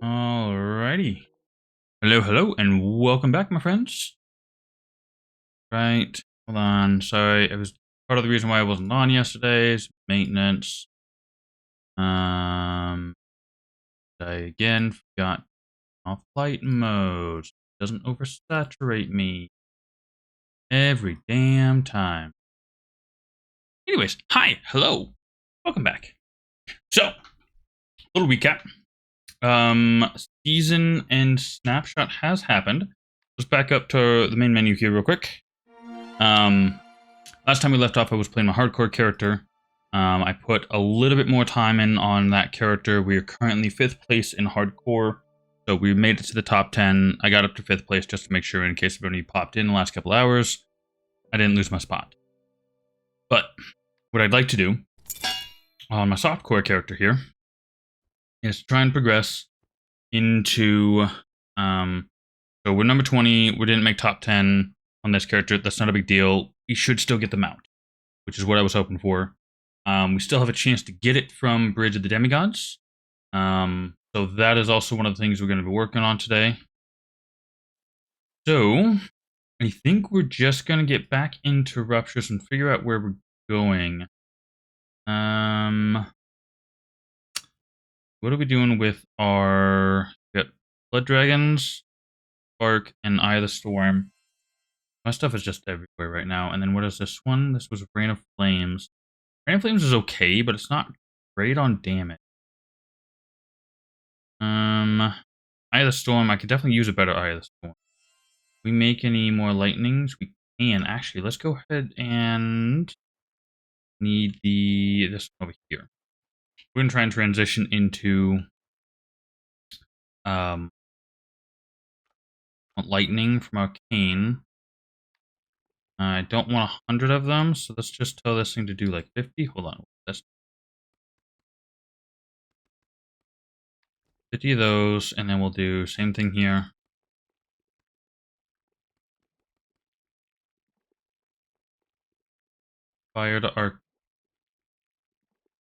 Alrighty. Hello, hello, and welcome back, my friends. Right. Hold on. Sorry, it was part of the reason why I wasn't on yesterday's maintenance. I again forgot off flight mode. Doesn't oversaturate me every damn time. Anyways, hi, hello, welcome back. So, little recap. Season and snapshot has happened. Let's back up to the main menu here real quick. Last time we left off, I was playing my hardcore character. I put a little bit more time in on that character. We are currently 5th place in hardcore, so we made it to the top 10. I got up to 5th place just to make sure in case if any popped in the last couple hours, I didn't lose my spot. But what I'd like to do on my softcore character here is try and progress into... so we're number 20. We didn't make top 10 on this character. That's not a big deal. We should still get the mount, which is what I was hoping for. We still have a chance to get it from Bridge of the Demigods. So that is also one of the things we're going to be working on today. So I think we're just going to get back into Ruptures and figure out where we're going. What are we doing with our... We got Blood Dragons, Spark, and Eye of the Storm. My stuff is just everywhere right now. And then what is this one? This was Rain of Flames. Rain of Flames is okay, but it's not great on damage. Eye of the Storm, I could definitely use a better Eye of the Storm. We make any more lightnings? We can. Actually, let's go ahead and need this one over here. We're gonna try and transition into lightning from Arcane. I don't want 100 of them, so let's just tell this thing to do like 50. Hold on, that's 50 of those, and then we'll do same thing here. Fire to Arc.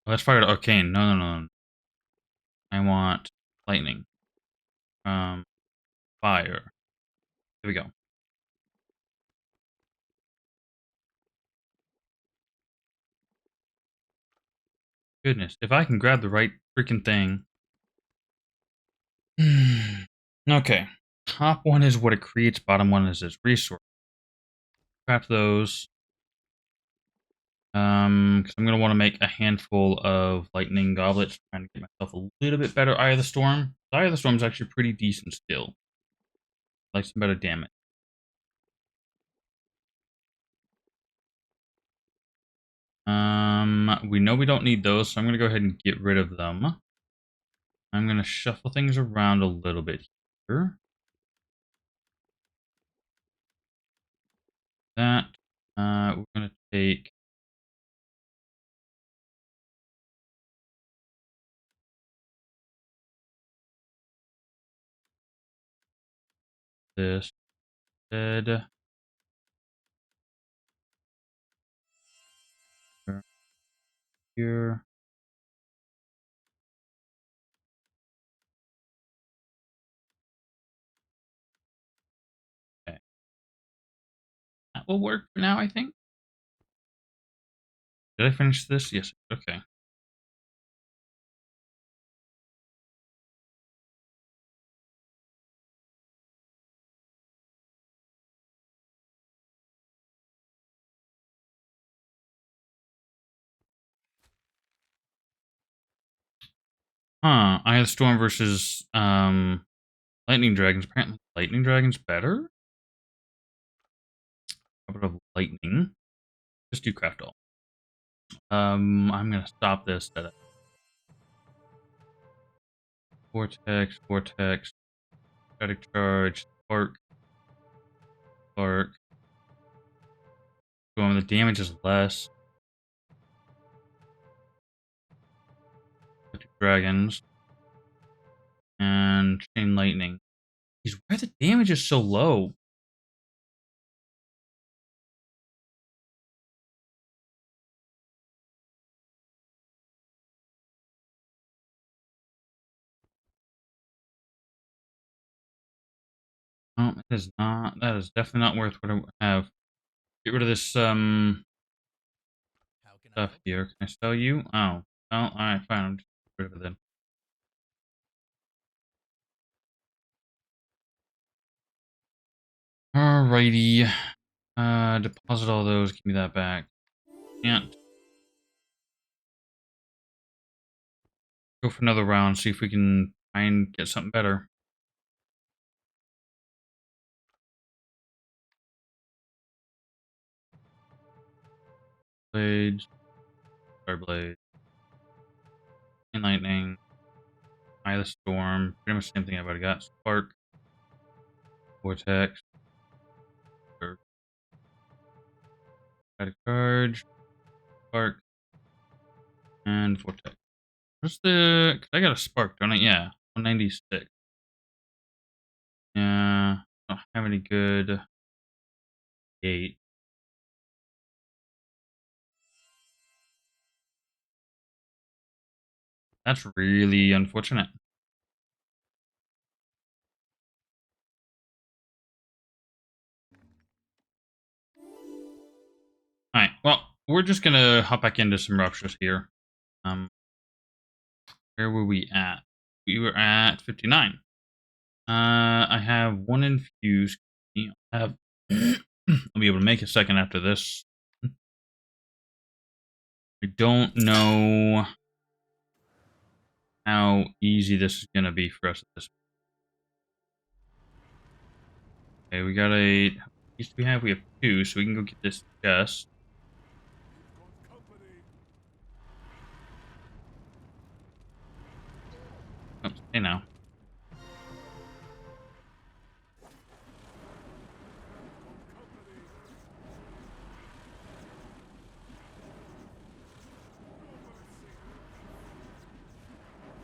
Oh, let's fire to Arcane. No. I want lightning. Fire. Here we go. Goodness, if I can grab the right freaking thing. Okay. Top one is what it creates, bottom one is its resource. Craft those. Because I'm gonna want to make a handful of lightning goblets, trying to get myself a little bit better Eye of the Storm. The Eye of the Storm is actually pretty decent still. Like some better damage. We know we don't need those, so I'm gonna go ahead and get rid of them. I'm gonna shuffle things around a little bit here. That we're gonna take this instead. Here. Okay. That will work for now, I think. Did I finish this? Yes. Okay. Huh. I have Storm versus Lightning Dragons. Apparently Lightning Dragon's better? How about lightning? Just do craft all. I'm gonna stop this at Vortex, Static Charge, Spark. Boom, the damage is less. Dragons. And Chain Lightning. Jeez, why the damage is so low? That is definitely not worth what I have. Get rid of this stuff here. Can I sell you? Oh. Oh, alright, fine. I'm just get rid of it then. Alrighty. Deposit all those, give me that back. Can't. Go for another round, see if we can try and get something better. Blades. Starblade. And lightning. Eye of the storm. Pretty much the same thing I've already got. Spark. Vortex. Got a charge. Spark. And vortex. What's the... Cause I got a spark, don't I? Yeah. 196. Yeah. Don't have any good... Gate. That's really unfortunate. Alright, well, we're just gonna hop back into some ruptures here. Where were we at? We were at 59. I have one infused. I have I'll be able to make a second after this. I don't know how easy this is gonna be for us at this point. Okay, we got a... How many do we have? We have 2, so we can go get this chest. Oh, stay now.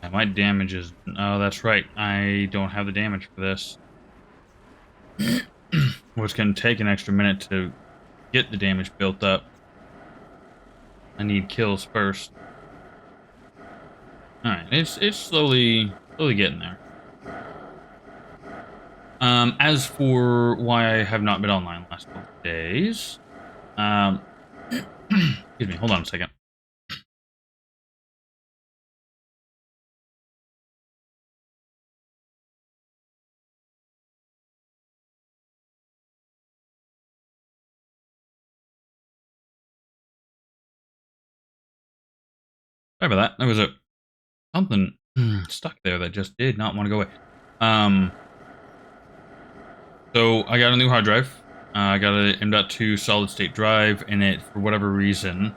Yeah, my damage is... Oh, that's right. I don't have the damage for this. Well, it's going to take an extra minute to get the damage built up. I need kills first. Alright, it's slowly getting there. As for why I have not been online the last couple of days, excuse me, hold on a second. Sorry about that. There was something stuck there that just did not want to go away. So I got a new hard drive. I got an M.2 solid state drive, and it, for whatever reason,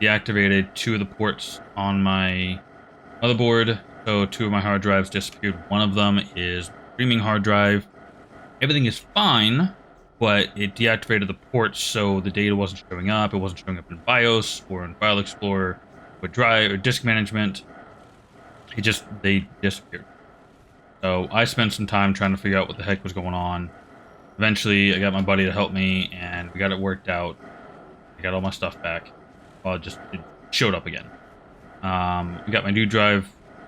deactivated 2 of the ports on my motherboard. So 2 of my hard drives disappeared. One of them is streaming hard drive. Everything is fine, but it deactivated the ports, so the data wasn't showing up. It wasn't showing up in BIOS or in File Explorer or drive or disk management. They disappeared. So I spent some time trying to figure out what the heck was going on. Eventually, I got my buddy to help me, and we got it worked out. I got all my stuff back. Well, it showed up again. We got my new drive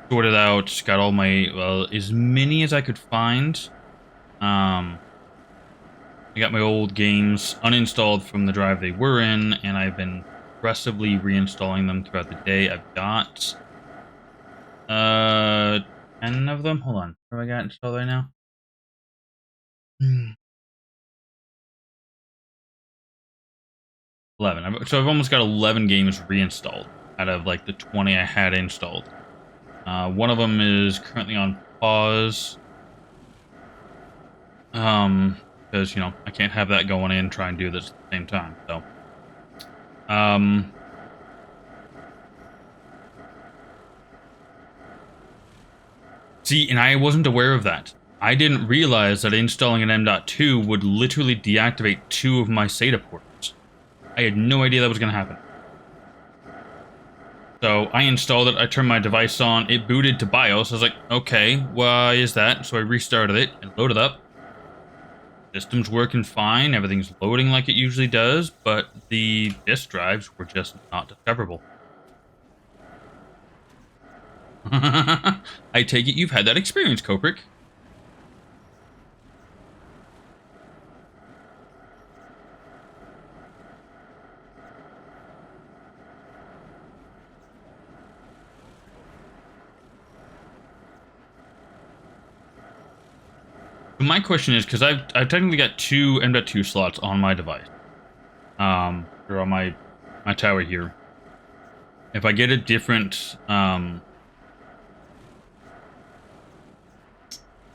sorted out. Got all my, well, as many as I could find. I got my old games uninstalled from the drive they were in, and I've been progressively reinstalling them throughout the day. I've got 10 of them. Hold on. What have I got installed right now? 11. So I've almost got 11 games reinstalled out of like the 20 I had installed. One of them is currently on pause. Because, you know, I can't have that going in, try and do this at the same time, so. See, and I wasn't aware of that. I didn't realize that installing an M.2 would literally deactivate 2 of my SATA ports. I had no idea that was going to happen. So I installed it, I turned my device on, it booted to BIOS. I was like, okay, why is that? So I restarted it and loaded up. System's working fine, everything's loading like it usually does, but the disk drives were just not discoverable. I take it you've had that experience, Koprick. My question is, because I've technically got two M.2 slots on my device, or on my tower here. If I get a different,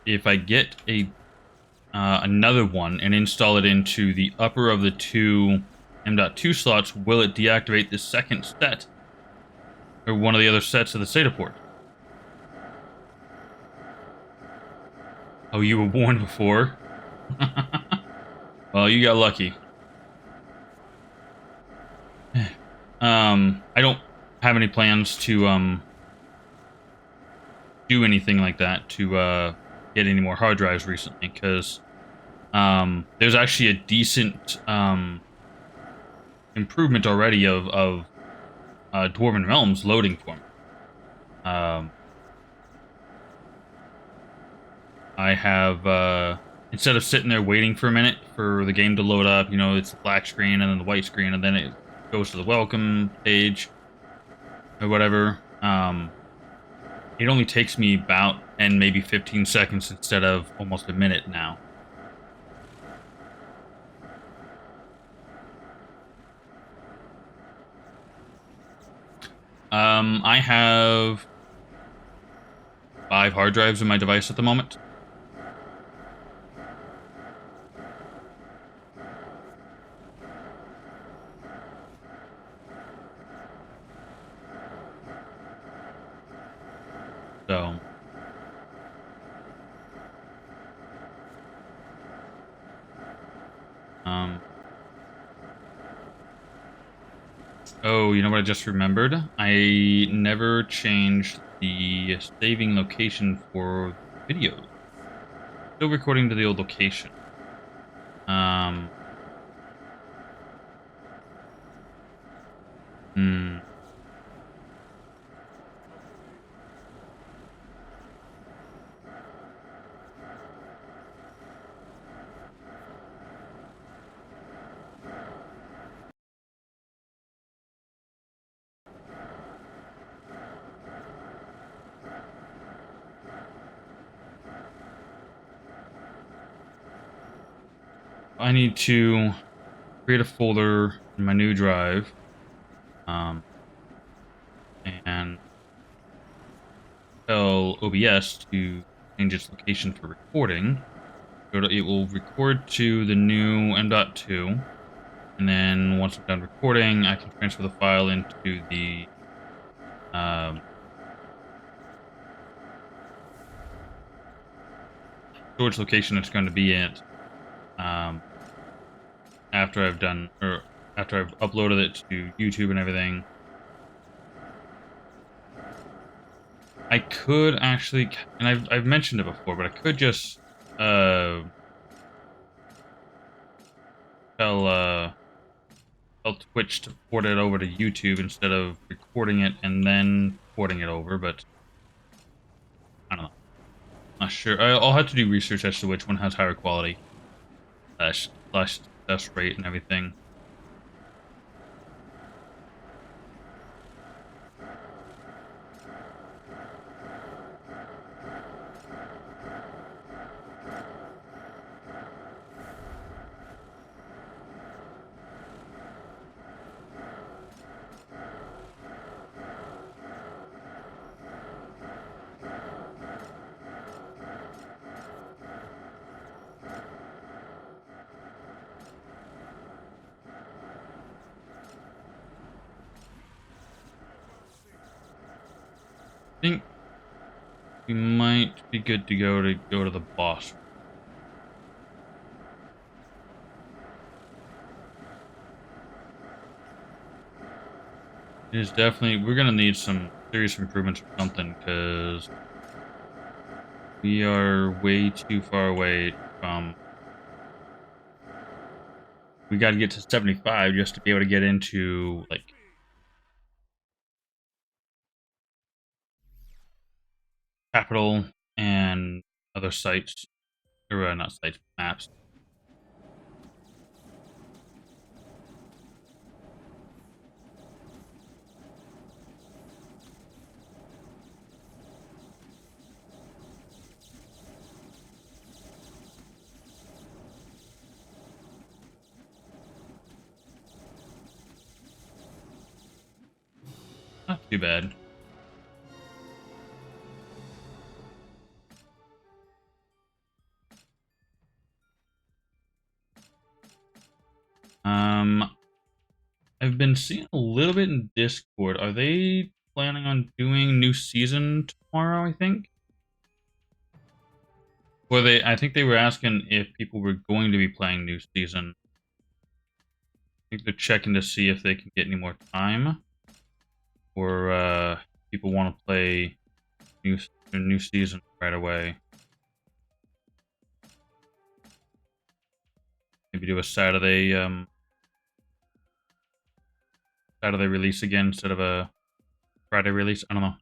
if I get a another one and install it into the upper of the two M.2 slots, will it deactivate the second set or one of the other sets of the SATA port? Oh, you were warned before? Well, you got lucky. I don't have any plans to do anything like that to get any more hard drives recently, because there's actually a decent improvement already of Dwarven Realms loading for me. I have instead of sitting there waiting for a minute for the game to load up, you know, it's the black screen and then the white screen, and then it goes to the welcome page or whatever. It only takes me about 10, maybe 15 seconds instead of almost a minute now. I have 5 hard drives in my device at the moment. So, oh, you know what I just remembered? I never changed the saving location for videos. Still recording to the old location. Hmm. I need to create a folder in my new drive. And tell OBS to change its location for recording. It will record to the new M.2, and then once I'm done recording, I can transfer the file into the storage location it's going to be at after I've done, or after I've uploaded it to YouTube and everything. I could actually, and I've mentioned it before, but I could just tell tell Twitch to port it over to YouTube instead of recording it and then porting it over, but I don't know. Not sure. I'll have to do research as to which one has higher quality slash success rate and everything. I think we might be good to go to the boss. It is definitely, we're gonna need some serious improvements or something, because we are way too far away from. We got to get to 75 just to be able to get into like capital and other sites, or not sites, maps. too bad. I've been seeing a little bit in Discord. Are they planning on doing new season tomorrow, I think? Or I think they were asking if people were going to be playing new season. I think they're checking to see if they can get any more time. Or people want to play new season right away. Maybe do a Saturday release again instead of a Friday release. I don't know.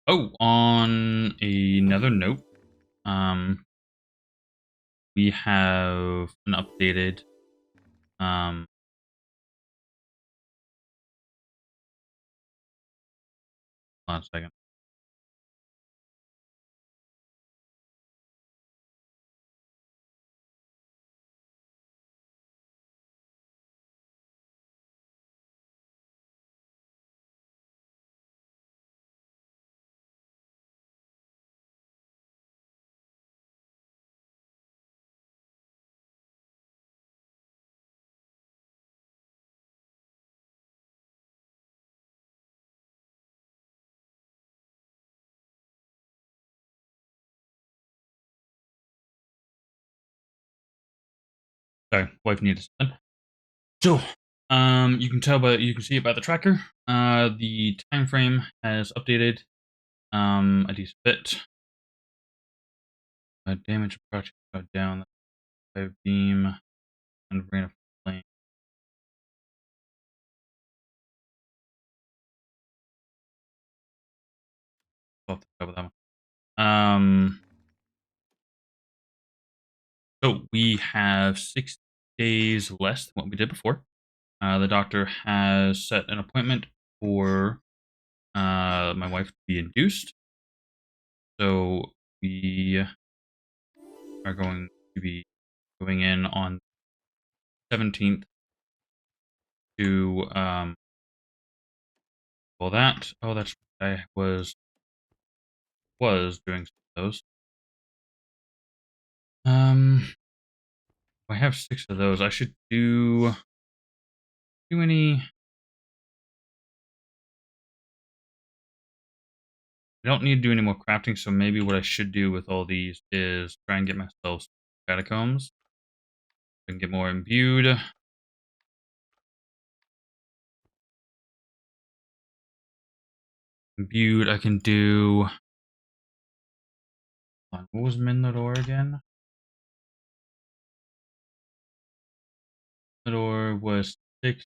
Oh, on another note, we have an updated hold on a second. Sorry, wife needed something. So, you can see it by the tracker. The time frame has updated a decent bit. Damage approach got down. Beam and rain of flame. Off the top of that one. So we have 6 days less than what we did before. The doctor has set an appointment for my wife to be induced. So we are going to be going in on 17th to well that that's I was doing some of those. I have 6 of those. I should do any. I don't need to do any more crafting, so maybe what I should do with all these is try and get myself catacombs. I can get more imbued. Imbued, I can do. What was Minlador again? Minlador was 6.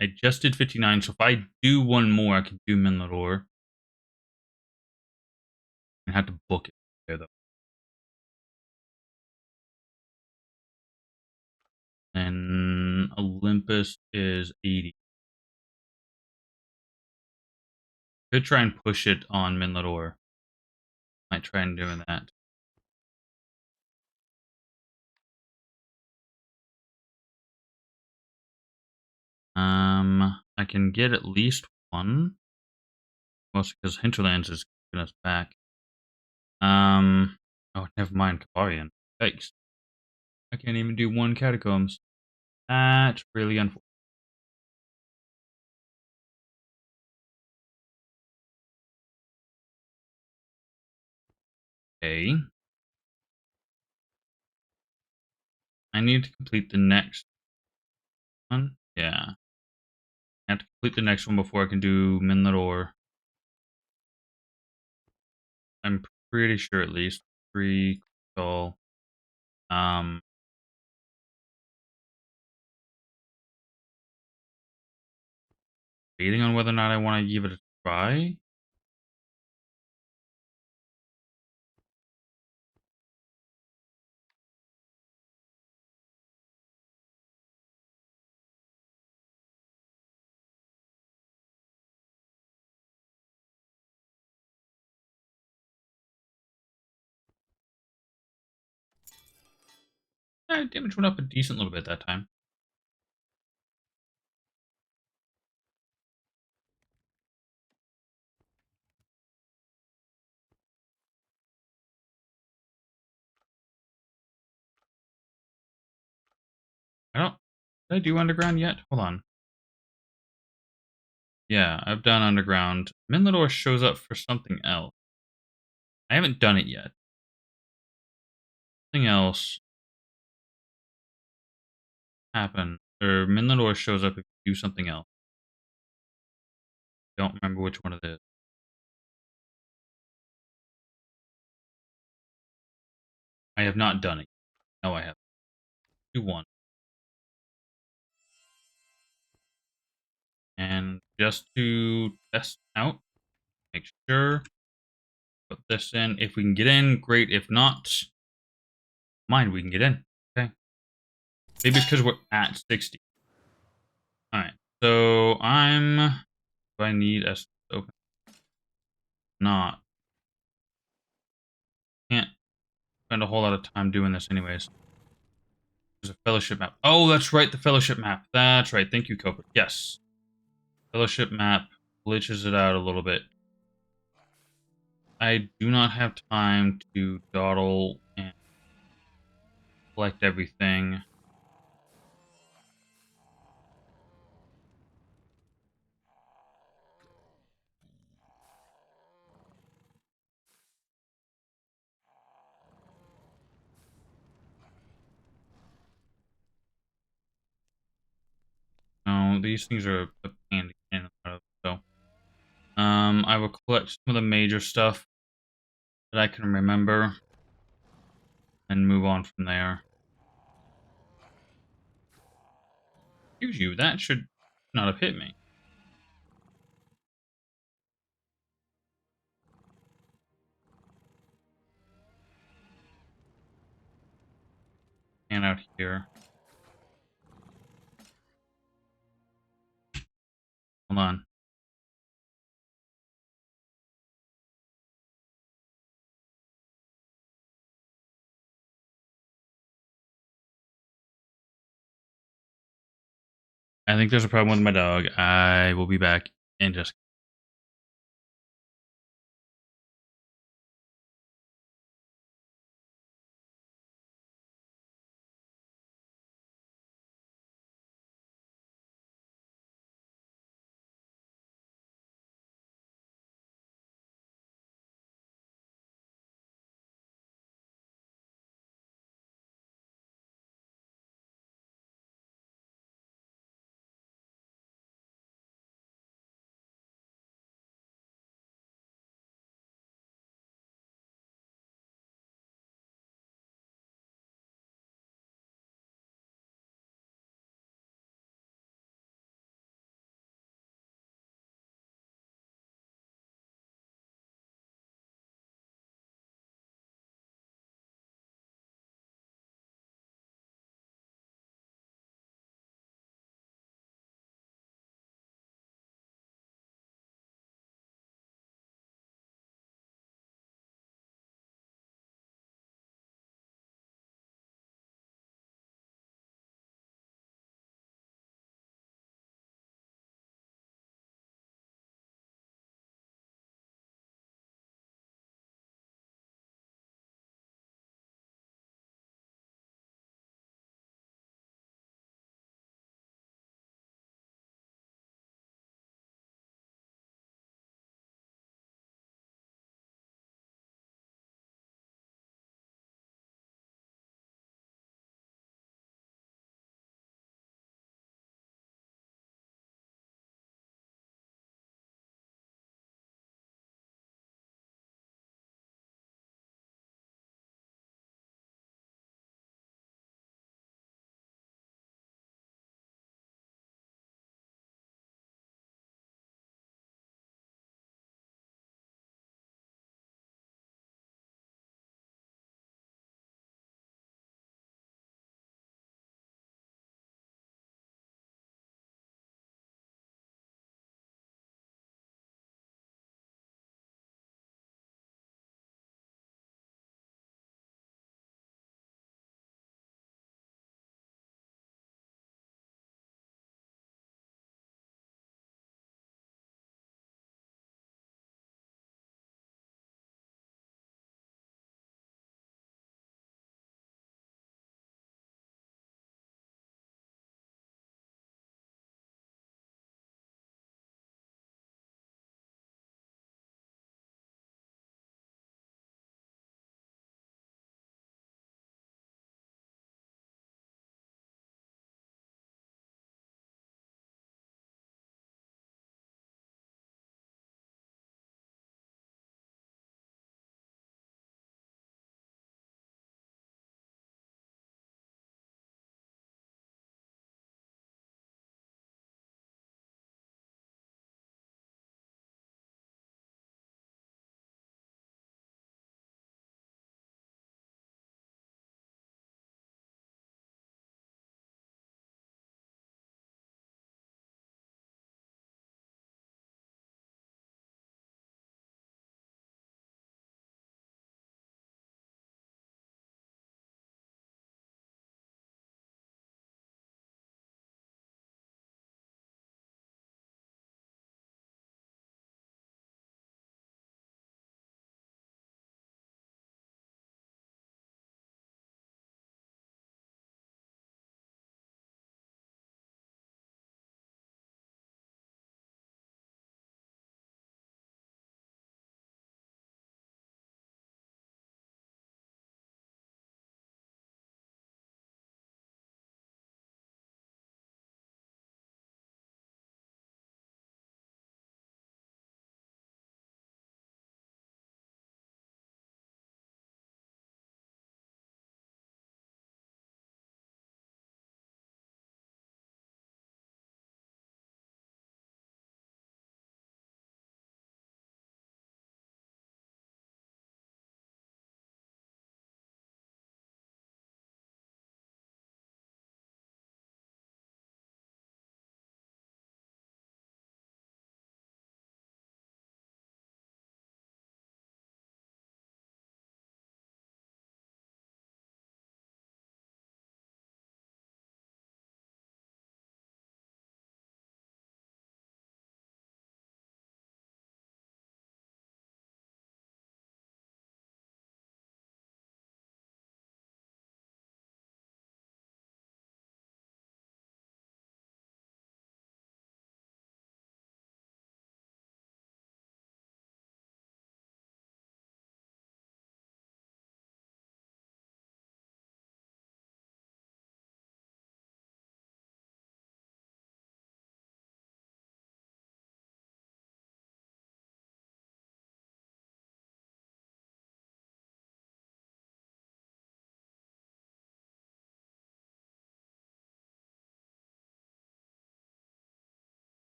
I just did 59, so if I do one more, I can do Minlador. I have to book it there, though. And Olympus is 80. Could try and push it on Minlador. Might try and doing that. I can get at least one. Mostly because Hinterlands is keeping us back. Oh, never mind, Kabarian. Yikes. I can't even do 1 catacombs. That's really unfortunate. Okay. I need to complete the next one. Yeah. I have to complete the next one before I can do Minlador. I'm pretty sure at least 3 crystal. Debating on whether or not I want to give it a try. Damage went up a decent little bit that time. I don't... Did I do underground yet? Hold on. Yeah, I've done underground. Minlador shows up for something else. I haven't done it yet. Something else happened. Or Minlador shows up if you do something else. Don't remember which one it is. I have not done it. No, I haven't. Do one. And just to test out, make sure, put this in. If we can get in, great. If not, mind, we can get in. Okay. Maybe it's because we're at 60. Alright. So do I need us to open? Not. Can't spend a whole lot of time doing this anyways. There's a fellowship map. Oh, that's right, the fellowship map. That's right. Thank you, Cobra. Yes. Fellowship map glitches it out a little bit. I do not have time to dawdle and collect everything. No, these things are a pain to get in and out of. So, I will collect some of the major stuff that I can remember and move on from there. Excuse you, that should not have hit me. And out here. Hold on. I think there's a problem with my dog. I will be back in just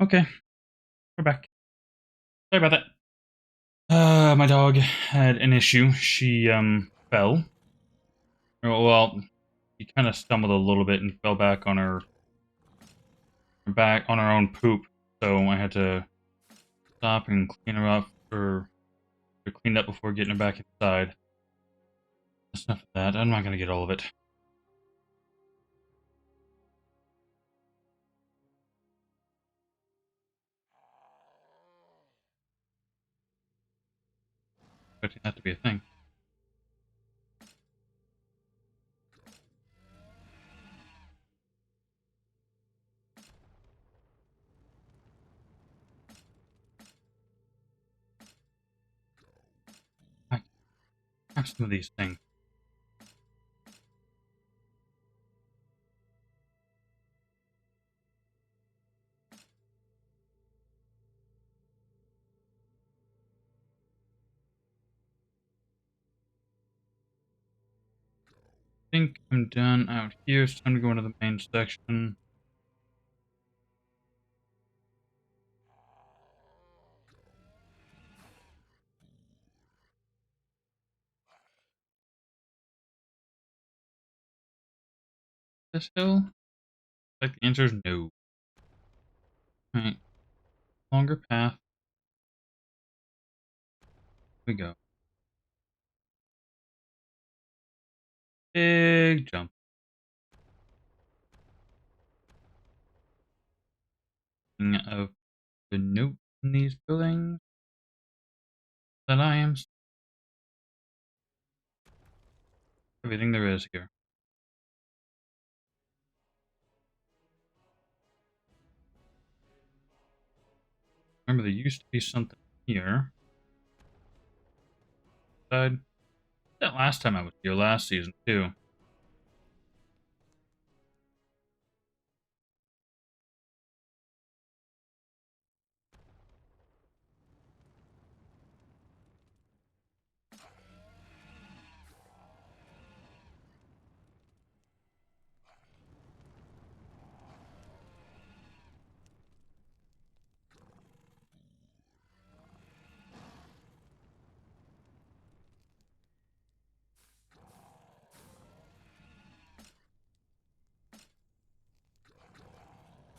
Okay, we're back. Sorry about that. My dog had an issue. She, fell. Well, she kind of stumbled a little bit and fell back on her back on her own poop. So I had to stop and clean her up or cleaned up before getting her back inside. That's enough of that. I'm not gonna get all of it. Expecting that to be a thing. I have some of these things. I think I'm done out here. It's time to go into the main section. This hill? Like the answer is no. Alright. Longer path. Here we go. Big jump. Of the note in these buildings that I am everything there is here. Remember, there used to be something here. That last time I was here, last season too.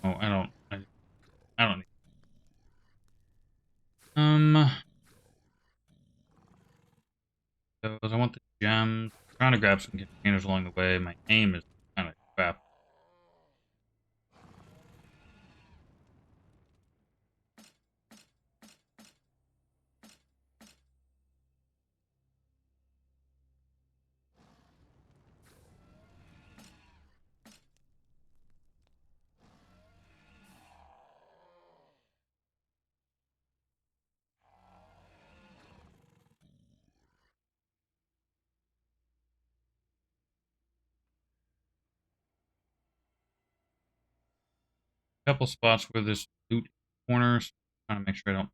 Oh, I don't need. Because I want the gems. I'm trying to grab some containers along the way. My aim is kind of crap. A couple spots where there's loot corners. Trying to make sure I don't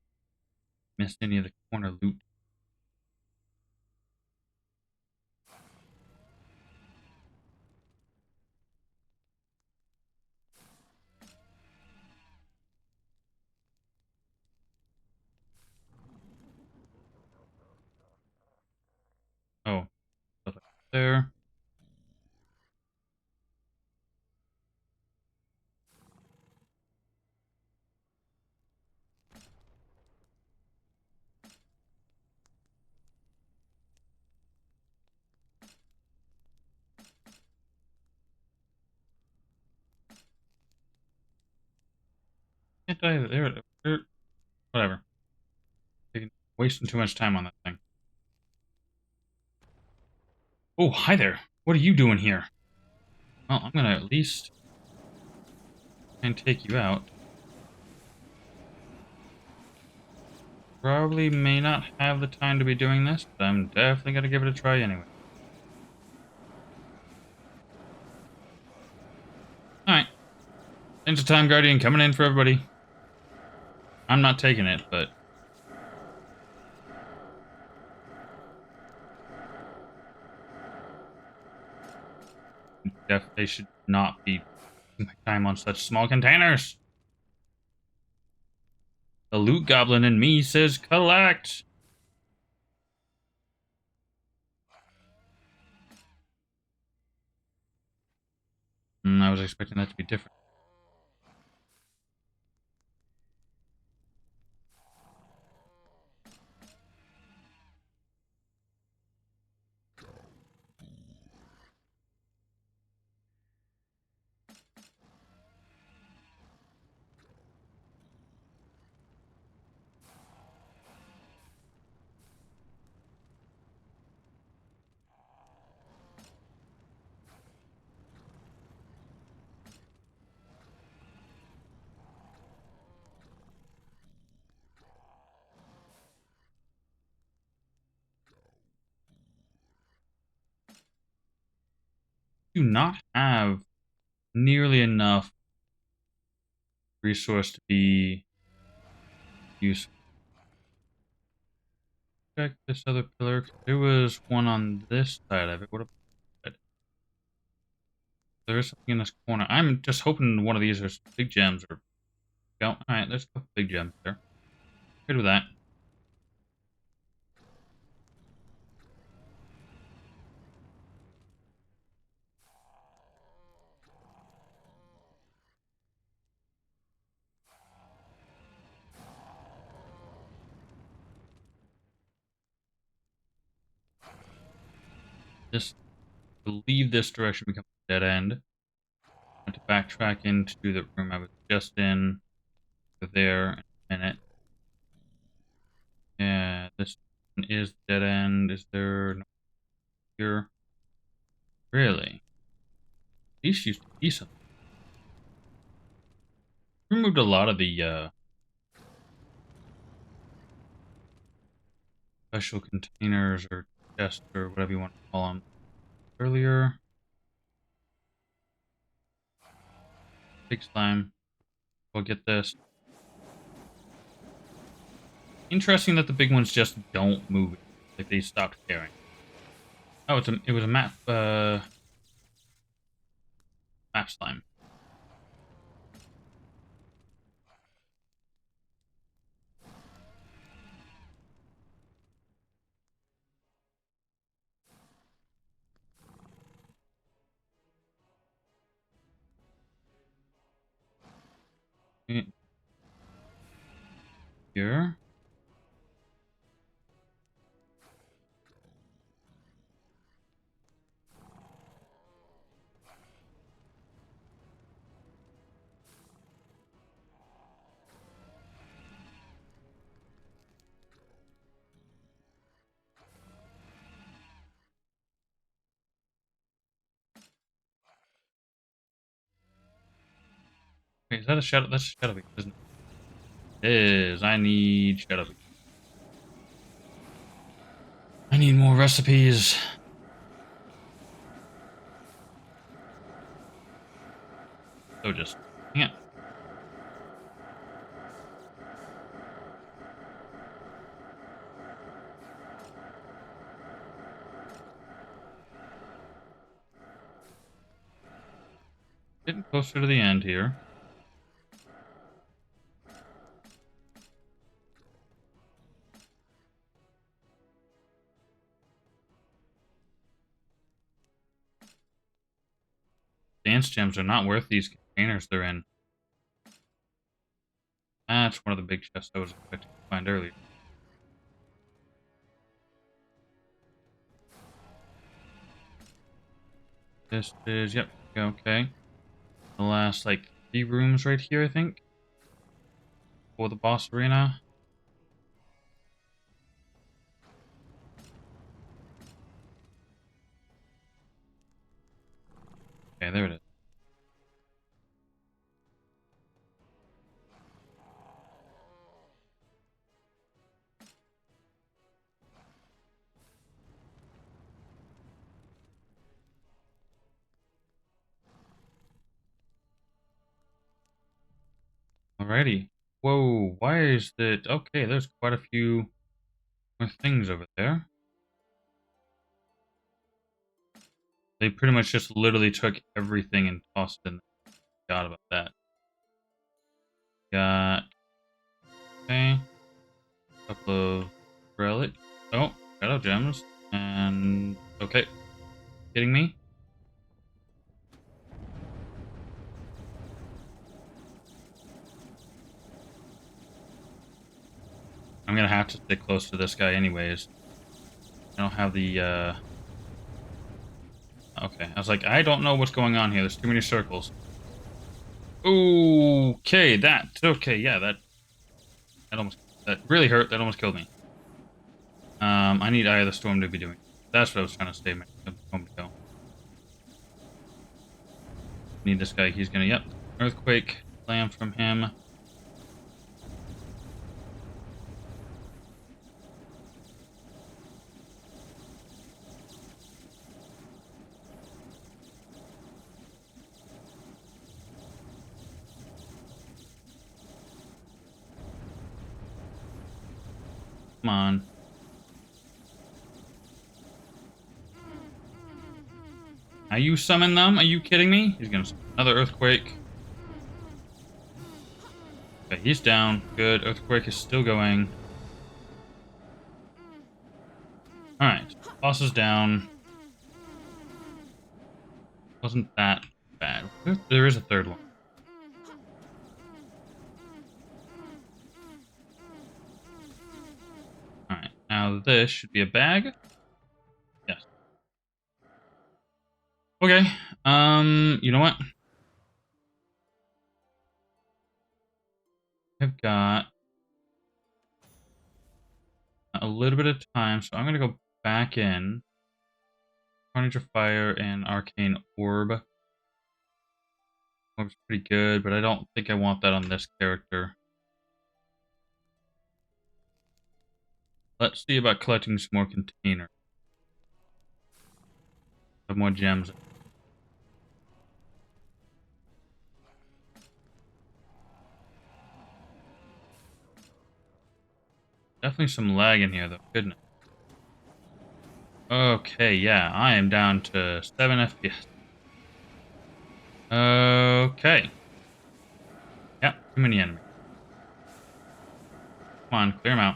miss any of the corner loot. Oh, stuff like there. Can't die there. Whatever. Taking wasting too much time on that thing. Oh, hi there. What are you doing here? Well, I'm gonna at least try and take you out. Probably may not have the time to be doing this, but I'm definitely gonna give it a try anyway. Alright. Ninja Time Guardian coming in for everybody. I'm not taking it, but they should not be wasting my time on such small containers. The loot goblin in me says collect. I was expecting that to be different. Do not have nearly enough resource to be useful. Check this other pillar. There was one on this side of it. What about it? There is something in this corner. I'm just hoping one of these are big gems or go. Alright, there's a couple big gems there. Good with that. This to leave this direction becomes a dead end. I have to backtrack into the room I was just in. There in a minute. Yeah, this one is dead end. Is there no here? Really? These used to be something. Removed a lot of the special containers or chests or whatever you want to call them earlier. Big slime. We'll get this. Interesting that the big ones just don't move it. Like they stopped caring. Oh, it was a map slime. Here. Wait, is that a shadow? That's a shadow beast, isn't it? It is. I need shadow beast. I need more recipes. So just yeah. Getting closer to the end here. Dance gems are not worth these containers they're in. That's one of the big chests I was expecting to find earlier. This is, yep, okay. The last, like, 3 rooms right here, I think. For the boss arena. Okay, there it is. Alrighty. Whoa, why is that? Okay, there's quite a few more things over there. They pretty much just literally took everything and tossed it in. Forgot about that. Got Okay. Couple of relic. Oh, shadow gems. And okay. Kidding me? I'm gonna have to stick close to this guy anyways. I don't have the okay. I was like, I don't know what's going on here. There's too many circles. Okay, yeah, that almost that really hurt. That almost killed me. I need Eye of the Storm to be doing. That's what I was trying to say a moment ago. Need this guy. He's gonna, yep. Earthquake. Slam from him. Come on. Are you summon them? Are you kidding me? He's gonna summon another Earthquake. Okay, he's down. Good. Earthquake is still going. Alright. Boss is down. Wasn't that bad. There is a third one. Alright. Now this should be a bag. Yes. Okay. You know what? I've got a little bit of time, so I'm gonna go back in. Carnage of Fire and Arcane Orb. Orb's pretty good, but I don't think I want that on this character. Let's see about collecting some more containers. Have more gems. Definitely some lag in here, though. Goodness. Okay, yeah, I am down to 7 FPS. Okay. Yeah, too many enemies. Come on, clear them out.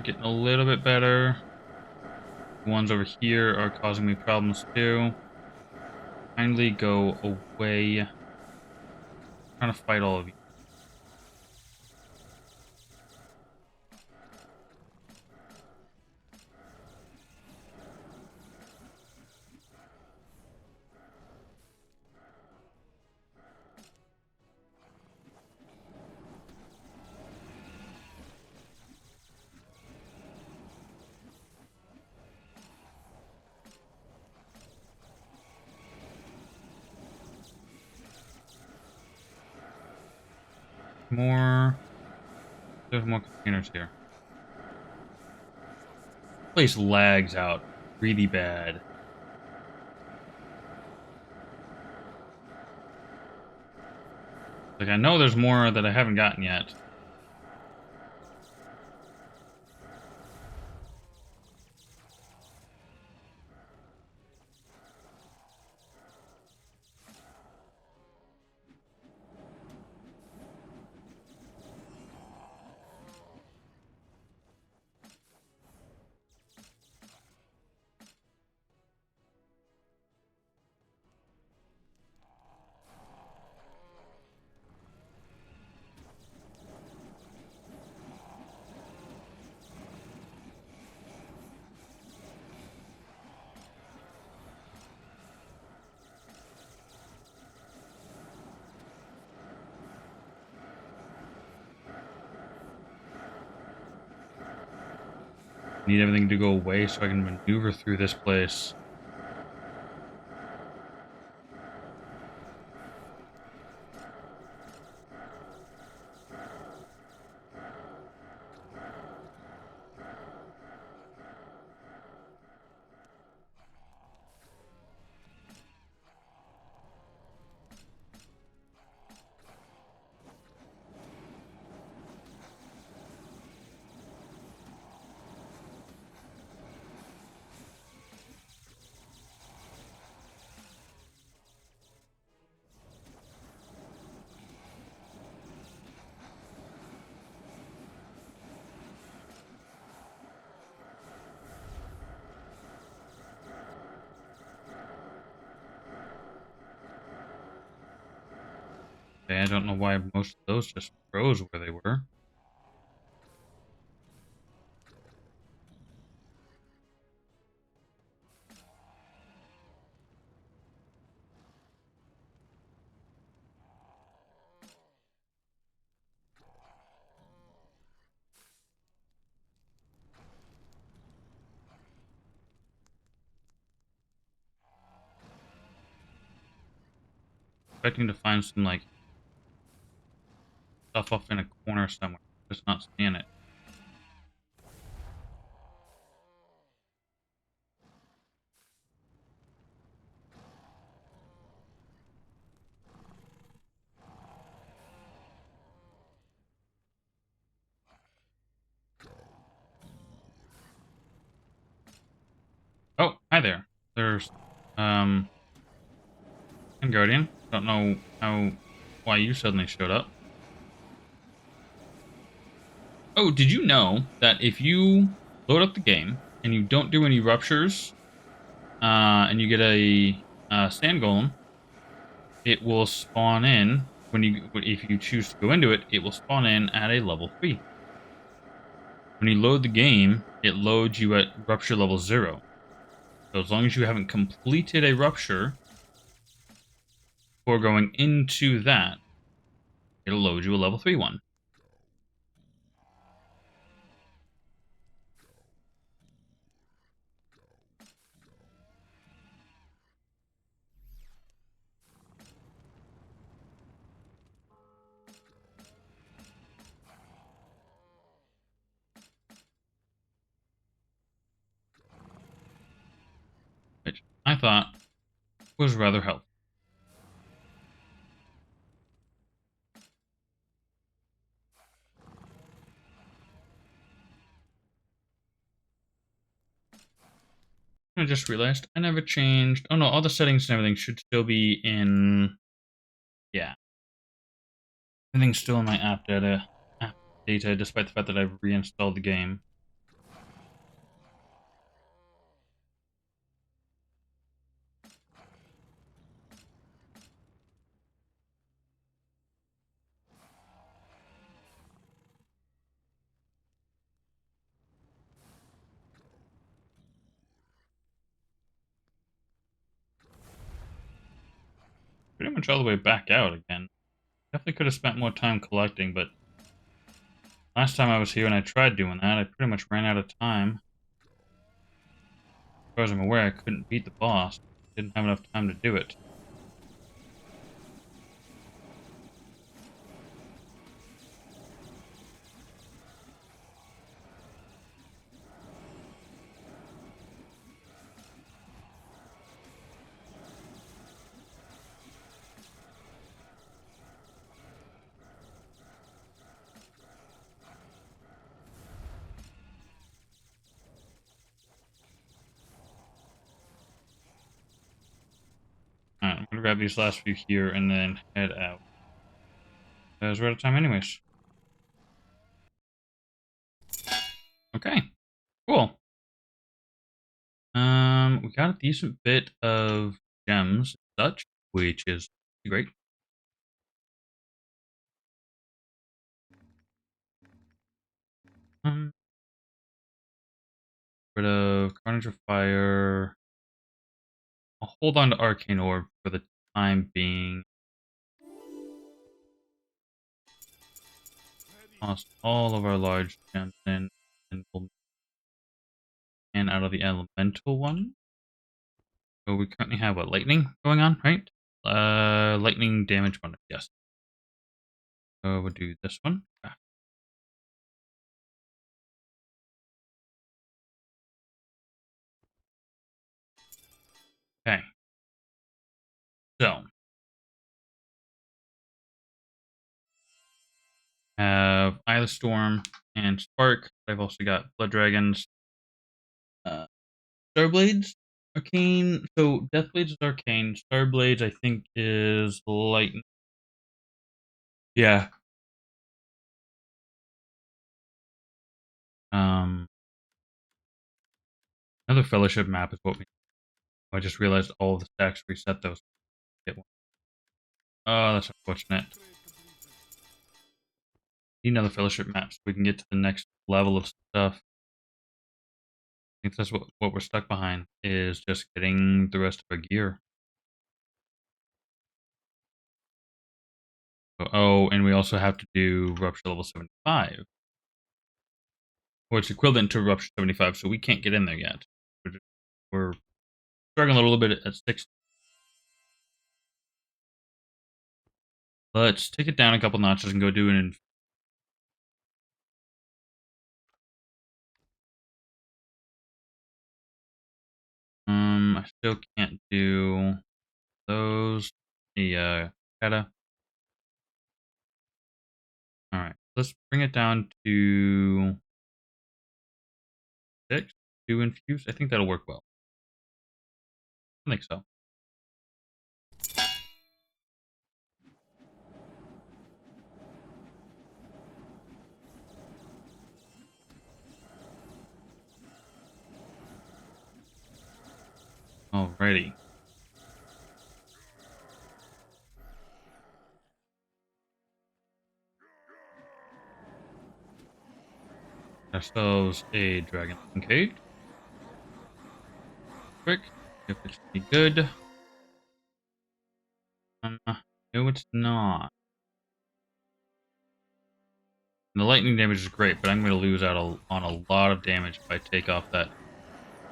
Getting a little bit better. The ones over here are causing me problems too. Kindly go away. I'm trying to fight all of you. More. There's more containers here. Place lags out really bad. Like, I know there's more that I haven't gotten yet. Need everything to go away so I can maneuver through this place. Okay, I don't know why most of those just froze where they were. Expecting to find some, like, stuff off in a corner somewhere. Just not seeing it. Oh, hi there. There's, um, and Guardian. Don't know why you suddenly showed up. Oh, did you know that if you load up the game and you don't do any ruptures, and you get a sand golem, it will spawn in if you choose to go into it. It will spawn in at a level 3. When you load the game, it loads you at rupture level 0. So as long as you haven't completed a rupture before going into that, it'll load you a level 3 one. Which I thought was rather helpful. I just realized I never changed. Oh no, all the settings and everything should still be in. Yeah, everything's still in my app data, despite the fact that I've reinstalled the game. Pretty much all the way back out again. Definitely could have spent more time collecting, but last time I was here and I tried doing that, I pretty much ran out of time. As far as I'm aware, I couldn't beat the boss. Didn't have enough time to do it. Alright, I'm gonna grab these last few here and then head out. Because we're out of time anyways. Okay, cool. We got a decent bit of gems and such, which is great. Um, rid of Carnage of Fire. I'll hold on to Arcane Orb for the time being. Toss all of our large gems in, and we'll and out of the elemental one. So we currently have what, lightning going on, right? Lightning damage bonus, yes. So we'll do this one. Okay. So have Eye of the Storm and Spark. I've also got Blood Dragons. Starblades, Arcane. So Deathblades is Arcane. Starblades, I think, is Lightning. Yeah. Um, Another Fellowship map is what we. I just realized all of the stacks reset those. Oh, that's unfortunate. Need another fellowship map so we can get to the next level of stuff. I think that's what we're stuck behind, is just getting the rest of our gear. Oh, and we also have to do Rupture level 75. Or it's equivalent to Rupture 75, so we can't get in there yet. We're struggling a little bit at 6. Let's take it down a couple notches and go do it in. I still can't do those. The Kata. Alright, let's bring it down to 6. 2 infuse. I think that'll work well. I think so. Alrighty. Ourselves a dragon cage. Quick. If it should be good. No, it's not. And the lightning damage is great, but I'm going to lose out on a lot of damage if I take off that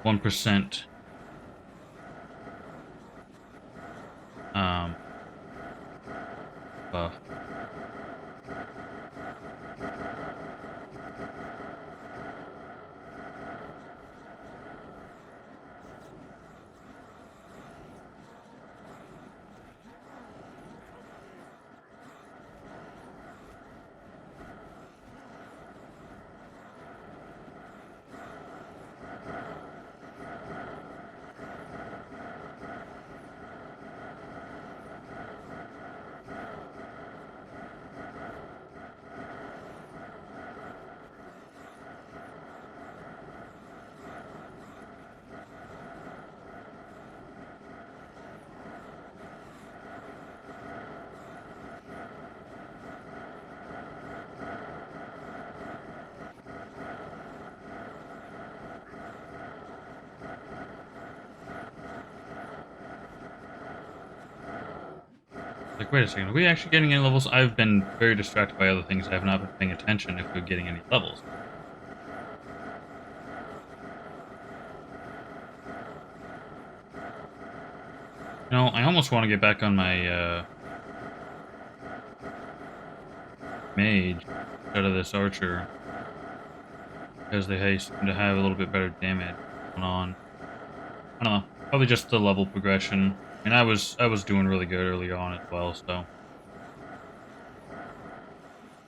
1% buff. Like, wait a second, are we actually getting any levels? I've been very distracted by other things. I have not been paying attention if we're getting any levels. No, I almost want to get back on my mage instead of this archer, because they seem to have a little bit better damage going on. I don't know. Probably just the level progression. I mean, I was doing really good early on as well, so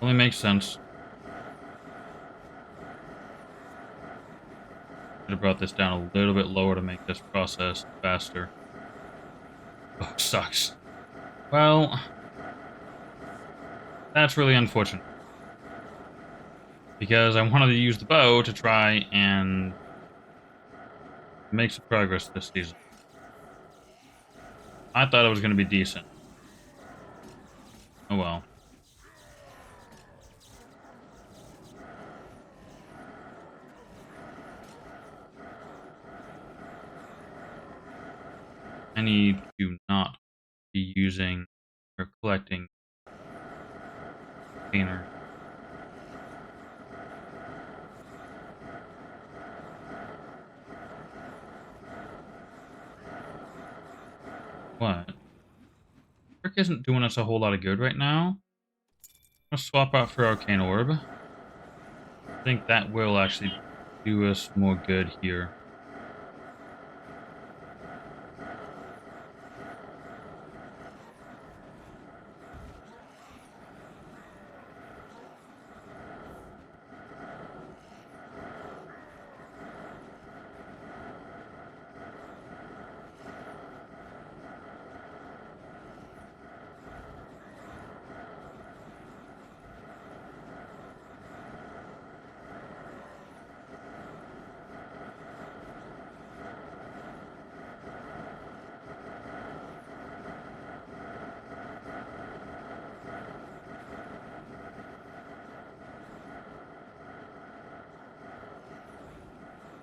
only makes sense. Should have brought this down a little bit lower to make this process faster. Oh, sucks. Well, that's really unfortunate, because I wanted to use the bow to try and make some progress this season. I thought it was going to be decent. Oh well. I need to not be using or collecting container. What? Trick isn't doing us a whole lot of good right now. I'm gonna swap out for Arcane Orb. I think that will actually do us more good here.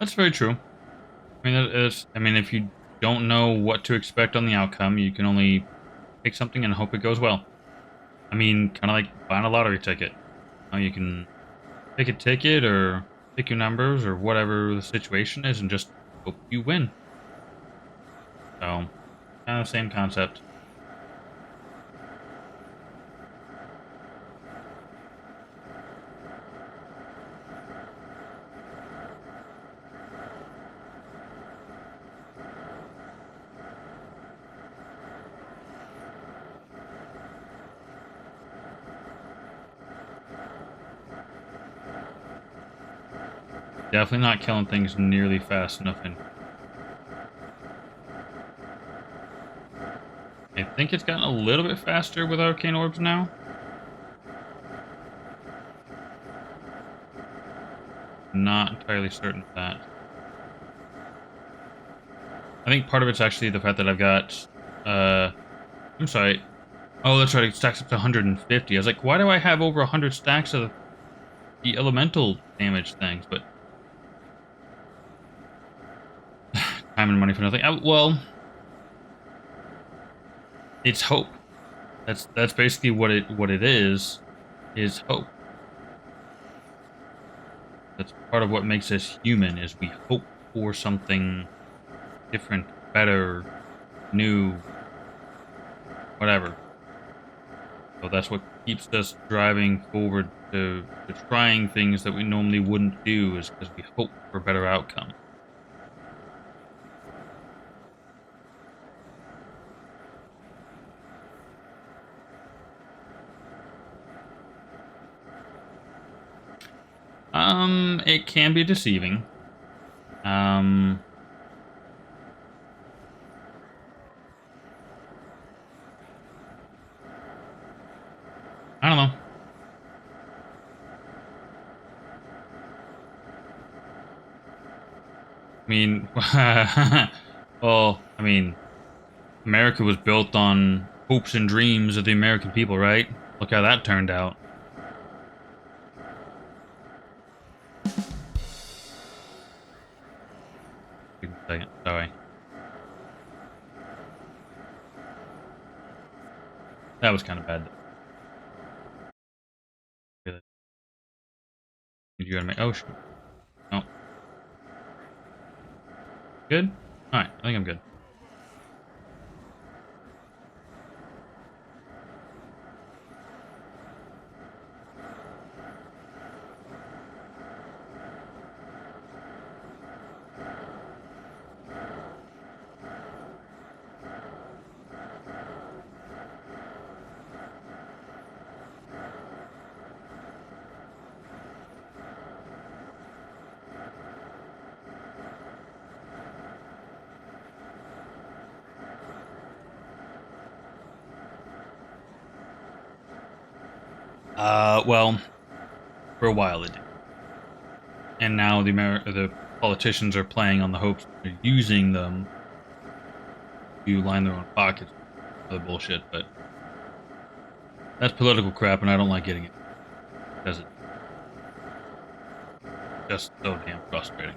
That's very true. I mean, I mean, if you don't know what to expect on the outcome, you can only pick something and hope it goes well. I mean, kind of like buying a lottery ticket. You can pick a ticket or pick your numbers or whatever the situation is and just hope you win. So, kind of the same concept. Definitely not killing things nearly fast enough. And I think it's gotten a little bit faster with arcane orbs now. Not entirely certain of that. I think part of it's actually the fact that I've got, I'm sorry. Oh, that's right. It stacks up to 150. I was like, why do I have over 100 stacks of the elemental damage things? But time and money for nothing. Well, it's hope. That's basically what it is hope. That's part of what makes us human. Is we hope for something different, better, new, whatever. So that's what keeps us driving forward to trying things that we normally wouldn't do, is because we hope for a better outcome. It can be deceiving. I don't know. I mean, well, I mean, America was built on hopes and dreams of the American people, right? Look how that turned out. Give me a second. Sorry. That was kind of bad. Did you gotta make? Oh, shoot. No. Good? Alright, I think I'm good. Well, for a while it did. And now the politicians are playing on the hopes they're using them to line their own pockets. Other bullshit, but that's political crap, and I don't like getting it because it's just so damn frustrating.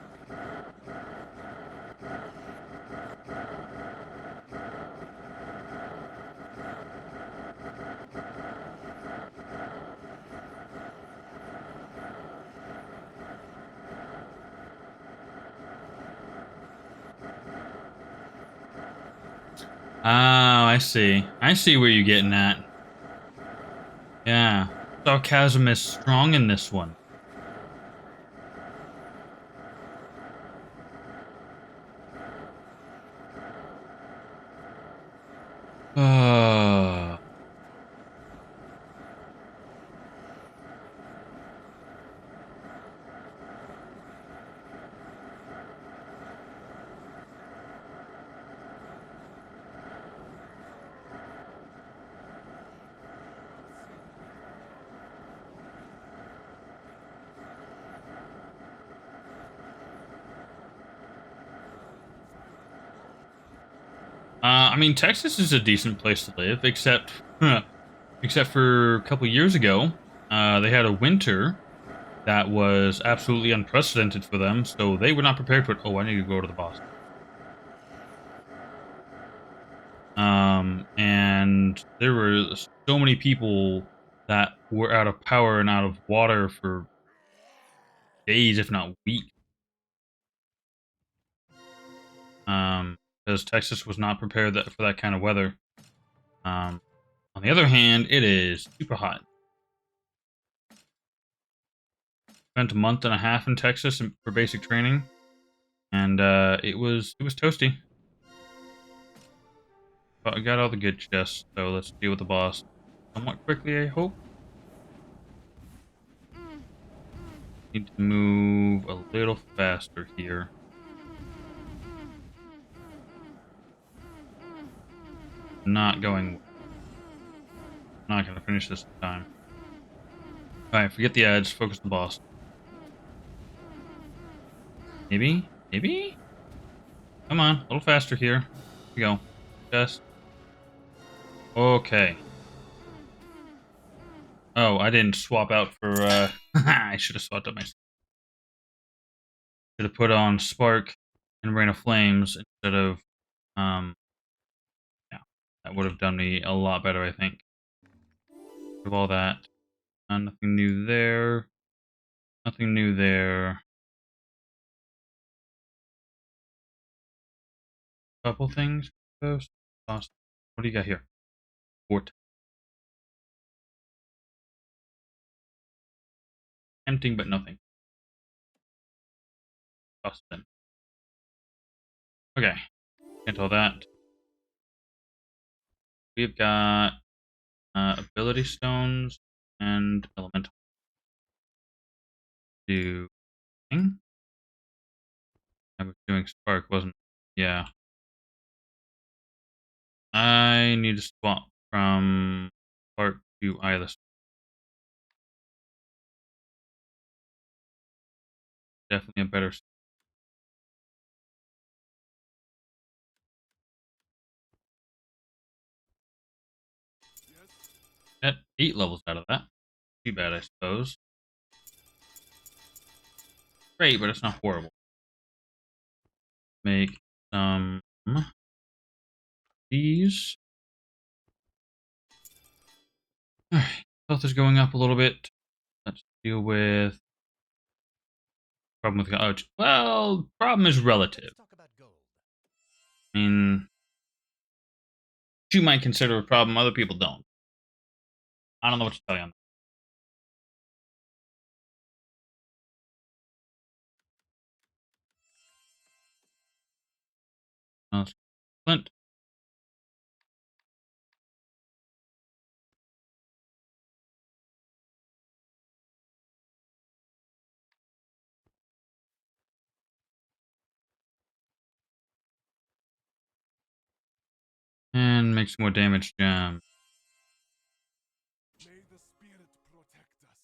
Oh, I see. I see where you're getting at. Yeah. Sarcasm is strong in this one. I mean, Texas is a decent place to live, except for a couple years ago, they had a winter that was absolutely unprecedented for them, so they were not prepared for it. Oh, I need to go to the boss. And there were so many people that were out of power and out of water for days, if not weeks. Because Texas was not prepared for that kind of weather. On the other hand, it is super hot. Spent a month and a half in Texas for basic training, and it was toasty. But I got all the good chests, so let's deal with the boss somewhat quickly, I hope. Need to move a little faster here. Not going. Not gonna finish this in time. Alright, forget the ads, focus on the boss. Maybe? Maybe? Come on, a little faster here. Here we go. Just. Okay. Oh, I didn't swap out for, I should have swapped out my... Should have put on Spark and Rain of Flames instead of, yeah. That would have done me a lot better, I think. Of all that. Nothing new there. Nothing new there. Couple things. Post. What do you got here? Fort. Tempting, but nothing. Toss them. Okay. Can't tell that. We've got ability stones and elemental. Do thing. I was doing spark, wasn't it? Yeah. I need to swap from spark to eyeless. Definitely a better. Get 8 levels out of that. Too bad, I suppose. Great, but it's not horrible. Make some these. Alright, health is going up a little bit. Let's deal with problem with well, problem is relative. I mean, you might consider a problem, other people don't. I don't know what to tell you on that. Flint. And make some more damage gem. May the spirit protect us.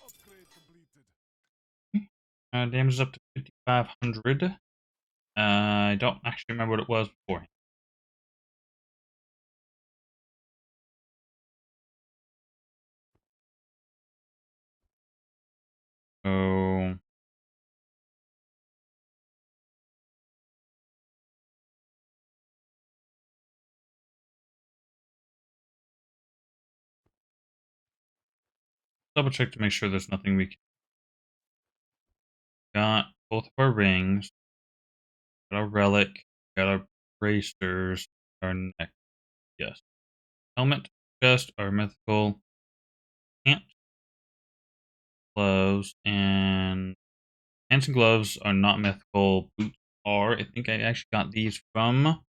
Upgrade completed. Damage is up to 5,500. I don't actually remember what it was before. So double check to make sure there's nothing we got. Both of our rings. Got our relic. Got our bracers. Our neck. Yes. Helmet. Chest. Our mythical. Pants. Gloves. And pants and gloves are not mythical. Boots are. I think I actually got these from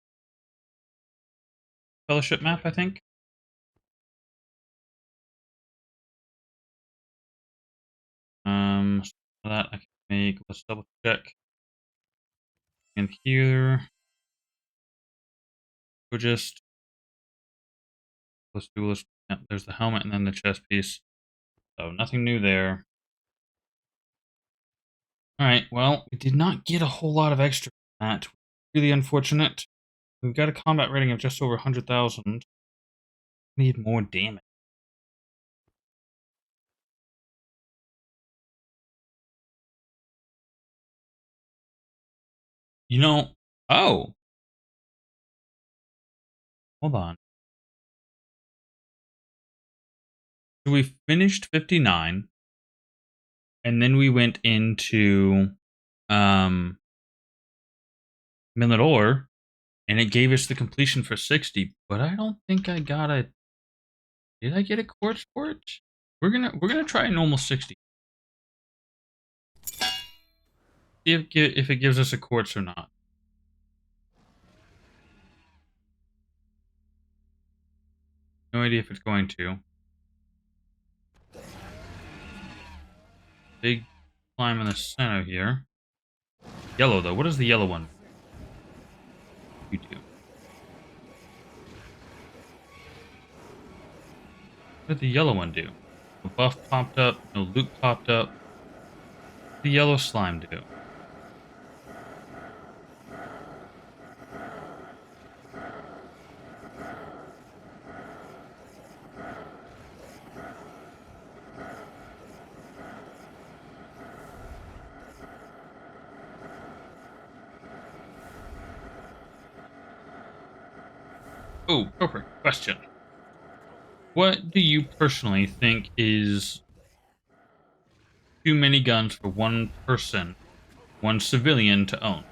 Fellowship map, I think. So that I can make. Let's double check. In here. We'll just let's do this. Yeah, there's the helmet and then the chest piece. So nothing new there. All right. Well, we did not get a whole lot of extra from that. Really unfortunate. We've got a combat rating of just over 100,000. Need more damage. You know. Oh, hold on. So we finished 59, and then we went into um Milidor, and it gave us the completion for 60. But I don't think I got a. Did I get a quartz for it? We're gonna try a normal 60. See if it gives us a quartz or not. No idea if it's going to. Big climb in the center here. Yellow though. What does the yellow one? You do. What did the yellow one do? No buff popped up. No loot popped up. What did the yellow slime do? Oh, perfect question. What do you personally think is too many guns for one person, one civilian to own?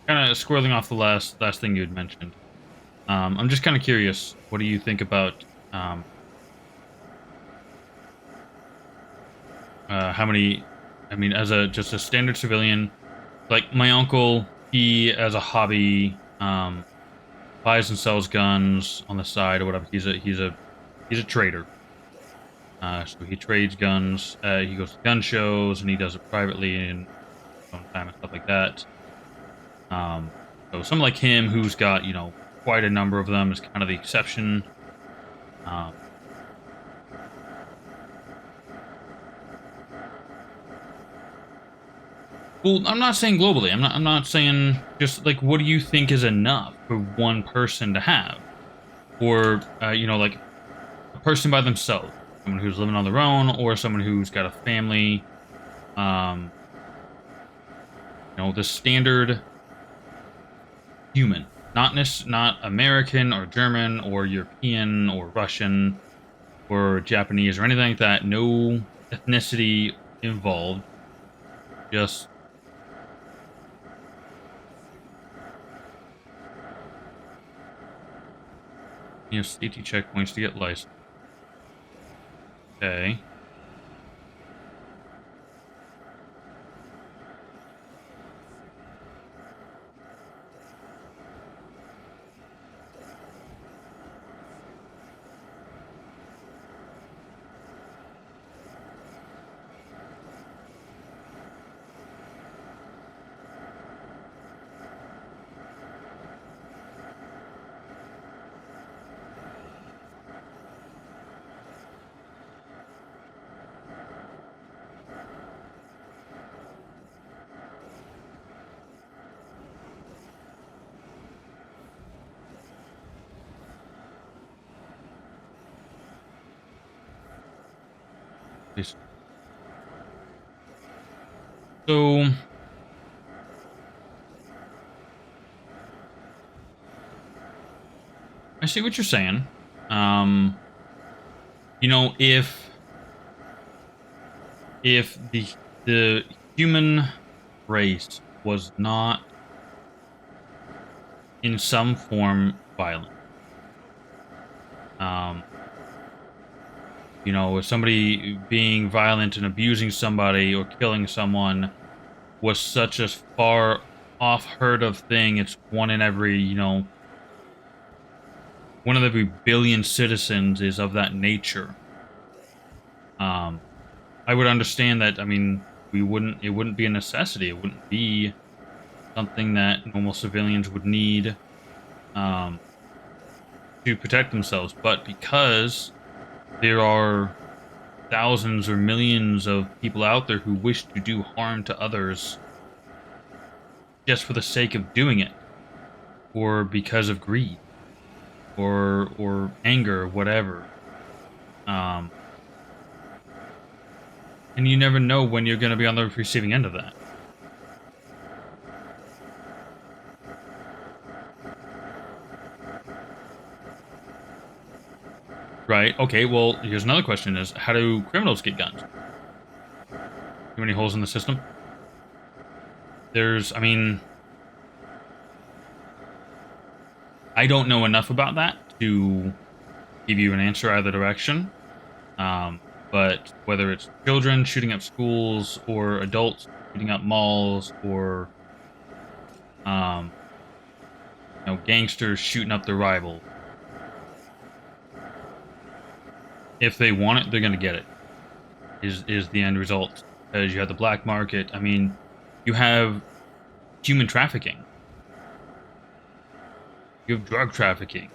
Kind of squirreling off the last thing you had mentioned. I'm just kind of curious. What do you think about how many? I mean, as a just a standard civilian, like my uncle, he as a hobby buys and sells guns on the side or whatever. He's a trader. So he trades guns. He goes to gun shows and he does it privately in his own time and stuff like that. So someone like him who's got quite a number of them is kind of the exception. Um, well, I'm not saying globally. I'm not saying just like what do you think is enough for one person to have, or like a person by themselves, someone who's living on their own, or someone who's got a family. Um, the standard human, not American or German or European or Russian or Japanese or anything like that. No ethnicity involved. Just CT checkpoints to get licensed. Okay. So I see what you're saying. Um, if the human race was not in some form violent, um, if somebody being violent and abusing somebody or killing someone was such a far off heard of thing, it's one in every billion citizens is of that nature. I would understand that. I mean, it wouldn't be a necessity. It wouldn't be something that normal civilians would need um, to protect themselves. But because there are thousands or millions of people out there who wish to do harm to others just for the sake of doing it, or because of greed, or anger, or whatever. Um, and you never know when you're going to be on the receiving end of that. Right? Okay, well, here's another question is, how do criminals get guns? Too many holes in the system? I mean, I don't know enough about that to give you an answer either direction. But whether it's children shooting up schools or adults shooting up malls or um, gangsters shooting up their rivals, if they want it, they're going to get it. Is the end result? Because you have the black market. I mean, you have human trafficking. You have drug trafficking.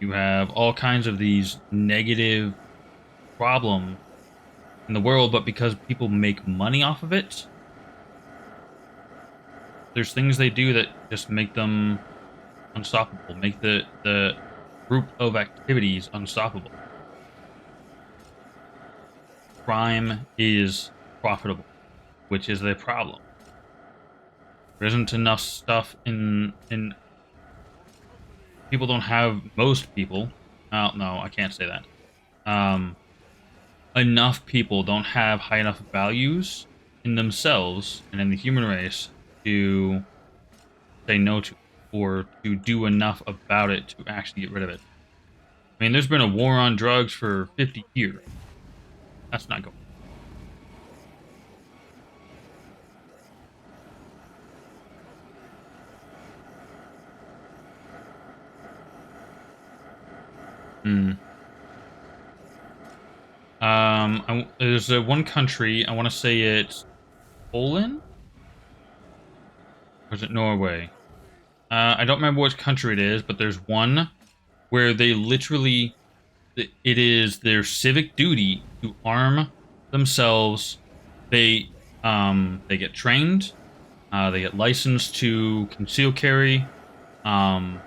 You have all kinds of these negative problems in the world, but because people make money off of it, there's things they do that just make them unstoppable, make the group of activities unstoppable. Crime is profitable, which is the problem. There isn't enough stuff in people don't have most people. Oh no, I can't say that. Um, enough people don't have high enough values in themselves and in the human race to say no to, or to do enough about it to actually get rid of it. I mean, there's been a war on drugs for 50 years. That's not going. Hmm. There's one country, I want to say it's Poland? Or is it Norway? I don't remember which country it is, but there's one where they literally, it is their civic duty to arm themselves. They get trained, they get licensed to conceal carry, um,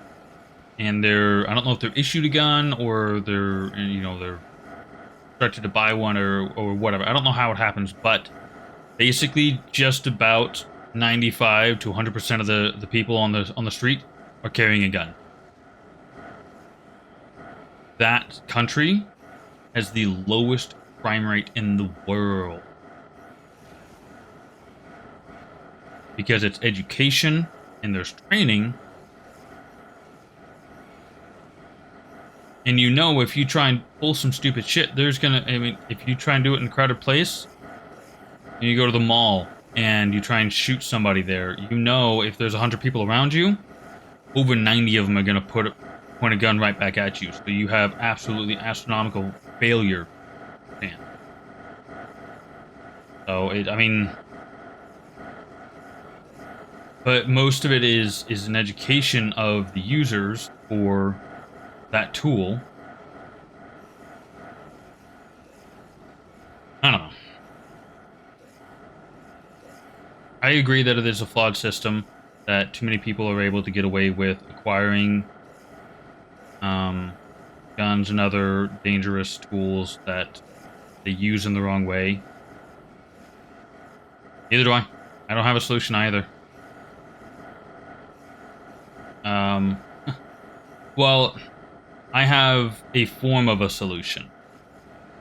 and I don't know if they're issued a gun or they're started to buy one or whatever. I don't know how it happens, but basically just about 95 to 100% of the people on the street are carrying a gun. That country has the lowest crime rate in the world because it's education and there's training. And if you try and pull some stupid shit, if you try and do it in a crowded place, and you go to the mall and you try and shoot somebody there, if there's 100 people around you, over 90 of them are going to point a gun right back at you. So you have absolutely astronomical failure chance. So but most of it is an education of the users for that tool. I don't know. I agree that it is a flawed system, that too many people are able to get away with acquiring guns and other dangerous tools that they use in the wrong way. Neither do I. I don't have a solution either. Well, I have a form of a solution.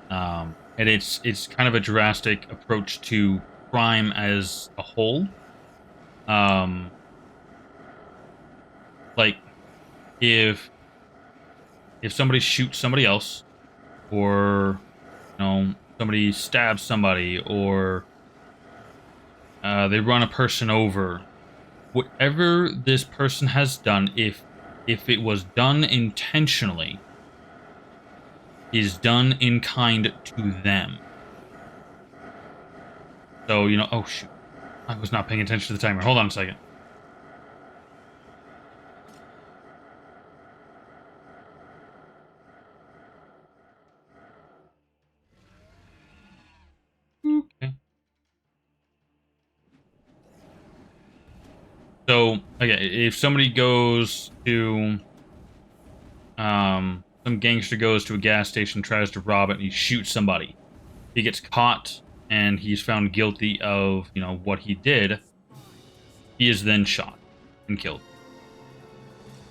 And it's kind of a drastic approach to crime as a whole. Like if somebody shoots somebody else, or somebody stabs somebody, or they run a person over, whatever this person has done, if it was done intentionally, is done in kind to them. So, oh shoot, I was not paying attention to the timer. Hold on a second. So, okay, if somebody goes to, some gangster goes to a gas station, tries to rob it, and he shoots somebody. He gets caught, and he's found guilty of, what he did. He is then shot and killed.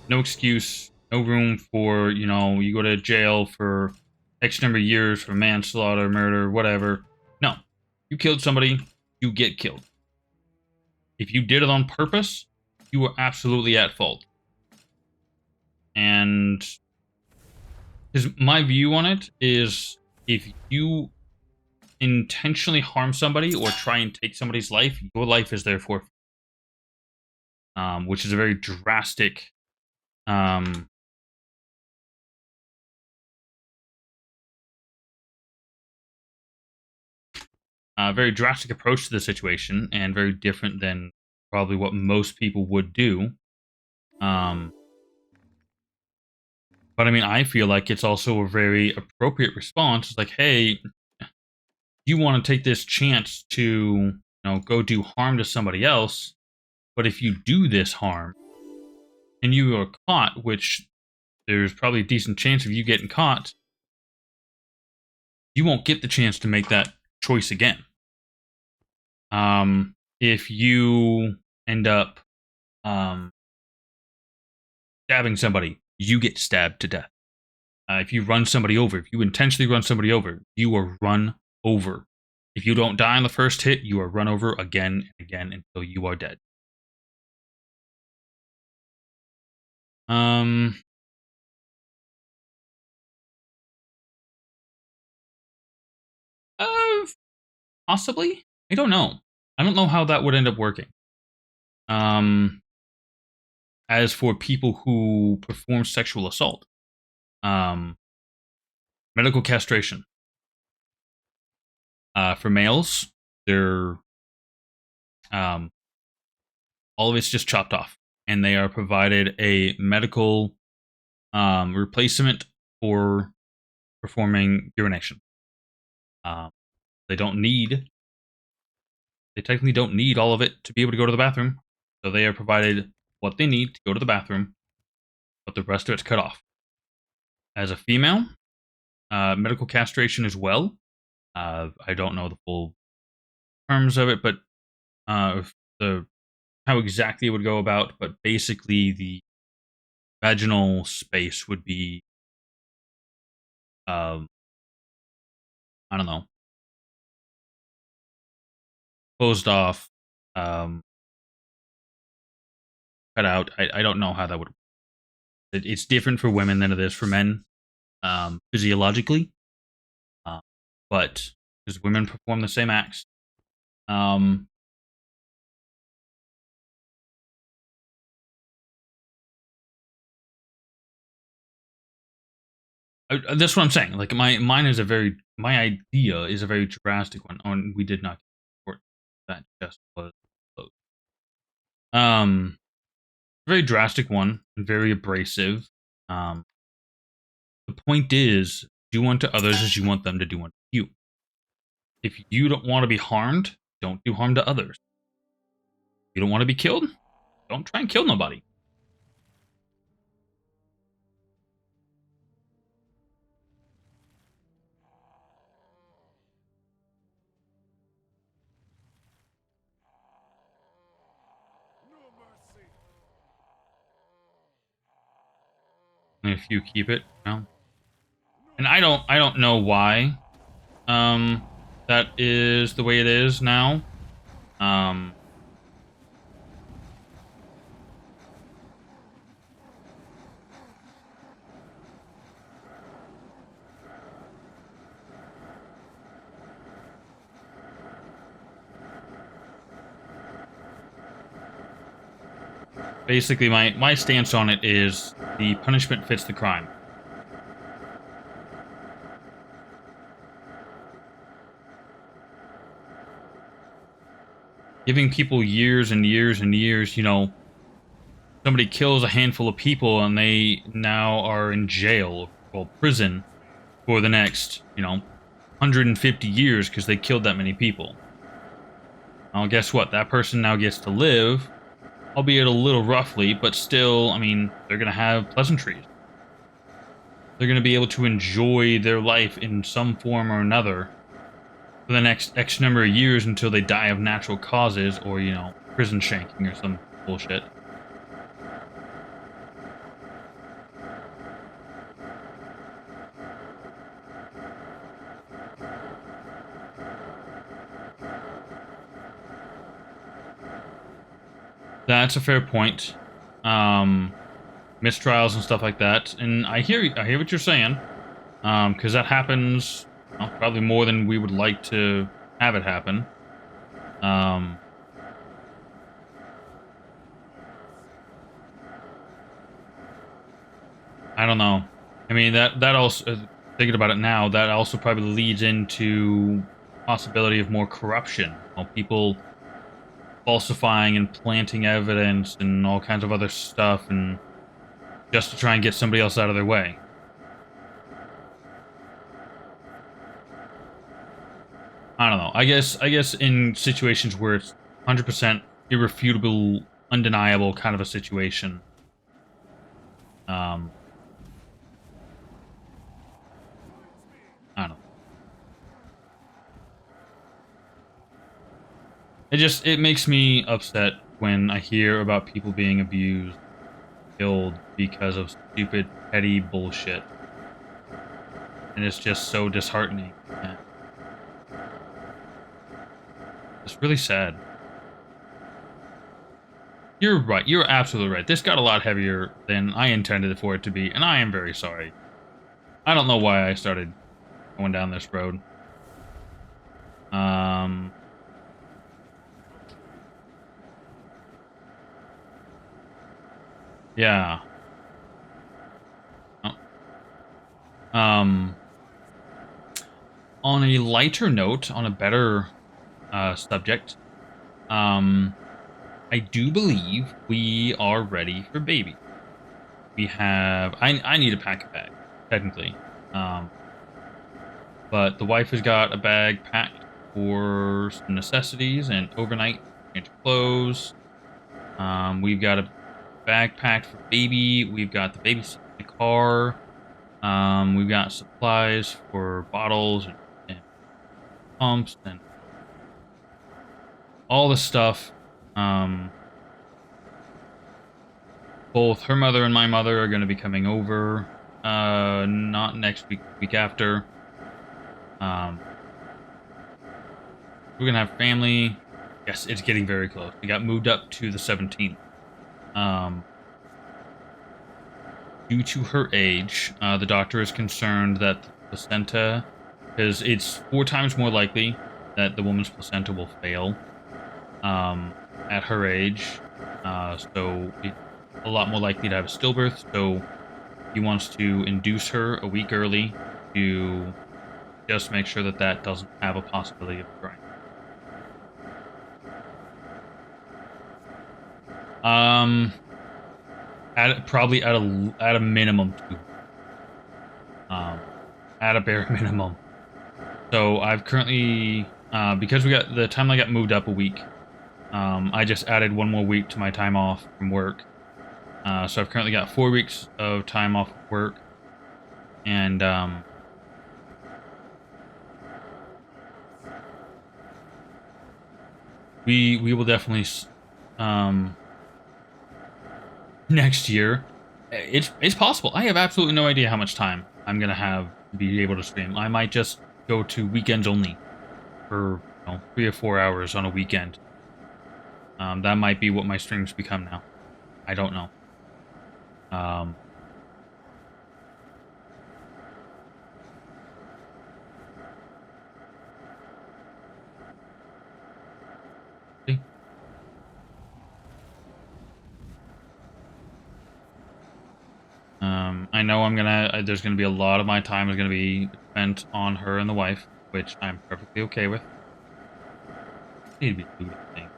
No excuse, no room for, you go to jail for X number of years for manslaughter, murder, whatever. No. You killed somebody, you get killed. If you did it on purpose, you were absolutely at fault. And because my view on it is, if you intentionally harm somebody or try and take somebody's life, your life is there for, which is a very drastic, um, very drastic approach to the situation, and very different than probably what most people would do. Um, but I mean, I feel like it's also a very appropriate response. It's like, hey, you want to take this chance to, go do harm to somebody else, but if you do this harm and you are caught, which there's probably a decent chance of you getting caught, you won't get the chance to make that choice again. If you end up stabbing somebody, you get stabbed to death. If you run somebody over, if you intentionally run somebody over, you are run over. If you don't die on the first hit, you are run over again and again until you are dead. Um, uh, Possibly. I don't know. I don't know how that would end up working. Um, as for people who perform sexual assault, um, medical castration. For males, they're um, all of it's just chopped off, and they are provided a medical replacement for performing urination. Um, they don't need, they technically don't need all of it to be able to go to the bathroom, so they are provided what they need to go to the bathroom, but the rest of it's cut off. As a female, medical castration as well. I don't know the full terms of it, but the how exactly it would go about, but basically the vaginal space would be, um, I don't know, closed off, um, cut out. I don't know how that would. It's different for women than it is for men, physiologically, uh, but because women perform the same acts. Um, that's what I'm saying. Like my idea is a very drastic one. On we did not support that just was closed. Um, Very drastic one, very abrasive. Um, the point is, do unto others as you want them to do unto you. If you don't want to be harmed, don't do harm to others. If you don't want to be killed, don't try and kill nobody. No mercy. And if you keep it, And I don't know why, that is the way it is now. Um, Basically, my stance on it is the punishment fits the crime. Giving people years and years and years, somebody kills a handful of people and they now are in jail or prison for the next, 150 years because they killed that many people. Well, guess what? That person now gets to live albeit a little roughly, but still, I mean, they're going to have pleasantries. They're going to be able to enjoy their life in some form or another for the next X number of years until they die of natural causes or, you know, prison shanking or some bullshit. That's a fair point. Mistrials and stuff like that. And I hear what you're saying. Because that happens, well, probably more than we would like to have it happen. Um, I don't know. I mean, that also, thinking about it now, that also probably leads into possibility of more corruption. You know, people falsifying and planting evidence and all kinds of other stuff, and just to try and get somebody else out of their way. I don't know. I guess in situations where it's 100% irrefutable, undeniable kind of a situation. Um, I don't know. It makes me upset when I hear about people being abused, killed because of stupid, petty bullshit. And it's just so disheartening. And it's really sad. You're right. You're absolutely right. This got a lot heavier than I intended for it to be, and I am very sorry. I don't know why I started going down this road. Um, yeah. Oh, Um, on a lighter note, on a better subject, um, I do believe we are ready for baby. We have. I need to pack a bag, technically. Um, but the wife has got a bag packed for some necessities and overnight change of clothes. We've got a bag packed for baby. We've got the baby seat in the car. We've got supplies for bottles and pumps and all the stuff. Um, Both her mother and my mother are going to be coming over. Not next week, week after. Um, we're gonna have family. Yes, it's getting very close. We got moved up to the 17th. Um, Due to her age, the doctor is concerned that the placenta, because it's 4 times more likely that the woman's placenta will fail at her age. So it's a lot more likely to have a stillbirth. So he wants to induce her a week early to just make sure that that doesn't have a possibility of occurring. Um, probably at a minimum 2. Um, at a bare minimum. So I've currently because we got the timeline got moved up a week. I just added 1 more week to my time off from work. So I've currently got 4 weeks of time off work, and we will definitely next year. It's possible. I have absolutely no idea how much time I'm gonna have to be able to stream. I might just go to weekends only for 3 or 4 hours on a weekend. That might be what my streams become now. I don't know. Um, see. I know there's gonna be a lot of my time is gonna be spent on her and the wife, which I'm perfectly okay with. Need to be doing thing.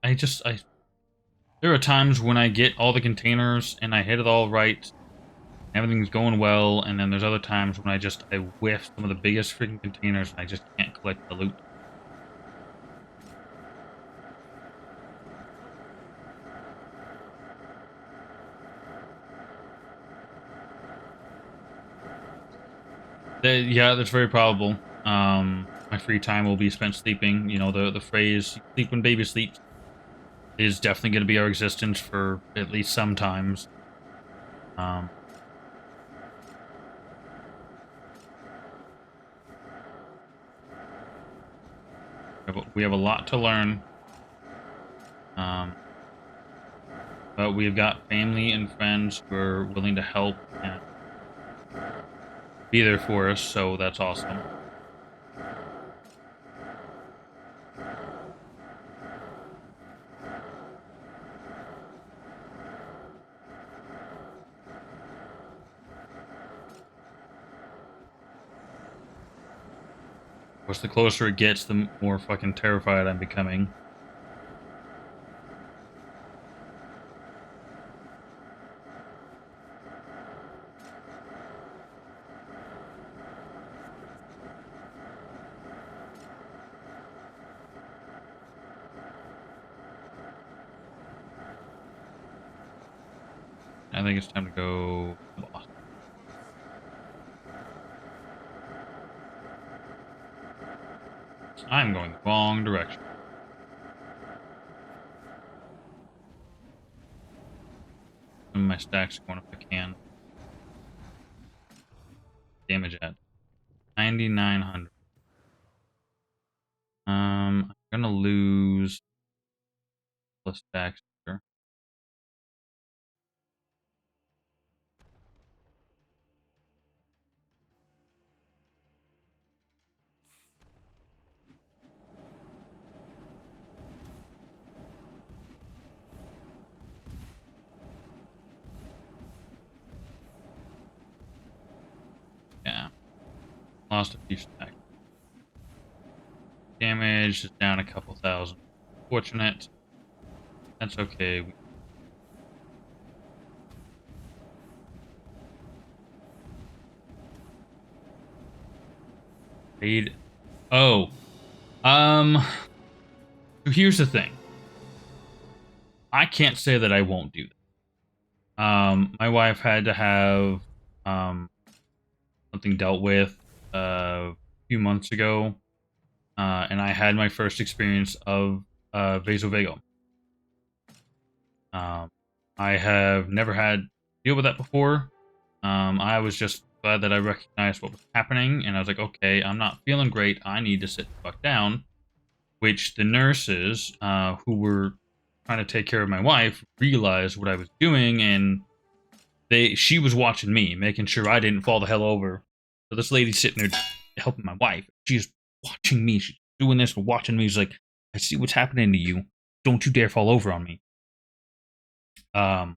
I there are times when I get all the containers and I hit it all right, everything's going well, and then there's other times when I whiff some of the biggest freaking containers and I just can't collect the loot. Yeah, that's very probable. My free time will be spent sleeping. You know, the phrase "sleep when baby sleeps" is definitely going to be our existence for at least sometimes. Um, we have a lot to learn, um, but we've got family and friends who are willing to help and be there for us, so that's awesome. Of course, the closer it gets, the more fucking terrified I'm becoming. I think it's time to go to the boss. I'm going the wrong direction. Some of my stacks are going if I can. Damage at 9,900. I'm gonna lose plus stacks here. Yeah, lost a few stacks. Damage is down a couple thousand. Fortunate. That's okay. Raid. Oh, um. So here's the thing. I can't say that I won't do that. My wife had to have um something dealt with a few months ago, and I had my first experience of vasovagal. Um, I have never had to deal with that before. I was just glad that I recognized what was happening, and I was like, okay, I'm not feeling great. I need to sit the fuck down. Which the nurses, who were trying to take care of my wife, realized what I was doing, and she was watching me, making sure I didn't fall the hell over. So this lady's sitting there helping my wife. She's watching me. She's doing this, watching me. She's like, I see what's happening to you. Don't you dare fall over on me. Um,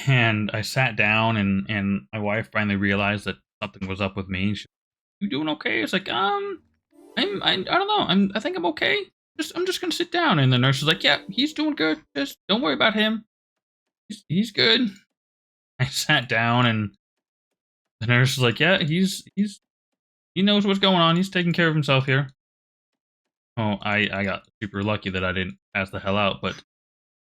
and I sat down, and my wife finally realized that something was up with me. She, you doing okay? It's like, I don't know. I think I'm okay. I'm just gonna sit down. And the nurse is like, yeah, he's doing good. Just don't worry about him. He's good. I sat down, and the nurse is like, yeah, he knows what's going on. He's taking care of himself here. Oh, I got super lucky that I didn't pass the hell out, but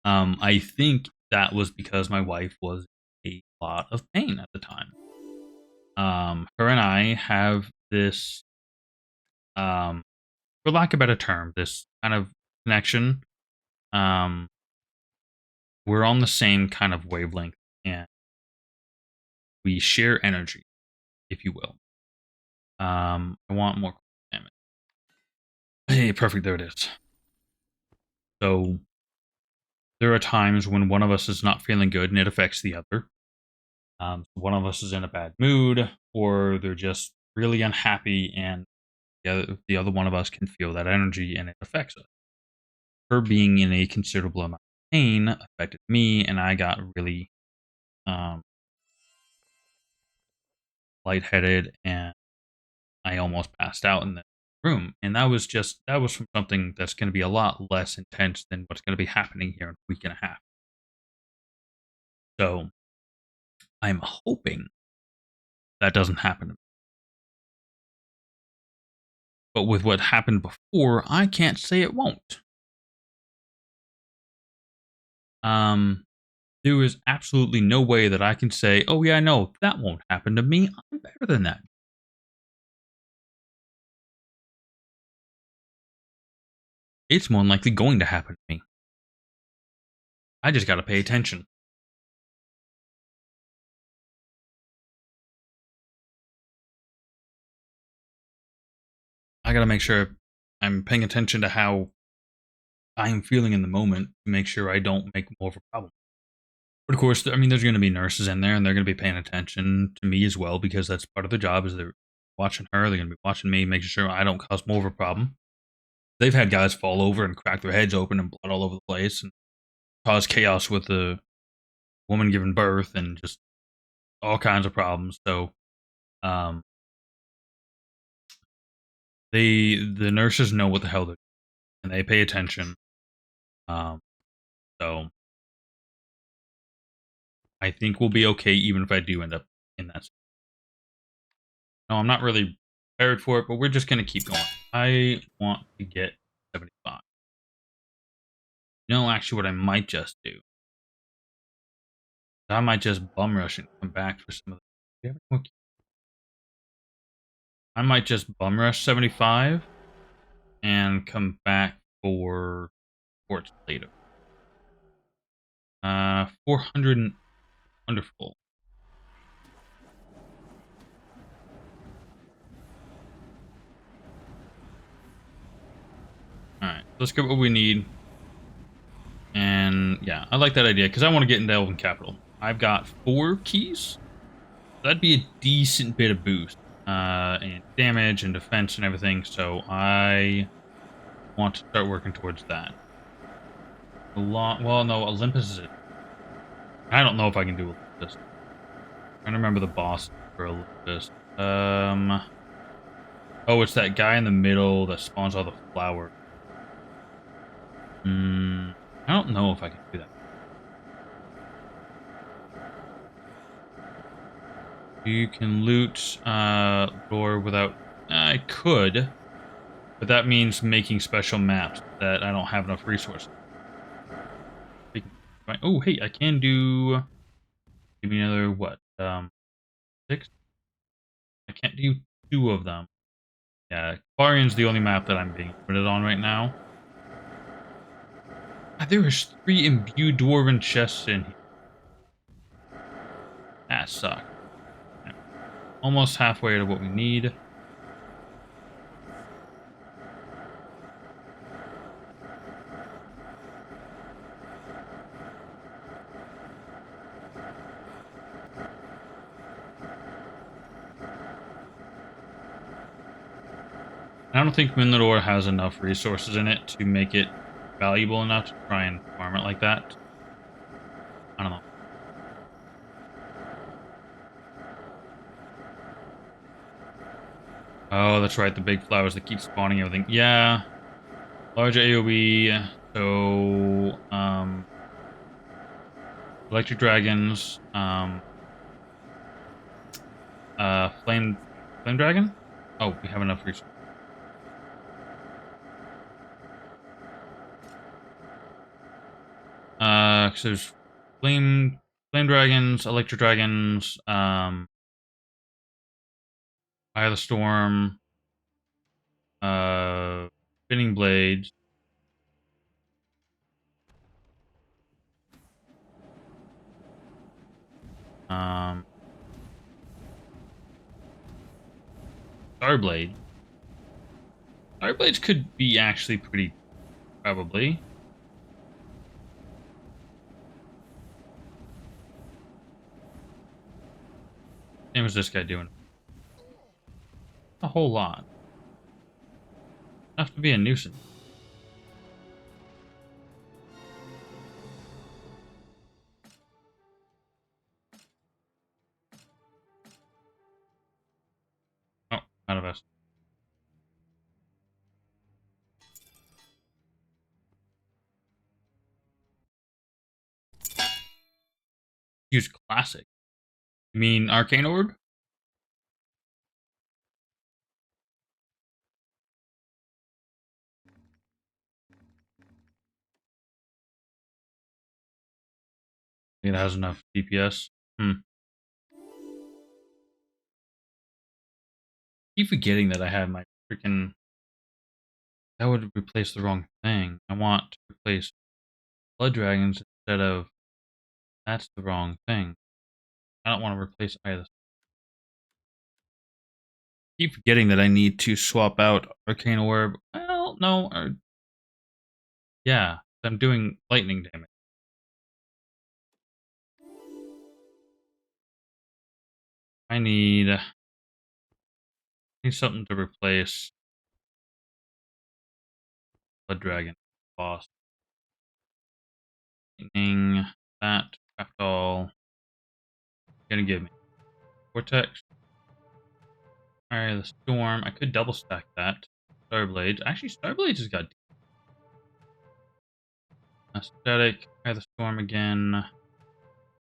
I think that was because my wife was in a lot of pain at the time. Her and I have this, for lack of a better term, this kind of connection. Um, we're on the same kind of wavelength, and we share energy, if you will. I want more damage. Hey, perfect. There it is. So there are times when one of us is not feeling good, and it affects the other. One of us is in a bad mood, or they're just really unhappy, and the other one of us can feel that energy, and it affects us. Her being in a considerable amount of pain affected me, and I got really um, lightheaded, and I almost passed out in room, and that was from something that's going to be a lot less intense than what's going to be happening here in a week and a half. So I'm hoping that doesn't happen. But with what happened before, I can't say it won't. There is absolutely no way that I can say, oh yeah, no, that won't happen to me. I'm better than that. It's more than likely going to happen to me. I just gotta pay attention. I gotta make sure I'm paying attention to how I'm feeling in the moment to make sure I don't make more of a problem. But of course, I mean, there's going to be nurses in there, and they're going to be paying attention to me as well because that's part of their job. Is they're watching her, they're going to be watching me, making sure I don't cause more of a problem. They've had guys fall over and crack their heads open and blood all over the place, and cause chaos with the woman giving birth, and just all kinds of problems. So, um, the nurses know what the hell they're doing, and they pay attention. Um, so I think we'll be okay, even if I do end up in that. No, I'm not really prepared for it, but we're just going to keep going. I want to get 75. No, actually, what I might just do, I might just bum rush and come back for some of the. I might just bum rush 75 and come back for sports later. 400 and wonderful. All right, let's get what we need. And yeah, I like that idea because I want to get into Elven Capital. I've got 4 keys. That'd be a decent bit of boost, and damage and defense and everything. So I want to start working towards that. A lot. Well, no, Olympus is it. I don't know if I can do Olympus. I'm trying to remember the boss for Olympus. Oh, it's that guy in the middle that spawns all the flowers. I don't know if I can do that. You can loot door without. I could, but that means making special maps that I don't have enough resources. Oh, hey, I can do. Give me another what? 6. I can't do 2 of them. Yeah, Quarian's the only map that I'm being put on right now. There is 3 imbued dwarven chests in here. That sucks. Almost halfway to what we need. I don't think Minotaur has enough resources in it to make it valuable enough to try and farm it like that. I don't know. Oh, that's right, the big flowers that keep spawning everything. Yeah. Large AoE, so electric dragons, flame dragon? Oh, we have enough resources. So there's flame dragons, electric dragons, Eye of the Storm, spinning blades. Um, Starblade. Starblades could be actually pretty, probably. Same as this guy doing. A whole lot. Enough to be a nuisance. Oh, out of us. Use classic. You mean Arcane Orb? It has enough DPS. Keep forgetting that I have my freaking. That would replace the wrong thing. I want to replace Blood Dragons instead of. That's the wrong thing. I don't want to replace either. Keep forgetting that I need to swap out Arcane Orb. Well, no. Yeah, I'm doing lightning damage. I need something to replace Blood Dragon boss. Lightning, that, craft all. Gonna give me Vortex. Alright, the Storm. I could double stack that. Starblades. Actually, Starblades has got Static. Fire the Storm again.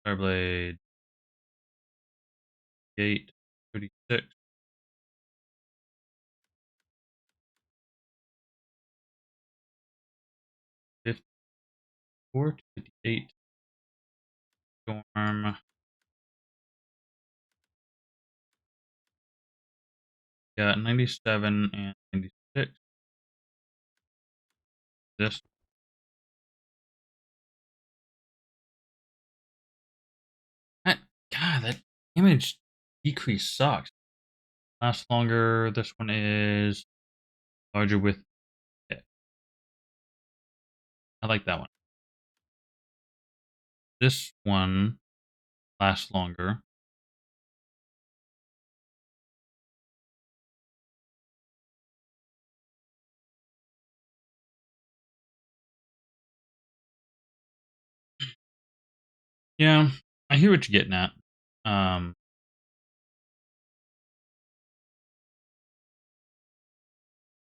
Starblade. Gate. 36. 54 to 58. Storm. Got 97 and 96. This. That, God, that damage decrease sucks. Lasts longer. This one is larger with hit. I like that one. This one lasts longer. Yeah, I hear what you're getting at.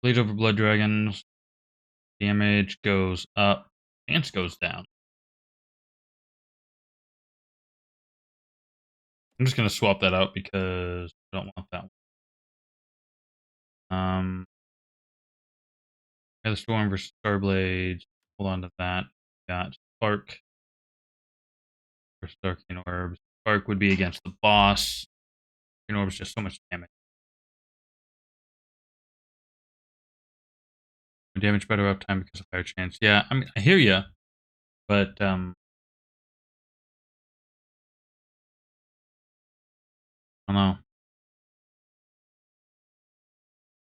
Blaze over Blood Dragons. Damage goes up. Chance goes down. I'm just gonna swap that out because I don't want that one. The Storm versus Starblade. Hold on to that. Got Spark versus Arcane Orbs. Spark would be against the boss. Arcane Orbs just so much damage. Damage better uptime because of higher chance. Yeah, I mean I hear you, but I don't know.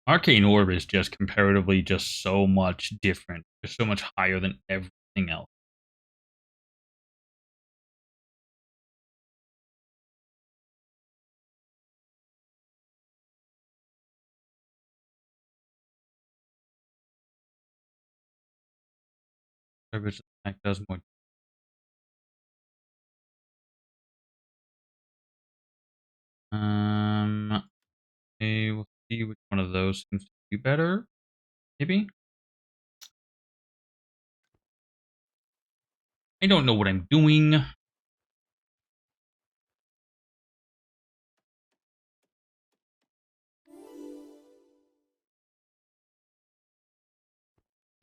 Arcane Orb is just comparatively just so much different, just so much higher than everything else. Service attack does more. Okay, we'll see which one of those seems to do better. Maybe. I don't know what I'm doing.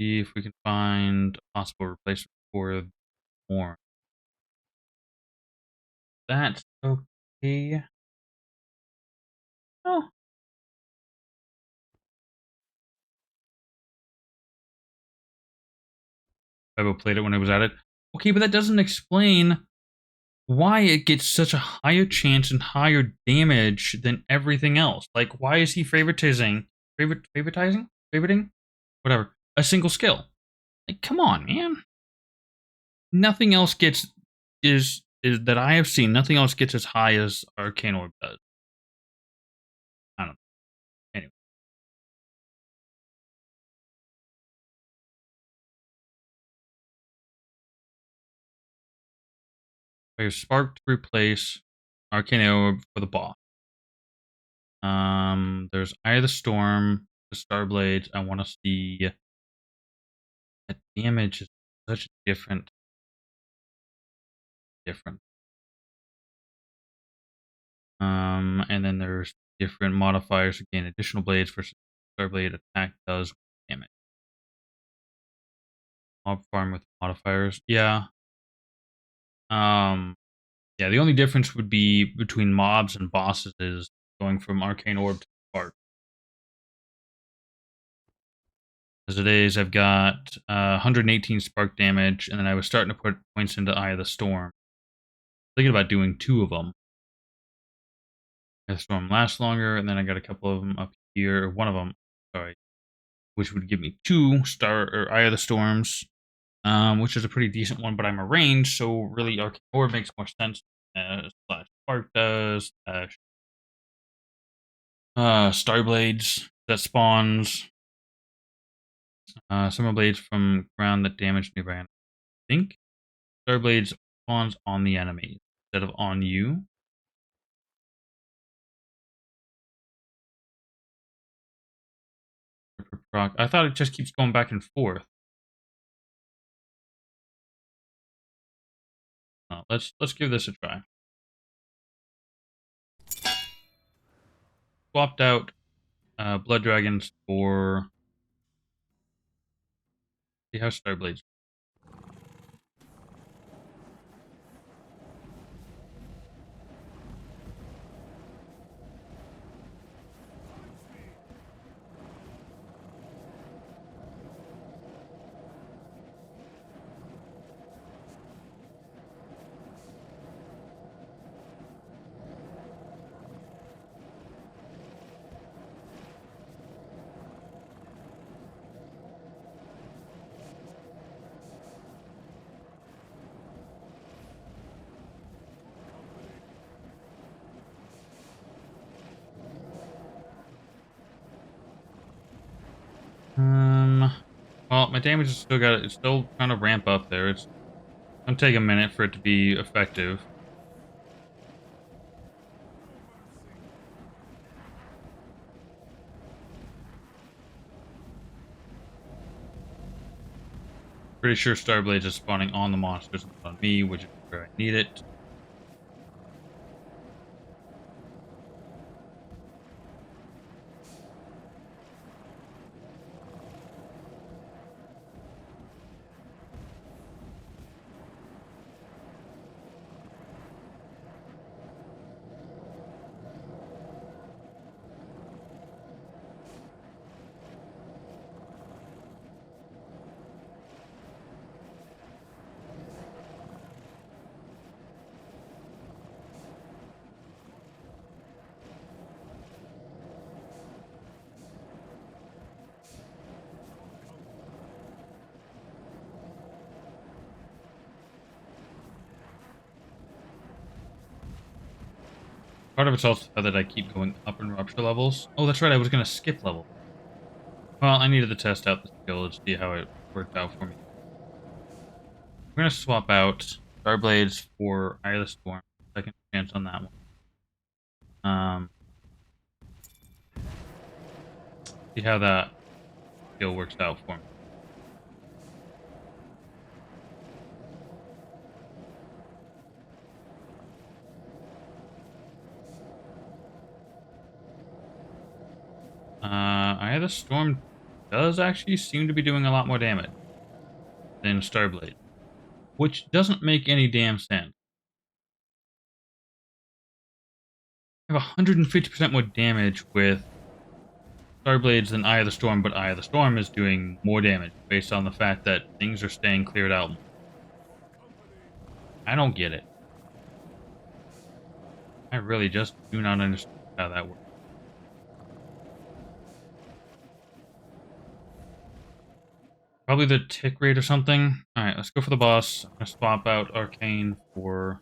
See if we can find a possible replacement for more. That's okay. Oh. I played it when I was at it. Okay, but that doesn't explain why it gets such a higher chance and higher damage than everything else. Like, why is he favoriting? Whatever. A single skill. Like, come on, man. Nothing else gets is that I have seen. Nothing else gets as high as Arcane Orb does. I don't know. Anyway, I have Spark to replace Arcane Orb for the boss. There's Eye of the Storm, the Starblades. I want to see that damage is such different. And then there's different modifiers to gain additional blades for Starblade attack does damage. Mob farm with modifiers. Yeah. Yeah, the only difference would be between mobs and bosses is going from Arcane Orb to Spark. As it is, I've got 118 Spark damage, and then I was starting to put points into Eye of the Storm. Thinking about doing 2 of them. Eye of the Storm lasts longer, and then I got a couple of them up here. One of them, sorry, which would give me 2 Eye of the Storms, which is a pretty decent one, but I'm a range, so really Arcane Orb makes more sense. Slash Spark does, Starblades that spawns, Summer Blades from ground that damage nearby. I think Starblades spawns on the enemy instead of on you. I thought it just keeps going back and forth. Let's give this a try. Swapped out Blood Dragons for see how Starblades. Well, my damage is still got it's still trying to ramp up there. It's gonna take a minute for it to be effective. Pretty sure Starblades is spawning on the monsters, not on me, which is where I need it. Part of it's also that I keep going up in rupture levels. Oh, that's right, I was going to skip level. Well, I needed to test out the skill to see how it worked out for me. I'm going to swap out Starblades for Eye of the Storm. Second chance on that one. See how that skill works out for me. Eye of the Storm does actually seem to be doing a lot more damage than Starblade, which doesn't make any damn sense. I have 150% more damage with Starblades than Eye of the Storm, but Eye of the Storm is doing more damage based on the fact that things are staying cleared out. I don't get it. I really just do not understand how that works. Probably the tick rate or something. Alright, let's go for the boss. I'm gonna swap out Arcane for...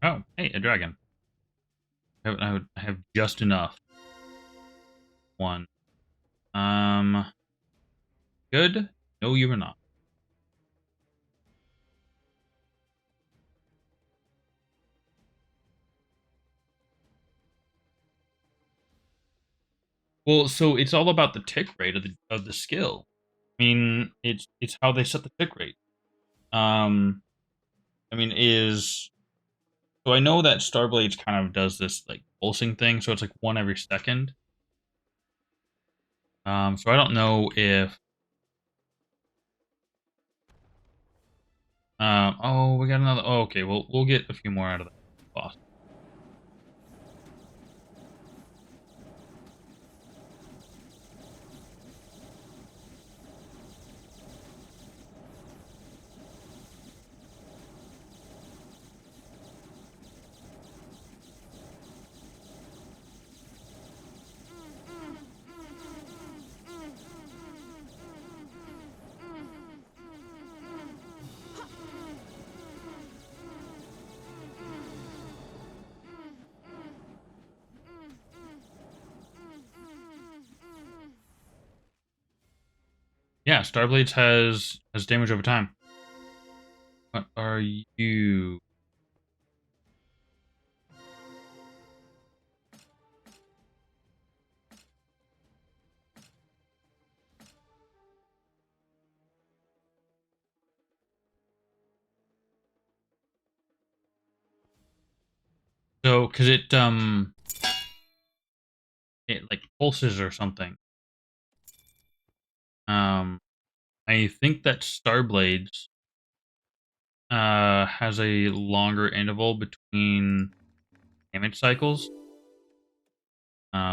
Oh, hey, a dragon. I have just enough. One. Good? No, you are not. Well, so it's all about the tick rate of the skill. I mean, it's how they set the tick rate. I mean, is So I know that Starblades kind of does this like pulsing thing, so it's like one every second. So I don't know if. Oh, we got another. Oh, okay. We'll get a few more out of that boss. Yeah, Starblades has damage over time. What are you? So, because it like pulses or something. I think that Starblades has a longer interval between damage cycles,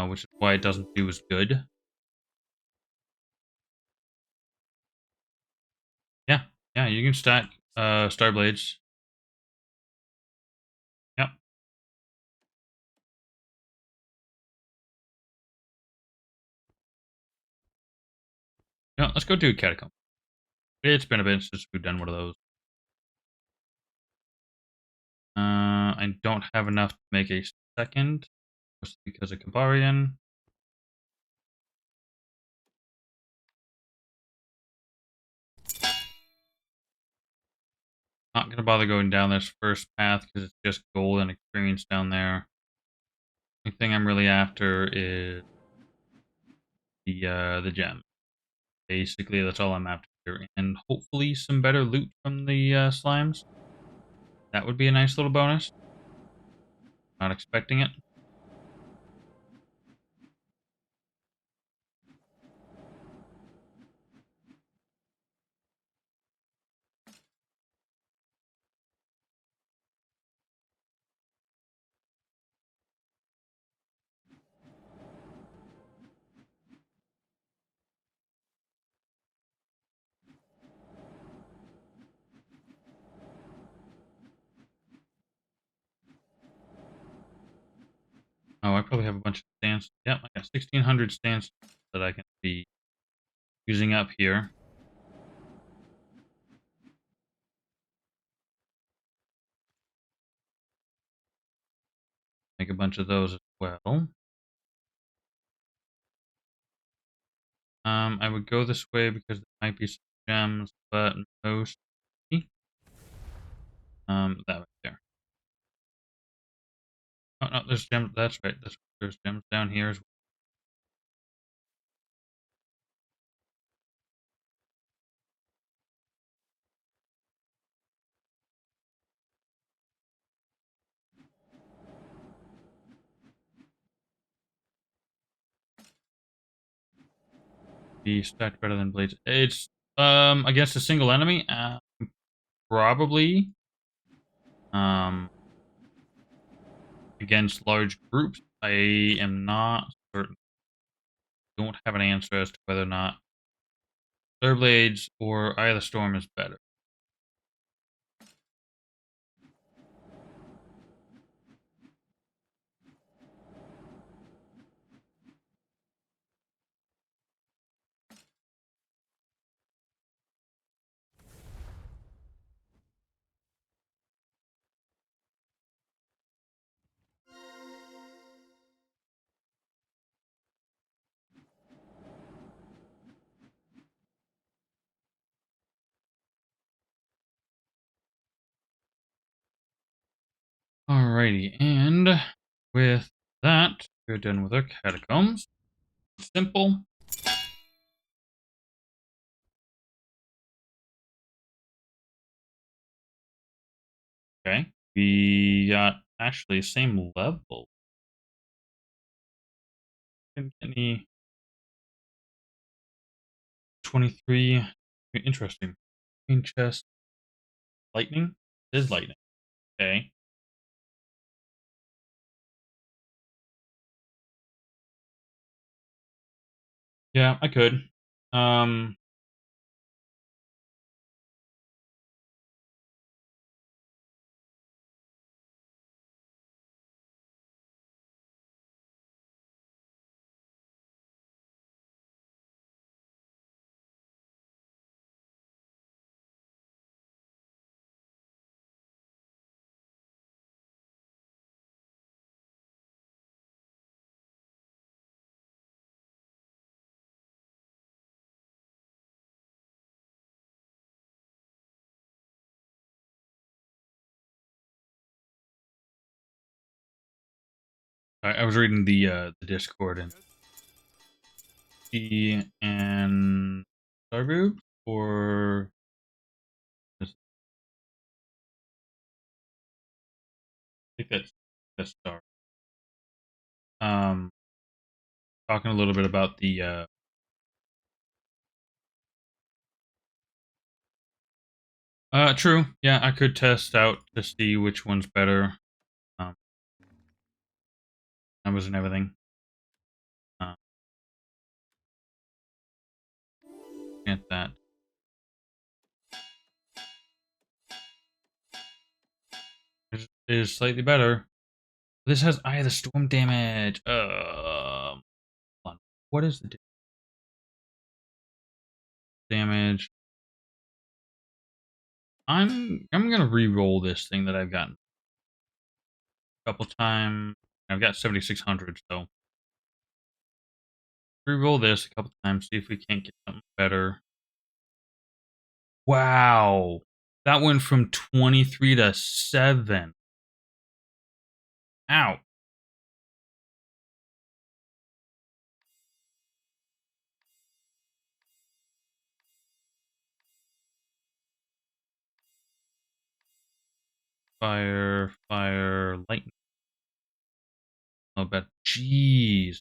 which is why it doesn't do as good. Yeah, yeah, you can stack Starblades. Yep. Yeah, let's go do a catacomb. It's been a bit since we've done one of those. I don't have enough to make a second, just because of Kabarian. Not gonna bother going down this first path because it's just gold and experience down there. The thing I'm really after is the gem. Basically, that's all I'm after here, and hopefully some better loot from the slimes. That would be a nice little bonus. Not expecting it. Oh, I probably have a bunch of stands. Yep, I got 1,600 stands that I can be using up here. Make a bunch of those as well. I would go this way because there might be some gems, but most that right there. Oh no, there's gems. That's right. There's gems down here as well. Be stacked better than blades. It's against a single enemy. Probably um against large groups. I am not certain. Don't have an answer as to whether or not Third Blades or Eye of the Storm is better. Alrighty, and with that, we're done with our catacombs. Simple. Okay. We got actually same level. Didn't get any 23. Interesting. Green chest. Lightning? It is lightning. Okay. Yeah, I could. Um, I was reading the Discord and she and Starboot or I think that's Star. Um, talking a little bit about the true. Yeah, I could test out to see which one's better. Um, numbers and everything. Uh, get that. This is slightly better. This has Eye of the Storm damage. Hold on. What is the damage? I'm gonna re-roll this thing that I've gotten a couple times. I've got 7600, so re-roll this a couple times. See if we can't get something better. Wow, that went from 23 to 7. Ow. Fire, fire, lightning. Oh, but jeez,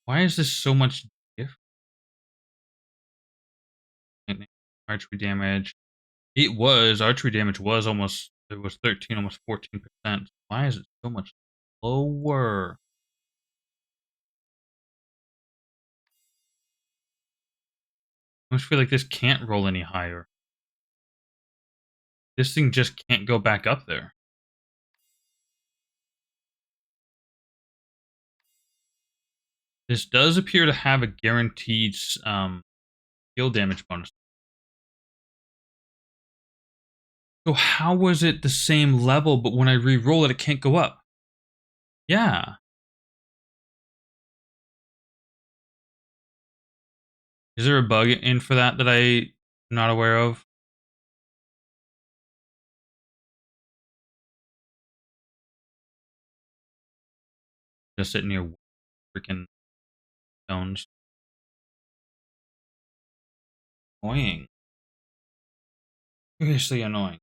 why is this so much different? Archery damage. It was archery damage was almost it was 13, almost 14%. Why is it so much lower? I almost feel like this can't roll any higher. This thing just can't go back up there. This does appear to have a guaranteed skill damage bonus. So how was it the same level, but when I re-roll it, it can't go up? Yeah. Is there a bug in for that that I'm not aware of? Just sitting near freaking stones. Annoying. Seriously annoying.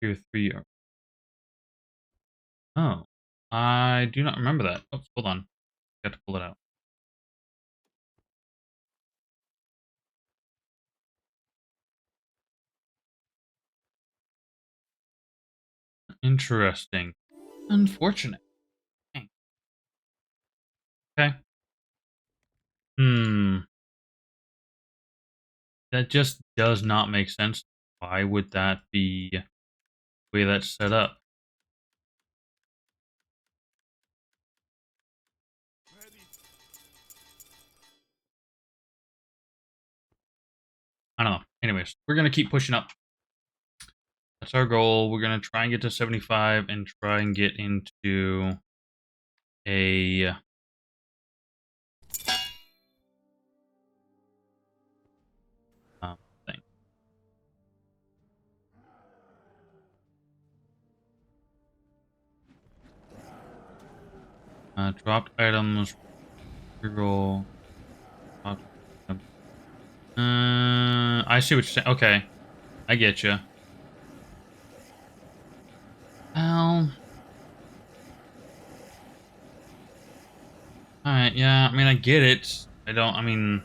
Tier 3. Oh. I do not remember that. Oh, hold on. Got to pull it out. Interesting. Unfortunate. Dang. Okay. Hmm. That just does not make sense. Why would that be the way that's set up? Ready. I don't know. Anyways, we're gonna keep pushing up. That's our goal. We're gonna try and get to 75 and try and get into a thing. Dropped items, reroll. Dropped item. I see what you're saying. Okay, I get you. Well, alright, yeah, I mean, I get it. I mean,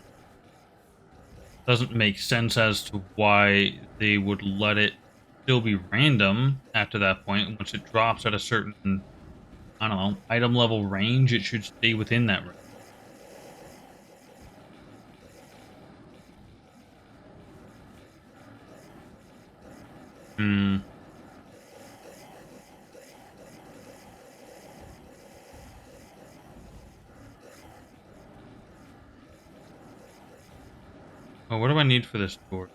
doesn't make sense as to why they would let it still be random after that point. Once it drops at a certain, I don't know, item level range, it should stay within that range. Hmm. Oh, what do I need for this door?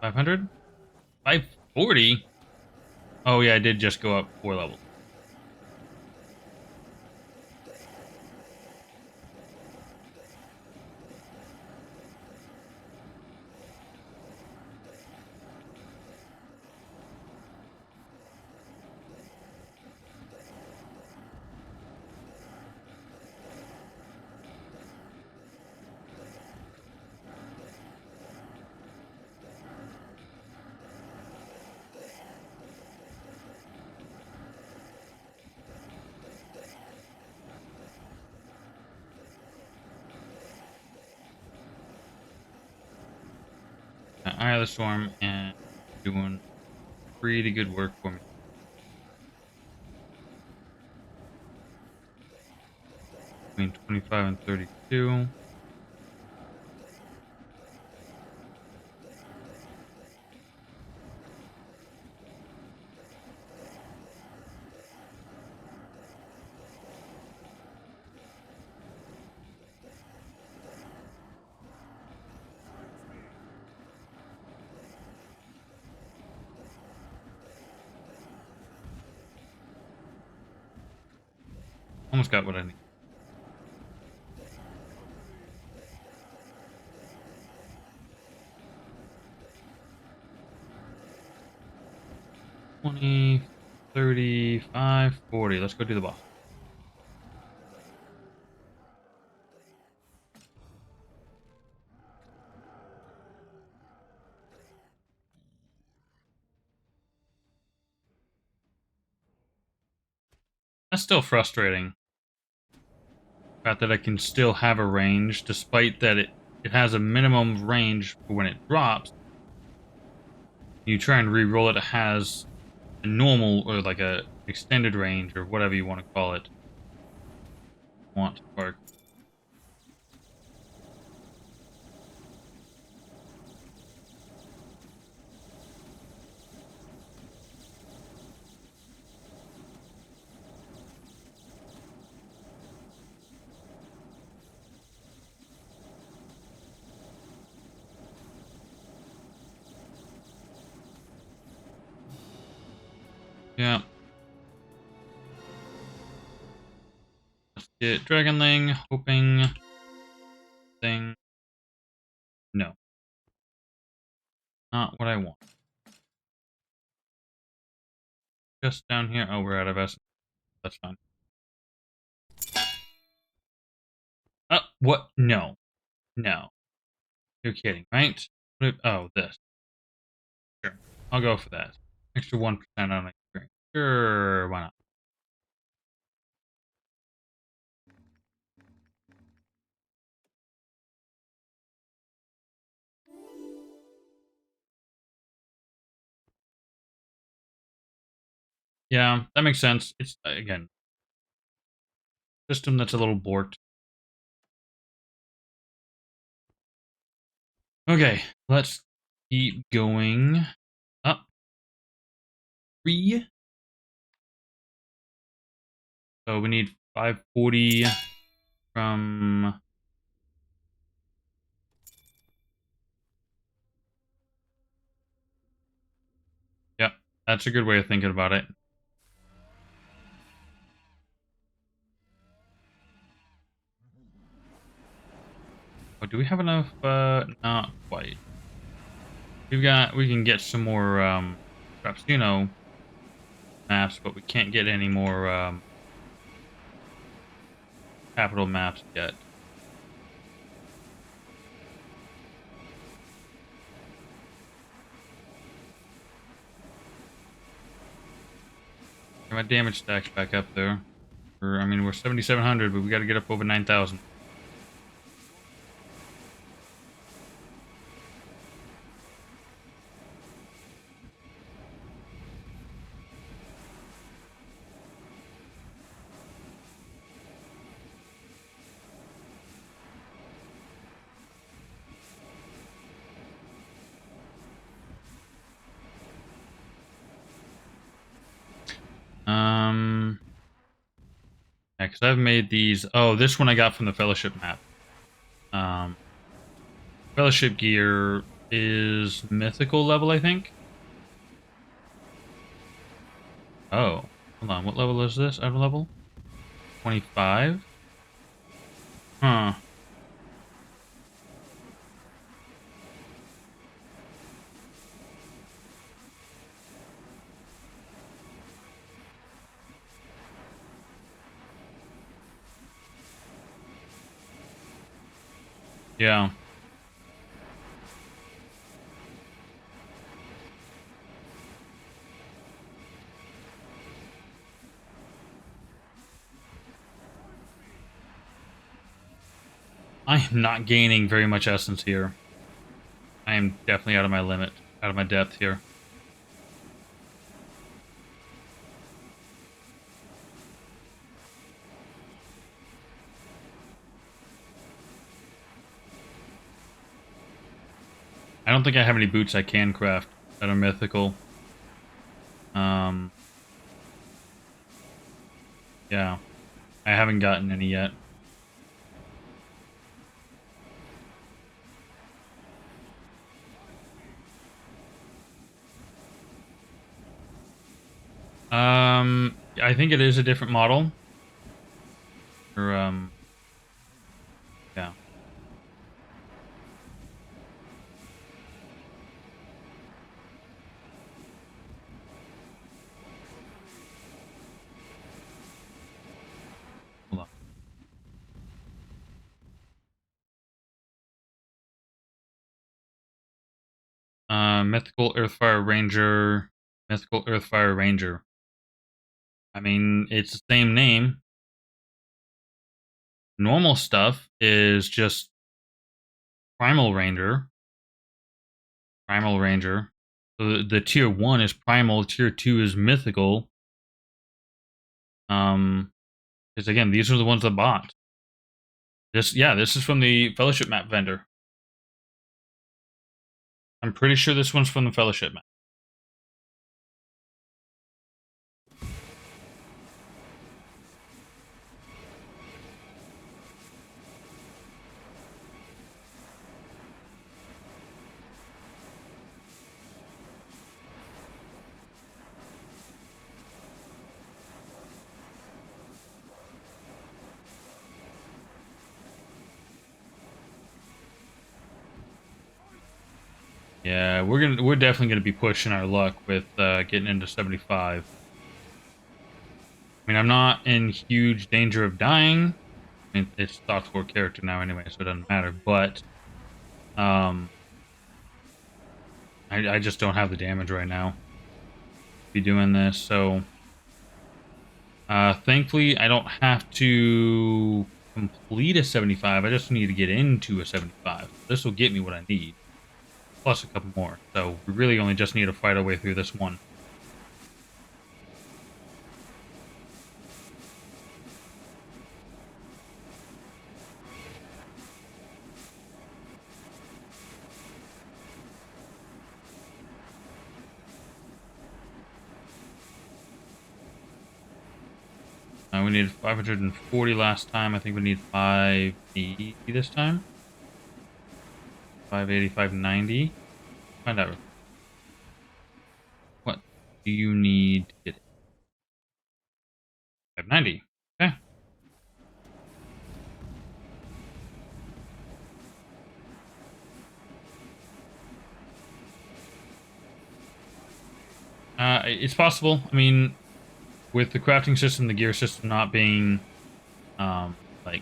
500? 540? Oh, yeah, I did just go up 4 levels. Eye of the Storm and doing pretty good work for me. Between 25 and 32. Almost got what I need. 20, 35, 40. Let's go do the boss. That's still frustrating. The fact that I can still have a range, despite that it has a minimum range for when it drops. You try and re-roll it, it has a normal or like a extended range or whatever you want to call it. Want to work. Yeah. Let's get Dragonling, hoping thing. No. Not what I want. Just down here. Oh, we're out of S. That's fine. What? No. No. You're kidding, right? Oh, this. Sure. I'll go for that. Extra 1% on experience. Sure, why not? Yeah, that makes sense. It's, again, system that's a little borked. Okay, let's keep going up. 3. So we need 540 from... Yep, that's a good way of thinking about it. Oh, do we have enough? Not quite. We can get some more, Frappuccino maps, but we can't get any more, capital maps yet. Get my damage stacks back up there. I mean, we're 7,700, but we got to get up over 9,000. Yeah, because I've made these. Oh, this one I got from the Fellowship map. Fellowship gear is mythical level, I think. Oh, hold on. What level is this? Outer level? 25? Huh. Yeah. I am not gaining very much essence here. I am definitely out of my limit, out of my depth here. I don't think I have any boots I can craft that are mythical. Yeah. I haven't gotten any yet. I think it is a different model. Or, yeah. Hold on. Mythical Earthfire Ranger. Mythical Earthfire Ranger. I mean, it's the same name. Normal stuff is just Primal Ranger. Primal Ranger. So the tier 1 is Primal, tier 2 is Mythical. Because again, these are the ones that bought. This is from the Fellowship map vendor. I'm pretty sure this one's from the Fellowship map. Yeah, we're definitely gonna be pushing our luck with getting into 75. I mean, I'm not in huge danger of dying. I mean, it's thoughtful character now anyway, so it doesn't matter. But um, I just don't have the damage right now to be doing this. So thankfully, I don't have to complete a 75. I just need to get into a 75. This will get me what I need, plus a couple more. So we really only just need to fight our way through this one. We needed 540 last time. I think we need 580 this time. 580, 590. Find out. What do you need to get it? 590. Okay. It's possible. I mean, with the crafting system, the gear system not being like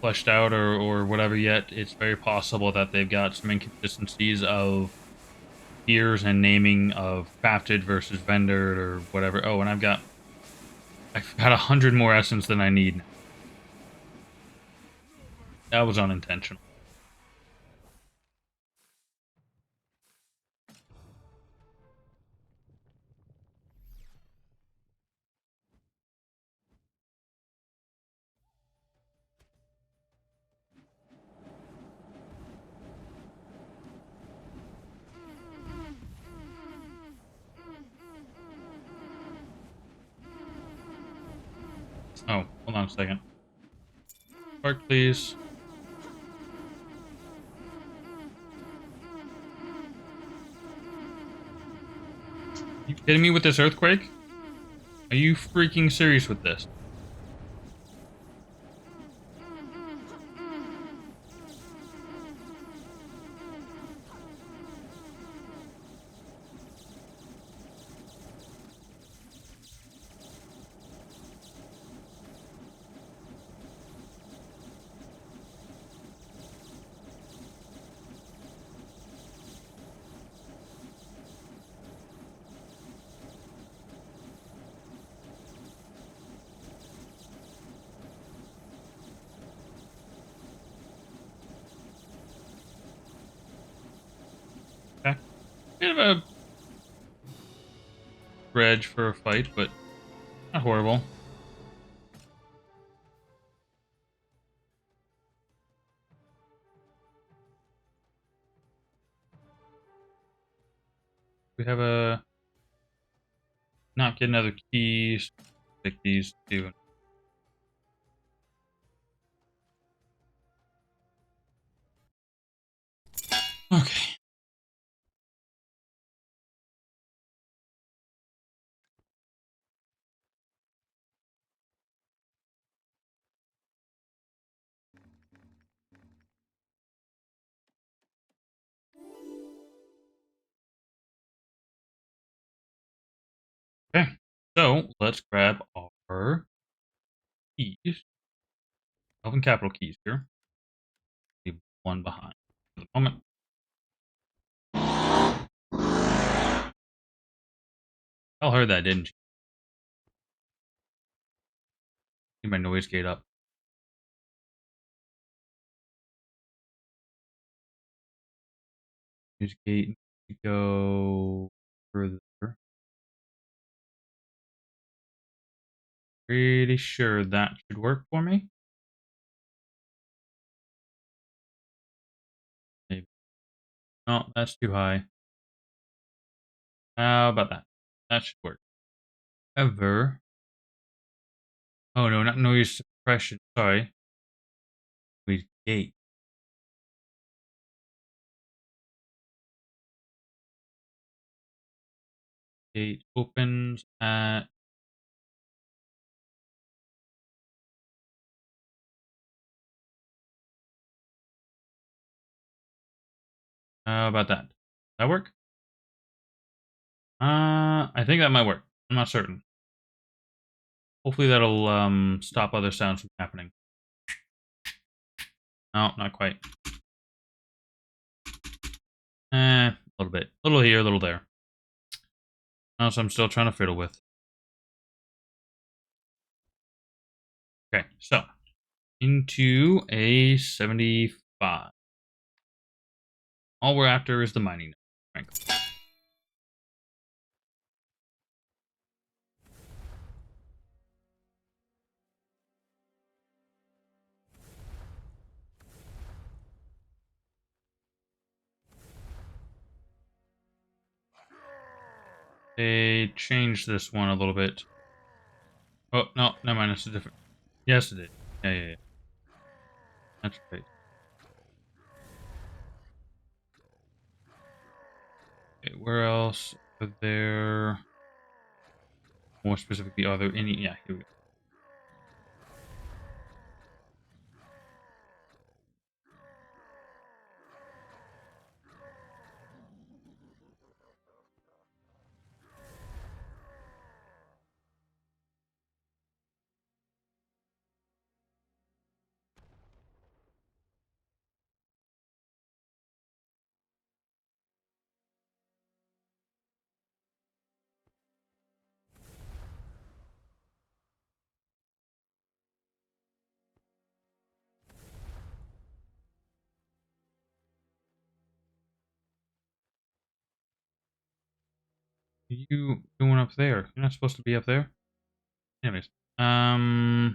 fleshed out or whatever yet. It's very possible that they've got some inconsistencies of tiers and naming of crafted versus vendored or whatever. Oh, and I've got 100 more essence than I need now. That was unintentional. Oh, hold on a second. Spark, please. You kidding me with this earthquake? Are you freaking serious with this? Okay. Bit of a dredge for a fight, but not horrible. We have a not get another keys. Pick these two. Okay. Okay. So let's grab our keys. Elven capital keys here. Leave one behind for the moment. Y'all heard that, didn't you? Keep my noise gate up. Noise gate needs to go further. Pretty sure that should work for me. Maybe. No, that's too high. How about that? That should work. Ever. Oh no, not noise suppression. Sorry. Noise gate. Gate opens at. How about that? That work? I think that might work. I'm not certain. Hopefully that'll stop other sounds from happening. No, not quite. A little bit. A little here, a little there. Also, I'm still trying to fiddle with. Okay, so into a 75. All we're after is the mining, frankly. They changed this one a little bit. Oh, no, never mind. It's a different. Yes, it did. Yeah. That's right. Okay, where else are there? More specifically, are there any? Yeah, here we go. You doing up there? You're not supposed to be up there. Anyways, oh,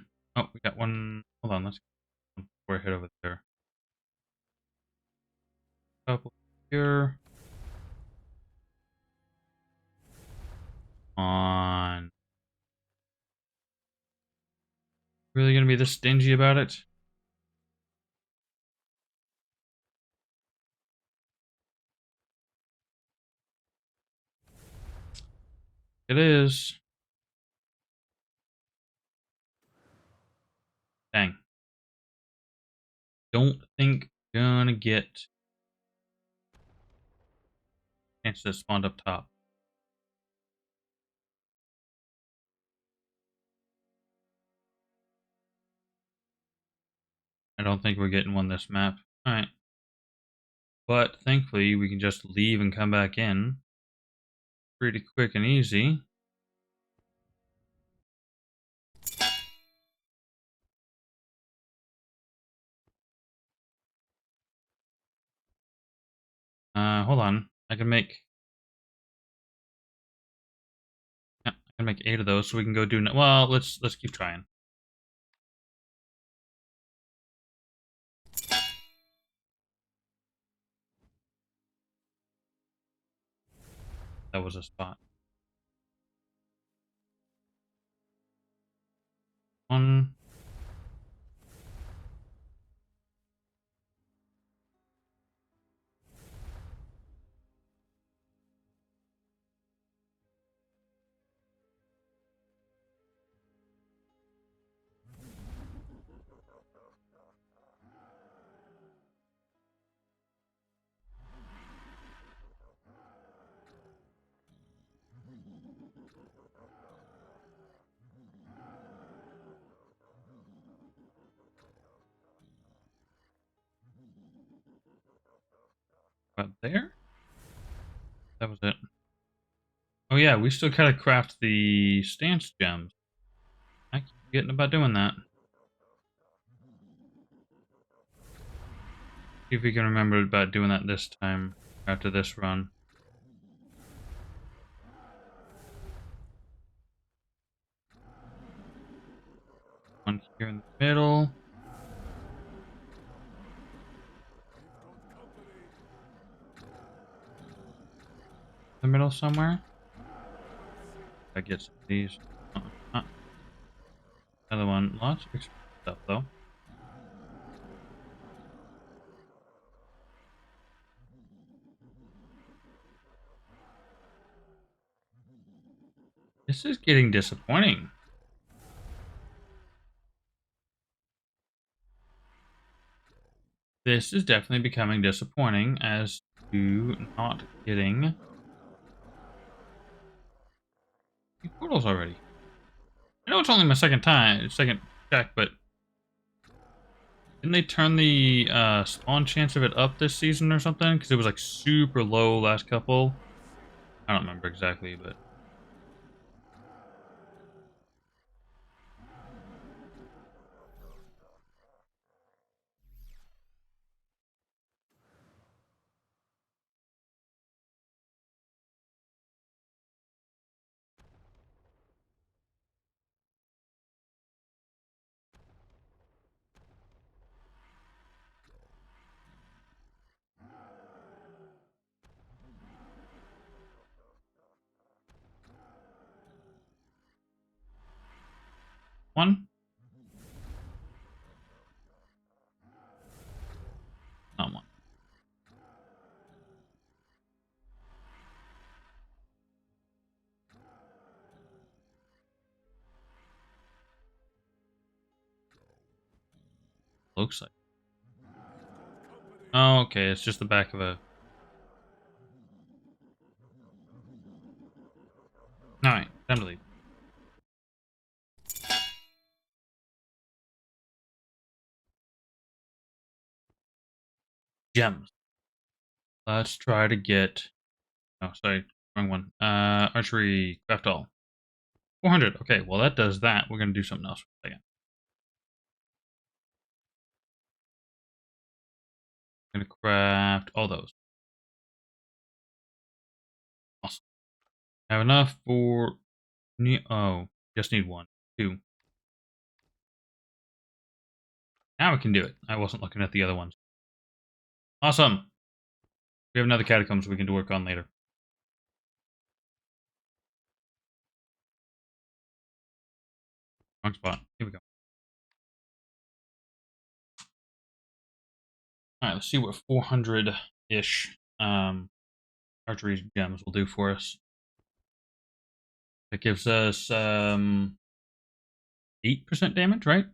we got one. Hold on, let's go before I head over there. Couple here. On. Really gonna be this stingy about it? It is. Dang. Don't think we're gonna get chance to spawn up top. I don't think we're getting one this map. Alright. But thankfully, we can just leave and come back in pretty quick and easy. Hold on. I can make. Yeah, I can make 8 of those, so we can go do. Well, let's keep trying. That was a spot. One. About there. That was it. Oh yeah, we still gotta craft the stance gems. I keep forgetting about doing that. See if we can remember about doing that this time after this run. One here in the middle. The middle somewhere. I get some of these. Another one. Lots of expensive stuff though. This is getting disappointing. This is definitely becoming disappointing as to not getting portals already. I know it's only my second check, but didn't they turn the spawn chance of it up this season or something? Because it was like super low last couple. I don't remember exactly, but one, not one. Looks like. Oh, okay. It's just the back of a. All right, time to leave. Gems. Let's try to get. Oh, sorry, wrong one. Archery craft all. 400. Okay, well that does that. We're gonna do something else for a second. I'm gonna craft all those. Awesome. Have enough for... Oh, just need one. Two. Now we can do it. I wasn't looking at the other ones. Awesome. We have another catacombs we can work on later. Wrong spot. Here we go. Alright, let's see what 400-ish archery gems will do for us. That gives us 8% damage, right?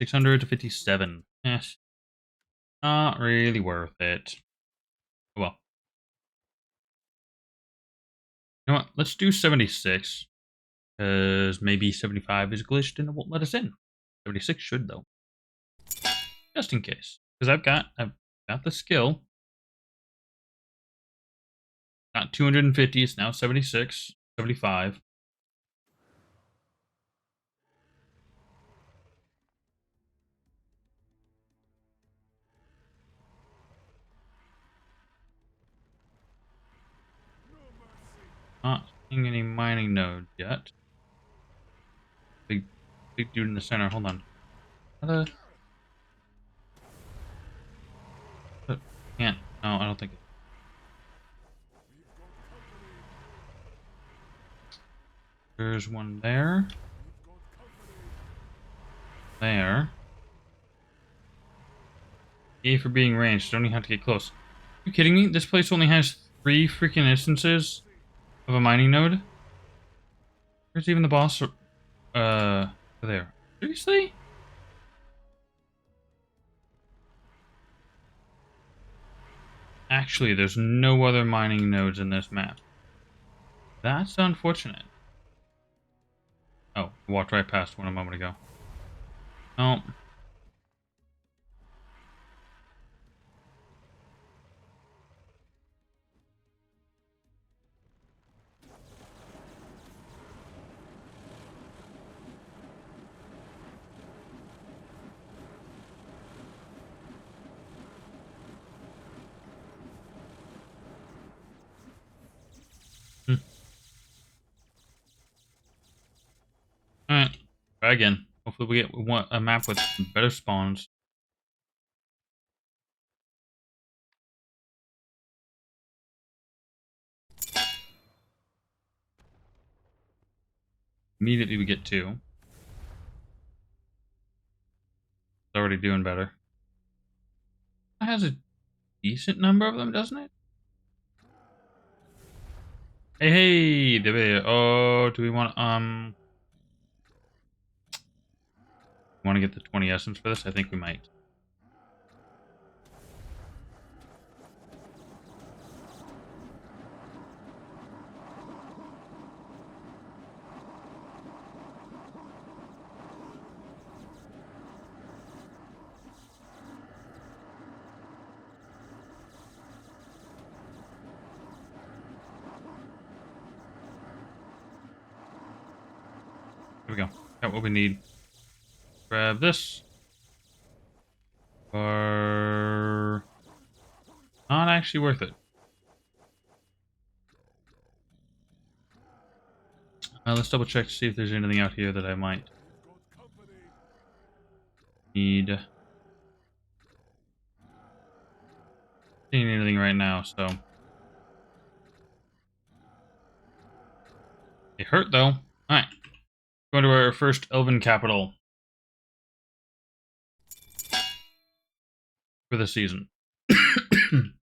600 to 57. Yes. Not really worth it. Oh well. You know what? Let's do 76. Because maybe 75 is glitched and it won't let us in. 76 should, though. Just in case. Because I've got the skill. Not 250, it's now 76, 75. No mercy. Not seeing any mining nodes yet. Big dude in the center. Hold on. Can't. No, I don't think. We've got company. There's one there. We've got company. There. A for being ranged. Don't even have to get close. Are you kidding me? This place only has 3 freaking instances of a mining node. Where's even the boss? There. Seriously? Actually, there's no other mining nodes in this map. That's unfortunate. Oh, I walked right past one a moment ago. Oh. Hmm. Alright. Try again. Hopefully we want a map with better spawns. Immediately we get 2. It's already doing better. It has a decent number of them, doesn't it? Hey, hey, there. Oh, do we want want to get the 20 essence for this? I think we might. Here we go. Got what we need. Grab this. Or not actually worth it. Let's double check to see if there's anything out here that I might We've got company. need. Seeing anything right now, so it hurt though. All right, going to our first Elven capital for the season. Excuse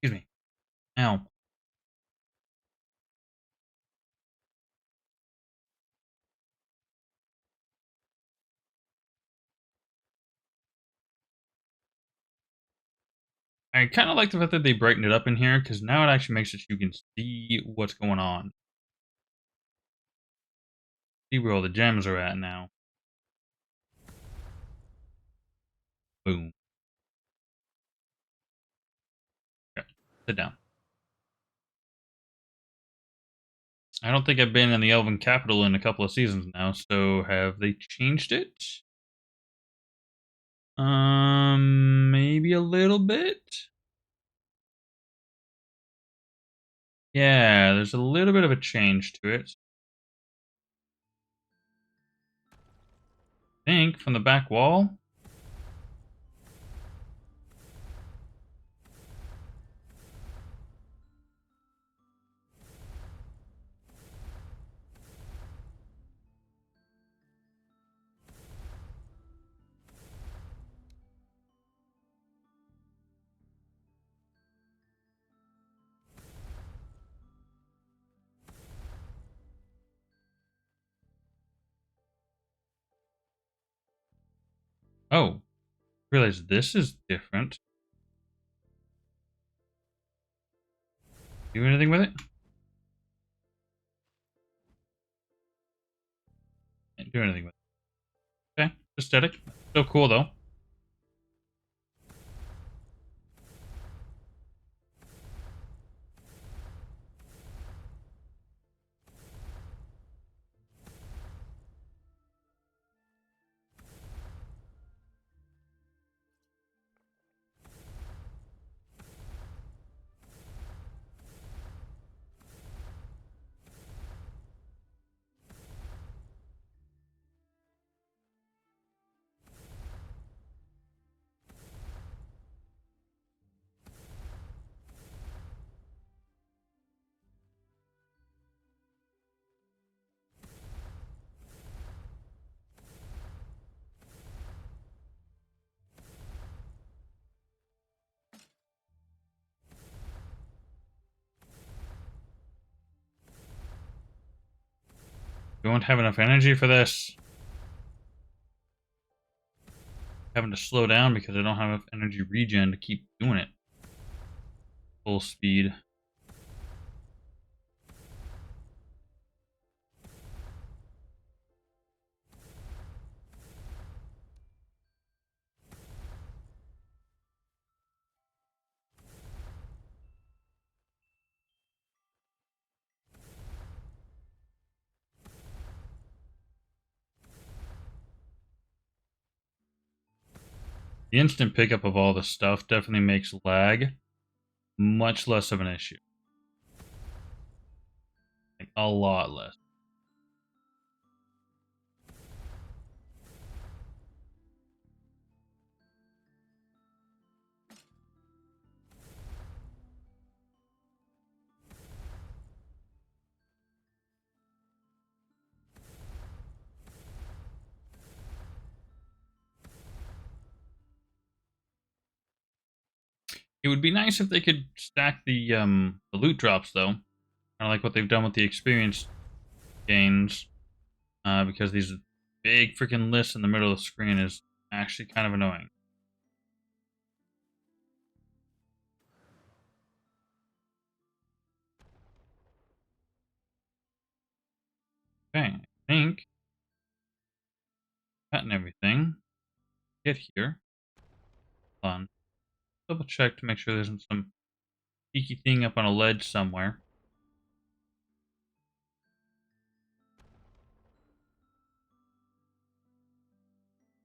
me. Ow. I kind of like the fact that they brightened it up in here because now it actually makes it so you can see what's going on. See where all the gems are at now. Boom. Okay, sit down. I don't think I've been in the Elven capital in a couple of seasons now, so have they changed it? Maybe a little bit. Yeah, there's a little bit of a change to it. I think from the back wall. Oh, realize this is different. Do anything with it? Can't do anything with it. Okay, aesthetic. Still cool though. Don't have enough energy for this. Having to slow down because I don't have enough energy regen to keep doing it. Full speed. The instant pickup of all the stuff definitely makes lag much less of an issue. Like, a lot less. It would be nice if they could stack the loot drops though. Kind of like what they've done with the experience gains. Because these big freaking lists in the middle of the screen is actually kind of annoying. Okay, I think that and everything. Get here. Hold on. Double check to make sure there isn't some cheeky thing up on a ledge somewhere.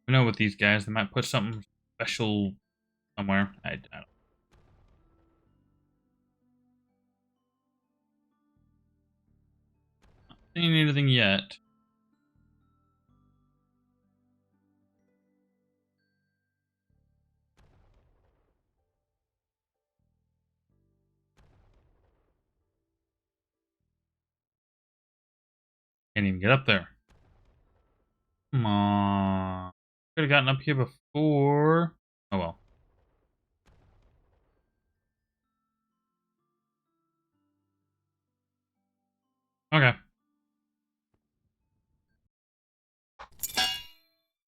I know with these guys, they might put something special somewhere. I don't see anything yet. Can't even get up there. Come on. Could have gotten up here before. Oh well. Okay.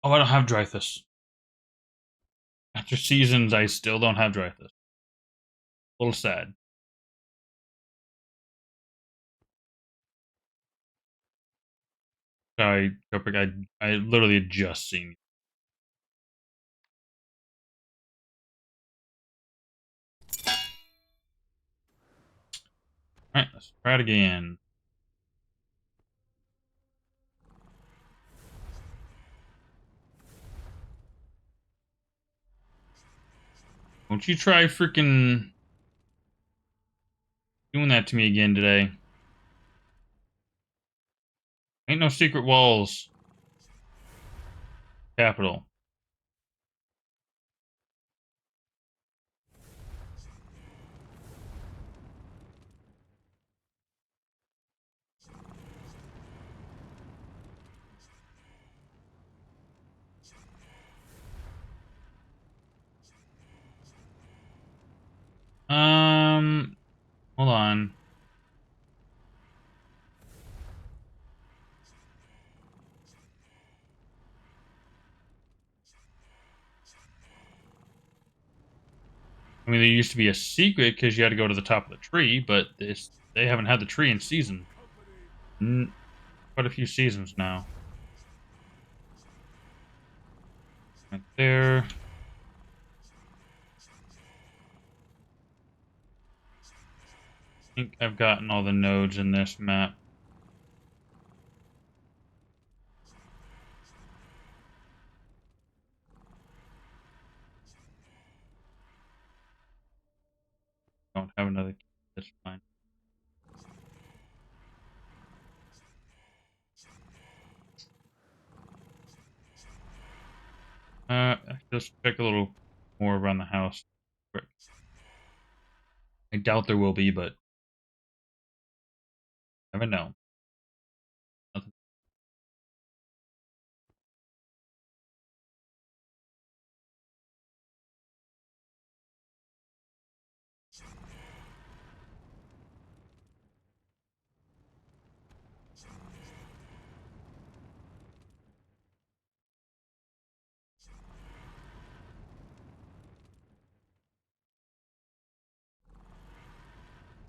Oh, I don't have Dreyfus. After seasons, I still don't have Dreyfus. A little sad. Sorry, Copic, I literally had just seen you. Alright, let's try it again. Don't you try freaking... Doing that to me again today. Ain't no secret walls. Capital. Hold on. I mean, there used to be a secret because you had to go to the top of the tree, but they haven't had the tree in season. Quite a few seasons now. Right there. I think I've gotten all the nodes in this map. Don't have another key. That's fine. Just check a little more around the house. Quick. I doubt there will be, but never know. Nothing.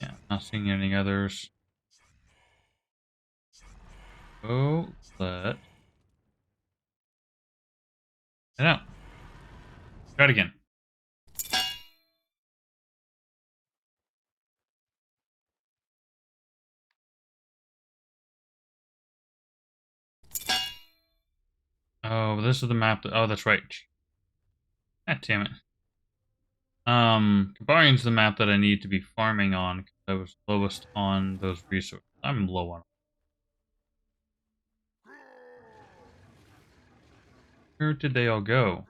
Yeah, not seeing any others. Oh, let it out. Try it again. Oh, this is the map that. Oh, that's right. God damn it. Kabarian's the map that I need to be farming on because I was lowest on those resources. I'm low on. Where did they all go?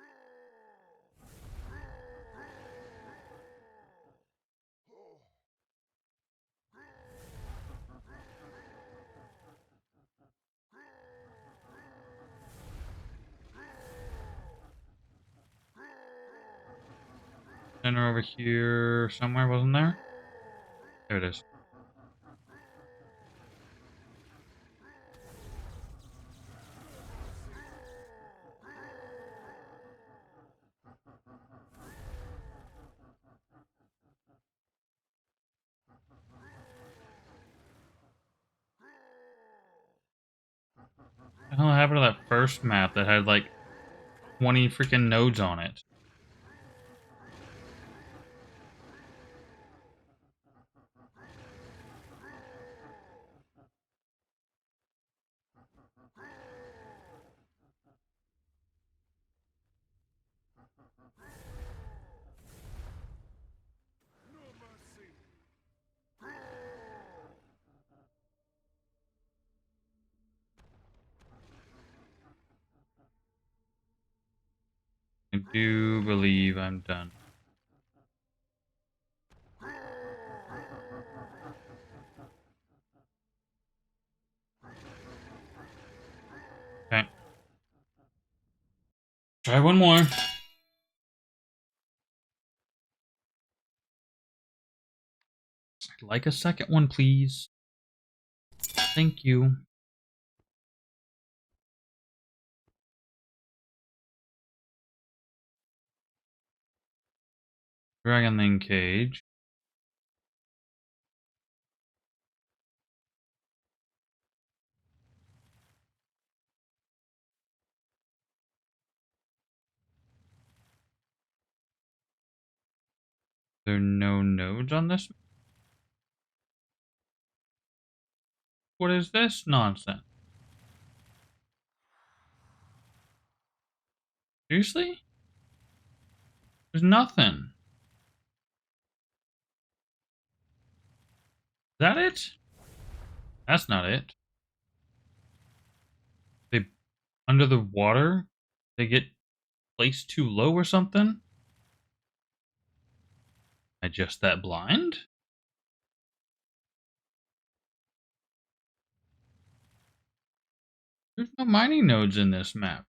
Center over here somewhere, wasn't there? There it is. What the hell happened to that first map that had like 20 freaking nodes on it? No mercy. I do believe I'm done. Okay. Try one more. I'd like a second one, please. Thank you. Dragonling cage. There are no nodes on this? What is this nonsense? Seriously? There's nothing. that it? That's not it. They under the water? They get placed too low or something? Am I just that blind? There's no mining nodes in this map.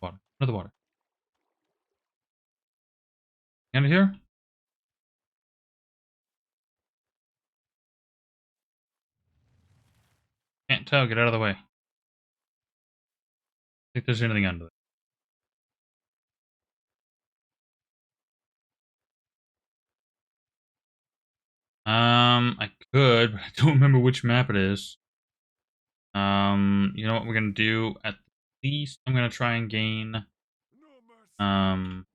Water. Under the water. Under here? Can't tell. Get out of the way. Think there's anything under there. I could, but I don't remember which map it is. You know what we're gonna do? At least I'm gonna try and gain, No mercy.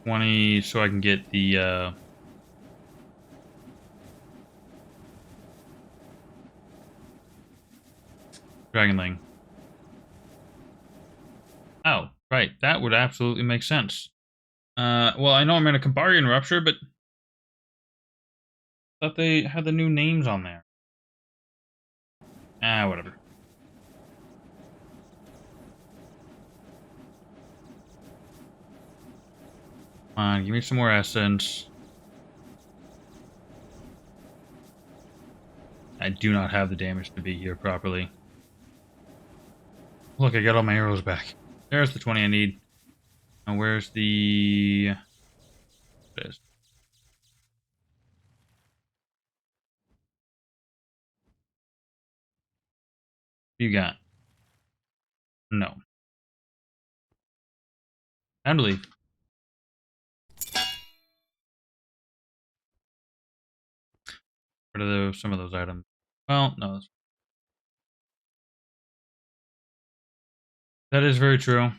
20 so I can get the, Dragonling. Oh, right. That would absolutely make sense. Well, I know I'm in a Kambarian Rupture, but I thought they had the new names on there. Ah, whatever. Come on, give me some more essence. I do not have the damage to be here properly. Look, I got all my arrows back. There's the 20 I need. Now, where's the... This. You got? No. I believe. Rid of some of those items. Well, no. That is very true.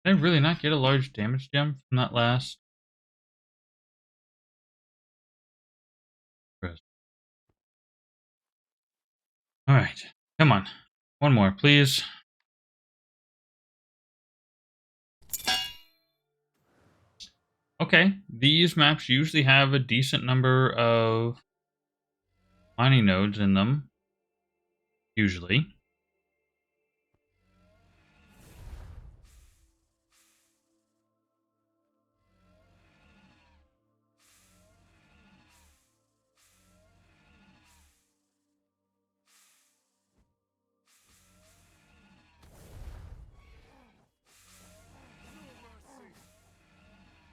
Did I really not get a large damage gem from that last? Alright. Come on. One more, please. Okay. These maps usually have a decent number of mining nodes in them. Usually.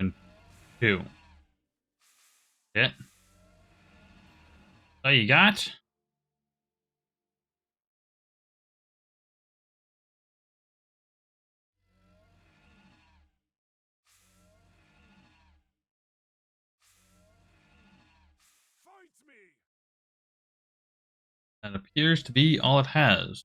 And two. Hit. Oh, you got? Fight me. That appears to be all it has.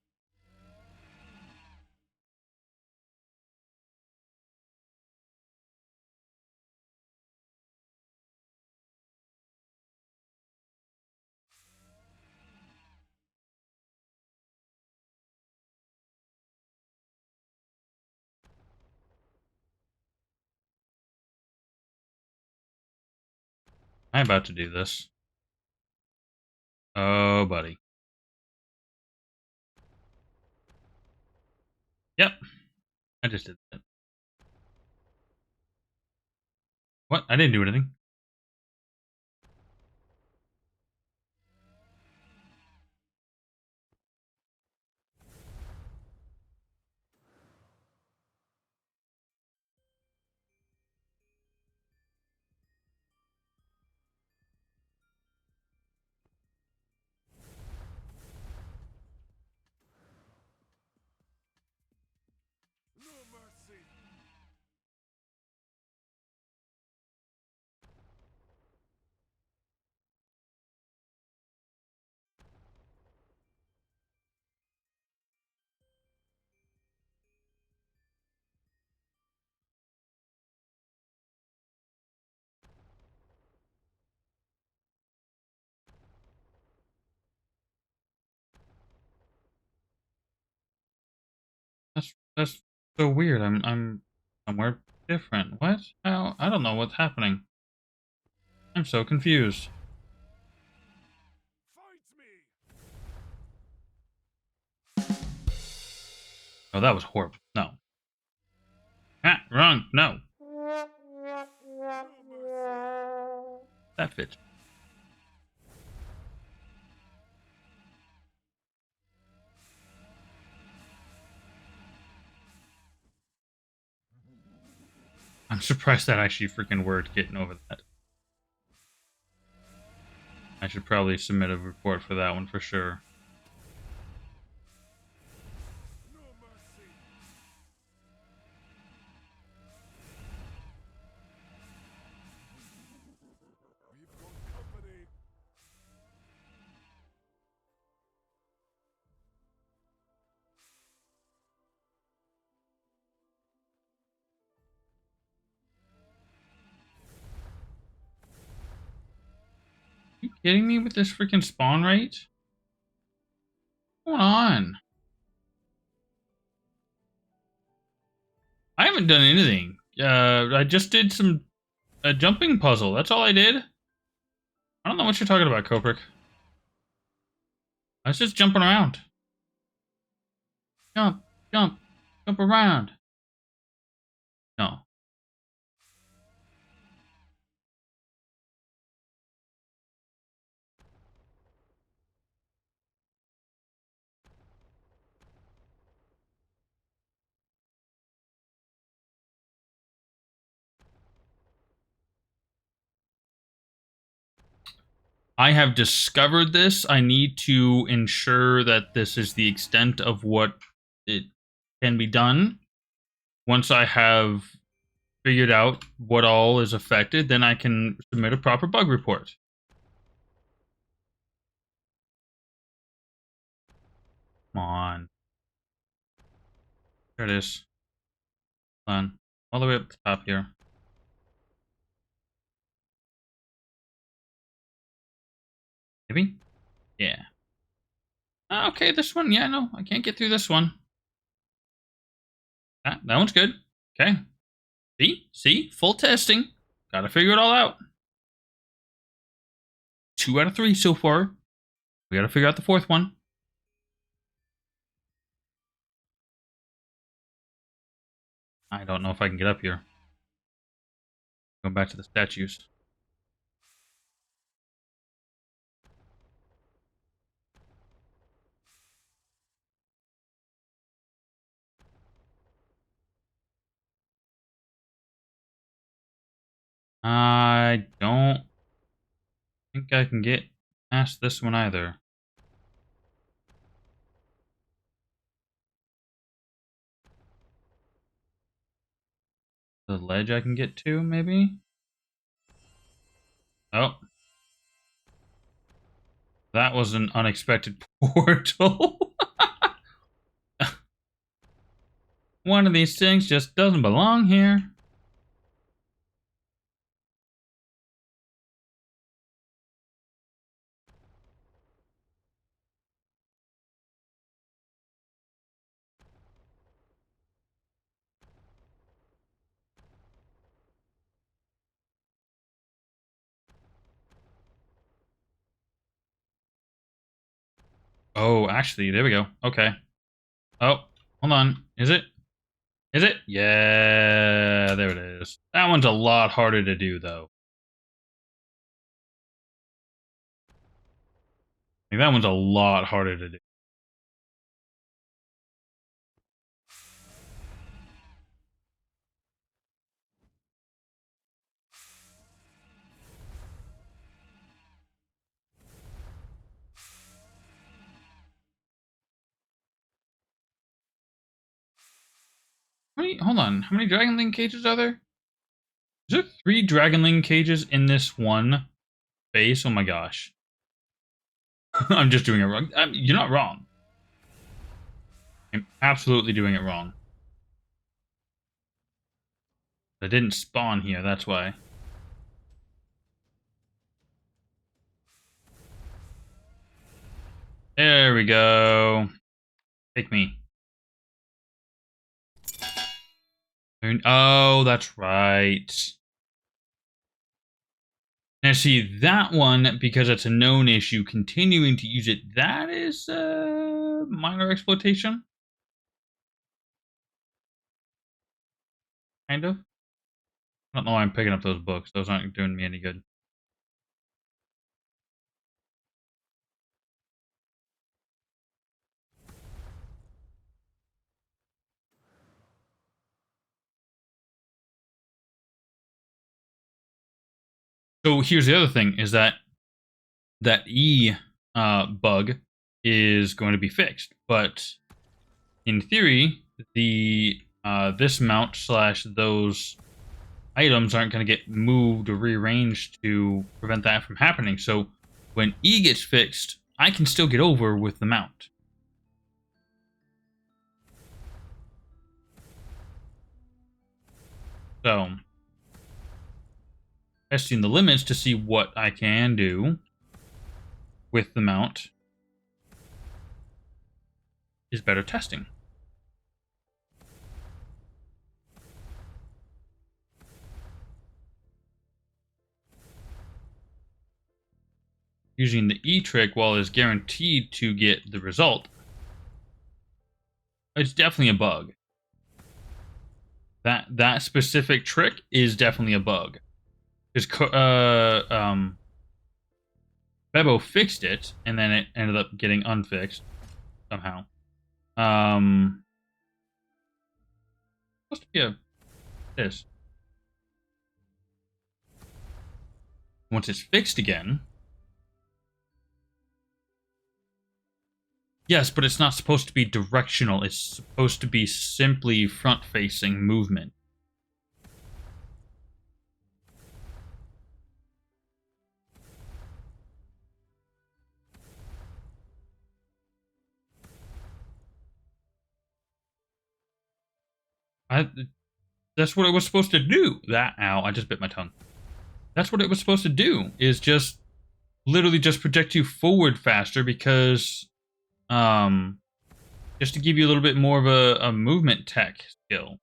I'm about to do this. Oh, buddy. Yep. I just did that. What? I didn't do anything. No mercy. That's so weird. I'm somewhere different. What? I don't know what's happening. I'm so confused. Fight me! Oh, that was horrible. No. Ah, wrong. No. No mercy! That fits. I'm surprised that actually freaking worked getting over that. I should probably submit a report for that one for sure. No mercy! We've got company! You kidding me with this freaking spawn rate? What's going on? I haven't done anything. I just did a jumping puzzle. That's all I did. I don't know what you're talking about, Koprik. I was just jumping around. Jump, jump, jump around. No. I have discovered this. I need to ensure that this is the extent of what it can be done. Once I have figured out what all is affected, then I can submit a proper bug report. Come on. There it is. Hold on. All the way up the top here. Maybe? Yeah. Okay, this one. Yeah, no, I can't get through this one. That one's good. Okay. See? Full testing. Gotta figure it all out. 2 out of 3 so far. We gotta figure out the fourth one. I don't know if I can get up here. Go back to the statues. I don't think I can get past this one either. The ledge I can get to, maybe? Oh. That was an unexpected portal. One of these things just doesn't belong here. Oh, actually, there we go. Okay. Oh, hold on. Is it? Is it? Yeah, there it is. That one's a lot harder to do, though. Like, that one's a lot harder to do. Hold on. How many Dragonling cages are there? Is there 3 Dragonling cages in this one base? Oh my gosh. I'm just doing it wrong. You're not wrong. I'm absolutely doing it wrong. I didn't spawn here, that's why. There we go. Take me. Oh, that's right. Now, see, that one, because it's a known issue, continuing to use it, that is minor exploitation, kind of. I don't know why I'm picking up those books. Those aren't doing me any good. So here's the other thing: is that E bug is going to be fixed, but in theory, the this mount slash those items aren't going to get moved or rearranged to prevent that from happening. So when E gets fixed, I can still get over with the mount. So testing the limits to see what I can do with the mount is better testing. Using the E trick, while it's guaranteed to get the result, it's definitely a bug. That specific trick is definitely a bug. Because Bebo fixed it, and then it ended up getting unfixed somehow. Supposed to be a this. Once it's fixed again. Yes, but it's not supposed to be directional. It's supposed to be simply front-facing movement. That's what it was supposed to do. Ow, I just bit my tongue. That's what it was supposed to do, is just literally just project you forward faster because, just to give you a little bit more of a movement tech skill.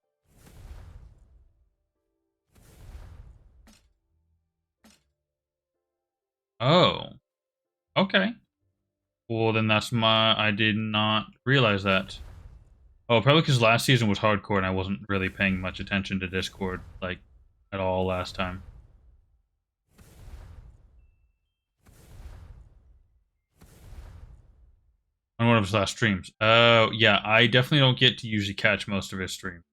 Oh, okay. Well, then I did not realize that. Oh, probably because last season was hardcore and I wasn't really paying much attention to Discord, like, at all last time. On one of his last streams. Oh, yeah, I definitely don't get to usually catch most of his streams.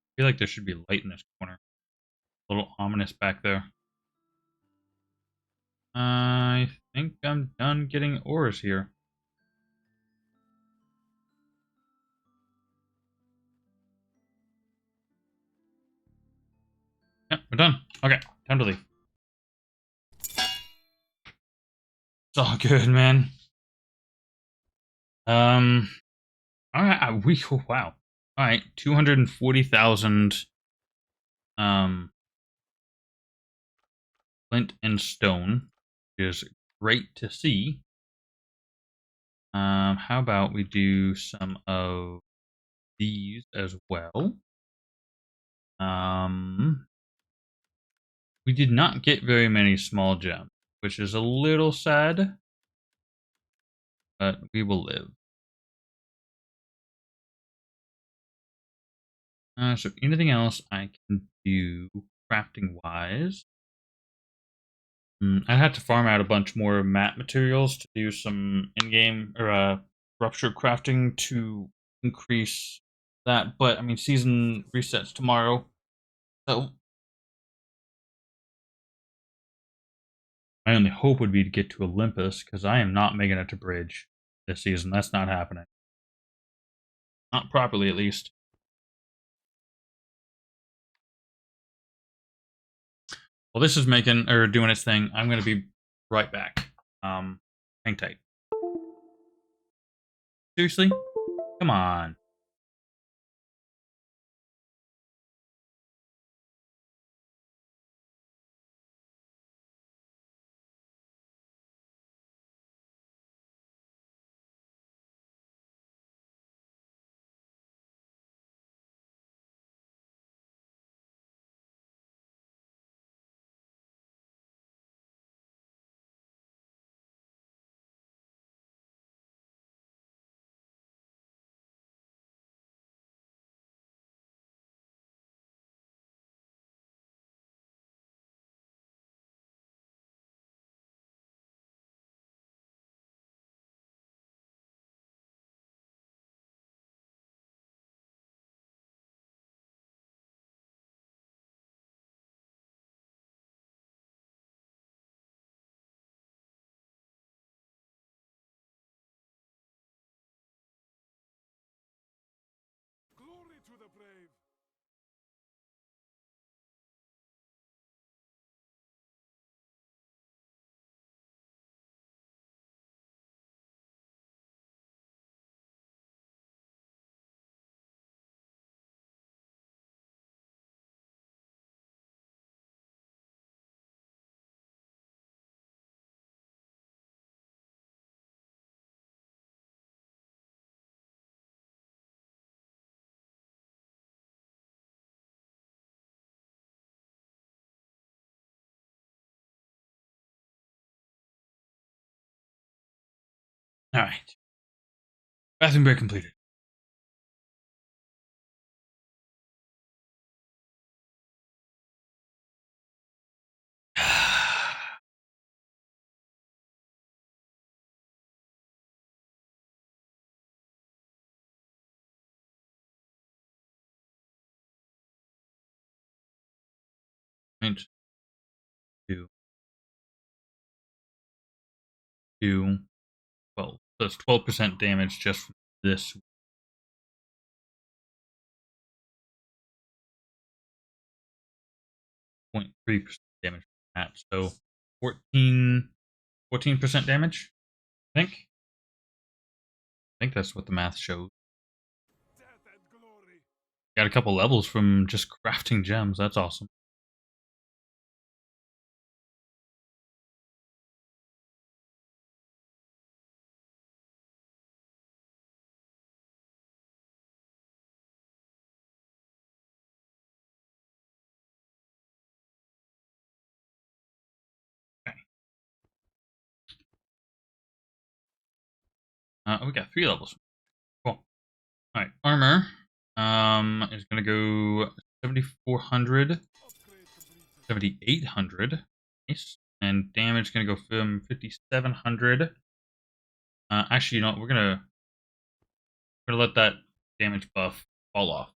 I feel like there should be light in this corner. A little ominous back there. I think I'm done getting ores here. Yep, we're done. Okay, time to leave. It's all good, man. All right, wow. All right, 240,000 flint and stone, which is great to see. How about we do some of these as well? We did not get very many small gems, which is a little sad, but we will live. So anything else I can do crafting wise? I had to farm out a bunch more mat materials to do some in-game or rupture crafting to increase that. But I mean, season resets tomorrow, so my only hope would be to get to Olympus because I am not making it to Bridge this season. That's not happening. Not properly, at least. Well, this is making or doing its thing. I'm going to be right back. Hang tight. Seriously? Come on. Glory to the brave. All right. Bathroom break completed. Point two, two, 12. So that's 12% damage just from this. 0.3% damage from that. So 14% damage, I think. I think that's what the math shows. Death and glory. Got a couple levels from just crafting gems. That's awesome. Okay. We got 3 levels. Cool. All right, armor is gonna go 7,400, Upgrade completed. 7,800. Nice. And damage gonna go from 5,700. Actually, you know what? We're gonna let that damage buff fall off.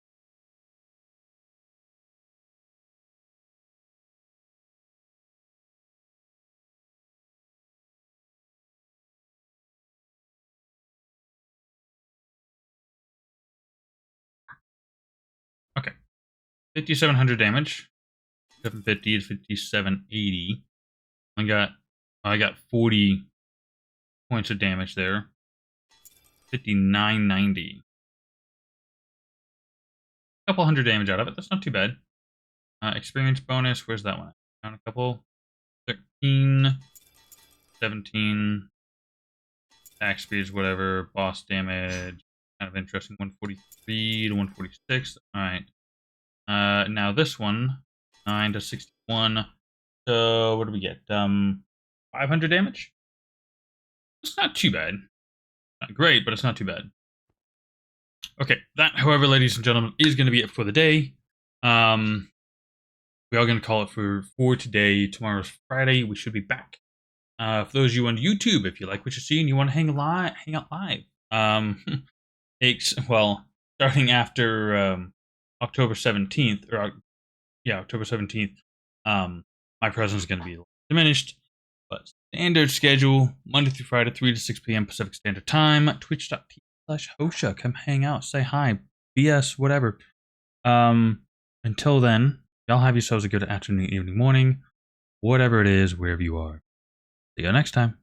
Okay, 5,700 damage. 750 to 5,780. I got 40 points of damage there. 5,990. A couple hundred damage out of it. That's not too bad. Experience bonus. Where's that one? Down a couple. 13, 17. Attack speeds, whatever. Boss damage. Kind of interesting. 143 to 146. All right. Now this one. 9 to 61. So what do we get? 500 damage. It's not too bad. Not great, but it's not too bad. Okay, that, however, ladies and gentlemen, is going to be it for the day. We are going to call it for today. Tomorrow's Friday. We should be back. For those of you on YouTube, if you like what you see and you want to hang out live, well, starting after October 17th, or October 17th, my presence is going to be diminished. But standard schedule, Monday through Friday, 3 to 6 p.m. Pacific Standard Time, twitch.tv youtube.com/Hosha. Come hang out, say hi, BS, whatever. Until then, y'all have yourselves a good afternoon, evening, morning, whatever it is, wherever you are. See you next time.